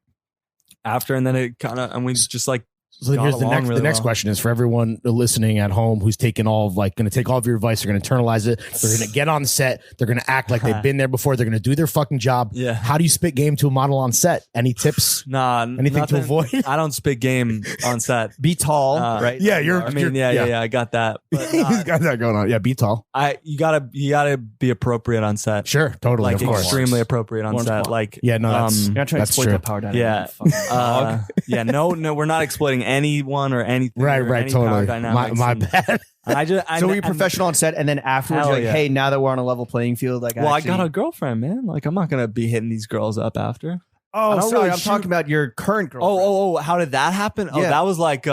after, and then it kind of, and we just like. So got here's the along next. really The next well. question is for everyone listening at home who's taking all of going to take all of your advice. They're going to internalize it. They're going to get on set. They're going to act like they've been there before. They're going to do their fucking job. Yeah. How do you spit game to a model on set? Any tips? Nah, Anything nothing. to avoid? I don't spit game on set. Be tall, right? Yeah, you're. I mean, yeah, I got that. But He's got that going on. Yeah, be tall. you gotta be appropriate on set. Sure, totally, Like of course. extremely appropriate on Lawrence set. Blunt. Like Yeah, no, that's- You're not trying to That's exploit true. the power dynamic. Yeah. you fucking dog. yeah, no, we're not exploiting anyone or anything. Right, or right, any power totally. dynamics. My And bad. I just So were you professional on set, and then afterwards, Hell you're like, yeah. hey, now that we're on a level playing field, like, Well, actually, I got a girlfriend, man. Like, I'm not gonna be hitting these girls up after. Oh, I don't sorry, really I'm shoot- talking about your current girlfriend. Oh, how did that happen? Oh, Yeah. that was like,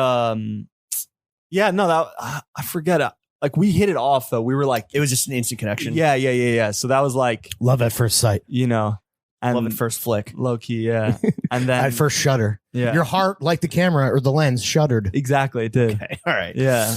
yeah, no, that I forget. Like, we hit it off though. We were like, It was just an instant connection. yeah. So that was like, Love at first sight. you know, and Love at first flick. low key, yeah. And then At first shudder. yeah, Your heart, like the camera or the lens, shuddered. exactly, it did. Okay, all right. Yeah.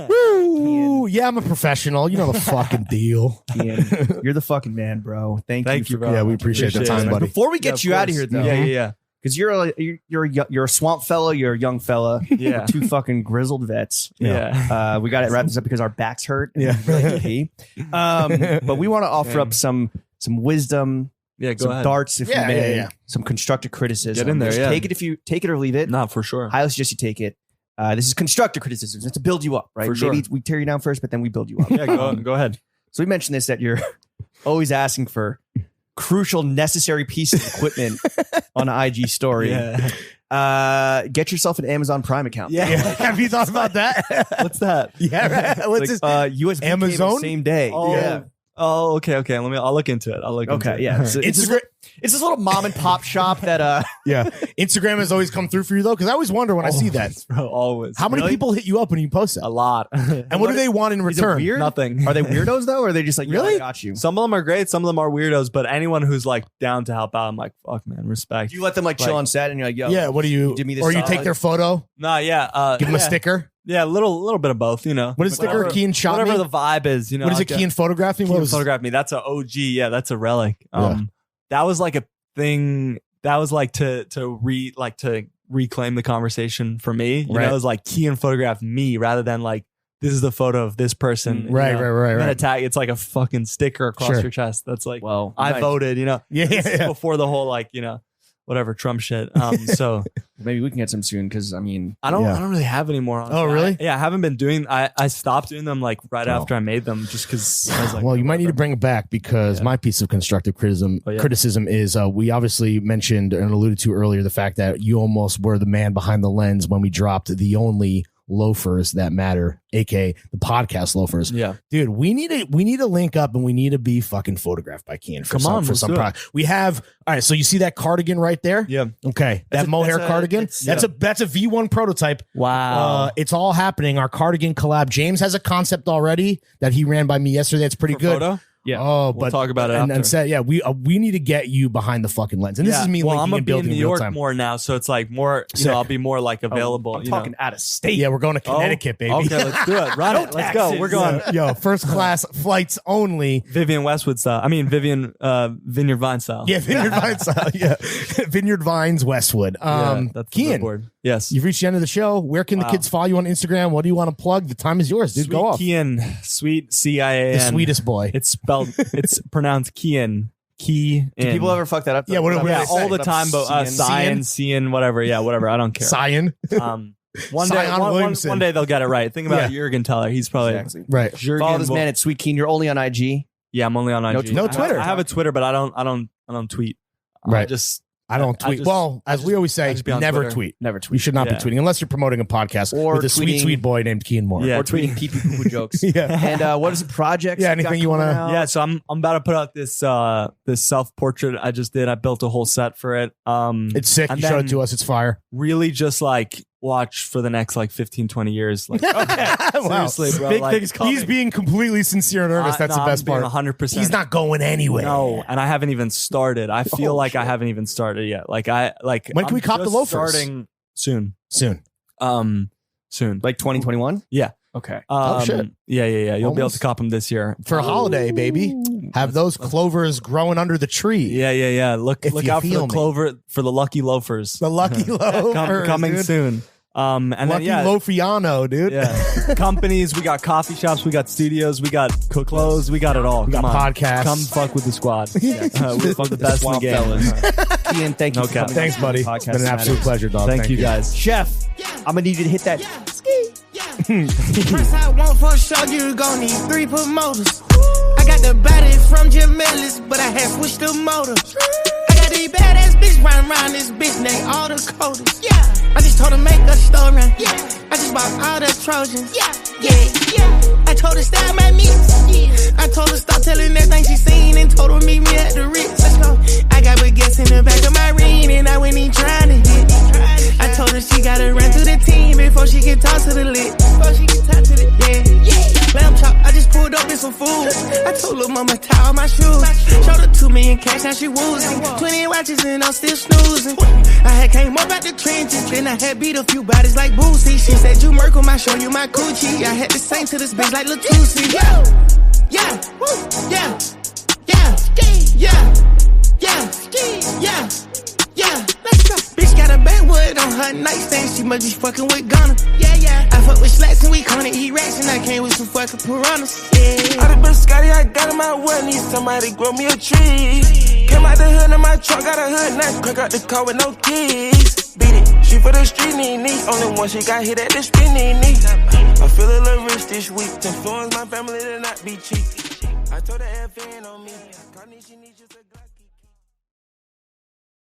Woo! Yeah, I'm a professional. You know the fucking deal. Ian, you're the fucking man, bro. Thank Thank you, you, for bro. Yeah, we appreciate the time, it. buddy. Before we Yeah, get of you out of course. here, though, Yeah. because you're a swamp fella, you're a young fella, Yeah. 2 fucking grizzled vets. Yeah. We got to wrap this up because our backs hurt. Yeah. Really pee. But we want to offer up some wisdom, Yeah, go some ahead. darts, if Yeah, you may, yeah. some constructive criticism. Get in there, Just yeah. Take it if you take it or leave it. Not for sure. Highly suggest you take it. This is constructive criticism. It's to build you up, right? For sure. Maybe we tear you down first, but then we build you up. Yeah, go ahead. So we mentioned this, that you're always asking for crucial, necessary pieces of equipment on an IG story. Yeah. Get yourself an Amazon Prime account. Yeah. Have you thought about that? What's that? Yeah. Right. What's It's this? like, USB Amazon? cable, same day. Oh, Yeah. Oh, okay. I'll look into it. I'll look into it. Okay. Yeah. So it's Instagram. this little mom and pop shop that Yeah. Instagram has always come through for you though, because I always wonder when I see that. Bro, always. How many Really? people hit you up when you post A that? lot. And what do they want in is it return? weird? Nothing. Are they weirdos though, or are they just like, Really? I got you? Some of them are great. Some of them are weirdos. But anyone who's like down to help out, I'm like, fuck, man, respect. Do you let them like chill Like- on set and you're like, yo, Yeah. What do you? do me this Or you solid? take their photo, Nah, yeah. give them yeah. a sticker. Yeah, a little bit of both. You know. What is sticker? Whatever- Keen shot Whatever me? the vibe is. You know. What is I'll it? get- Keen photograph me? What Keen was photograph me. That's a OG. Yeah, that's a relic. Yeah. That was like a thing. That was like to reclaim the conversation for me. You Right. know, it was like key and photograph me rather than like this is the photo of this person. you Right, know? right. And then a tag. It's like a fucking sticker across Sure. your chest. That's like well, I nice. voted. You know. Yeah, This is yeah. before the whole like whatever Trump shit. So Maybe we can get some soon because I mean, I don't Yeah. really have any more. Honestly. Oh, really? Yeah, I haven't been doing. I stopped doing them like right Oh. after I made them just because I was like, Well, you might need to bring it back because Yeah. my piece of constructive Oh, yeah. criticism is we obviously mentioned and alluded to earlier the fact that you almost were the man behind the lens when we dropped the only loafers that matter, aka the podcast loafers. yeah. Dude, we need to link up and we need to be fucking photographed by Cian for Come some on, for let's some do it. product. We have all right. So you see that cardigan right there? Yeah. Okay, that mohair cardigan. That's a V1 prototype. Wow. It's all happening. Our cardigan collab. James has a concept already that he ran by me yesterday. It's pretty For good. photo? Yeah. Oh, We'll talk about it and after. said, yeah, we need to get you behind the fucking lens. And this is me well, linking I'm gonna and be in building New in real York time. more now, so it's like more. You Sick. know, I'll be more like available. I'm you know. talking out of state. Yeah, we're going to Connecticut, baby. Okay, let's do it. Run it. Let's go. taxes. We're going. Yo, first class flights only. Vivian Westwood style. I mean, Vivian Vineyard Vine style. Yeah, Vineyard Vines. Yeah, Vineyard Vines, Westwood. Yeah, that's the Kian, board. Yes. you've reached the end of the show. Where can the kids follow you on Instagram? What do you want to plug? The time is yours, dude. Sweet Go off. Kian. Sweet CIAN. The sweetest boy. It's spelled. It's pronounced Kian. Key. Do people ever fuck that up? Yeah, what do Yeah, they say? all the time. But Cian, Cian, whatever. Yeah, whatever. I don't care. Cyan. One day, Zion Williamson. one day they'll get it right. Think about Yeah. Jurgen Teller. He's probably Exactly. Right. Jurgen. Follow this man at Sweet Keen. You're only on IG. Yeah, I'm only on IG. No Twitter. I have a Twitter, but I don't tweet. Right. I don't tweet. just- Well, as we always say, just be on never Twitter. tweet. Never You tweet. should not Yeah. be tweeting unless you're promoting a podcast Or with a sweet, tweeting- sweet boy named Cian Moore. Yeah. Or tweeting pee pee poo poo jokes. Yeah. And what is the project? Yeah, anything you wanna- Yeah, so I'm about to put out this this self portrait I just did. I built a whole set for it. It's sick. and You showed it then to us. It's fire. Really just like watch for the next like 15, 20 years. Like Wow. seriously, bro. Big like, things coming. He's being completely sincere and earnest. That's no, the best I'm being part. 100%. He's not going anywhere. No, and I haven't even started. I feel like I haven't even started yet. Like When can we cop the just loafers? Starting soon. Soon. Soon. Like 2021? Yeah. Okay. Oh, shit. Yeah. You'll be able Almost. to cop them this year. For a holiday, baby. Have those clovers growing under the tree. Yeah. Look If you out for feel the me. clover for the lucky loafers. The lucky loafers. Coming dude. soon. And Lucky then Lofiano, dude. yeah. Companies, we got coffee shops, we got studios, we got clothes, we got it all. We got Come on. podcasts. Come fuck with the squad. We're the best in the game. Ian, thank you. No for cap. coming Thanks, on buddy. the It's podcast been an absolute tonight. pleasure, dog. Thank you guys. Chef, I'm gonna need you to hit that. First I want for sure you gon' need 3 promoters. I got the body from Jamelis, but I had switched the motor. I got these badass bitch riding around this bitch, they all the coders. Yeah, I just told her make a store run. Yeah, I just bought all the Trojans. Yeah. I told her style my mix. I told her stop telling everything she seen and told her meet me at the Ritz. Let's go. I got baguettes in the back of my ring and I went in trying to hit. I told her she gotta run through the team before she can talk to the lit. Lamb chop, I just pulled up in some food. I told little mama tie all my shoes. Showed her 2 million cash, now she woozing. 20 watches and I'm still snoozing. I had came up out the trenches, then I had beat a few bodies like Boosie. She said you Merkle, I show you my coochie. I had to sing to this bitch like Latusi. Yeah. Let's go. Bitch got a backwood on her nightstand. She must be fucking with Gunna. Yeah. I fuck with slats and we gonna eat rats and I came with some fucking piranhas. Yeah. All the biscotti I got in my well, need somebody grow me a tree. Came out the hood in my trunk, got a hood knife, crank out the car with no keys. Beat it, she for the street, need. Only one she got hit at the spin, need. I feel a little rich this week. Influence my family to not be cheap. I told her FN on me. Kanye, she needs just a Glock.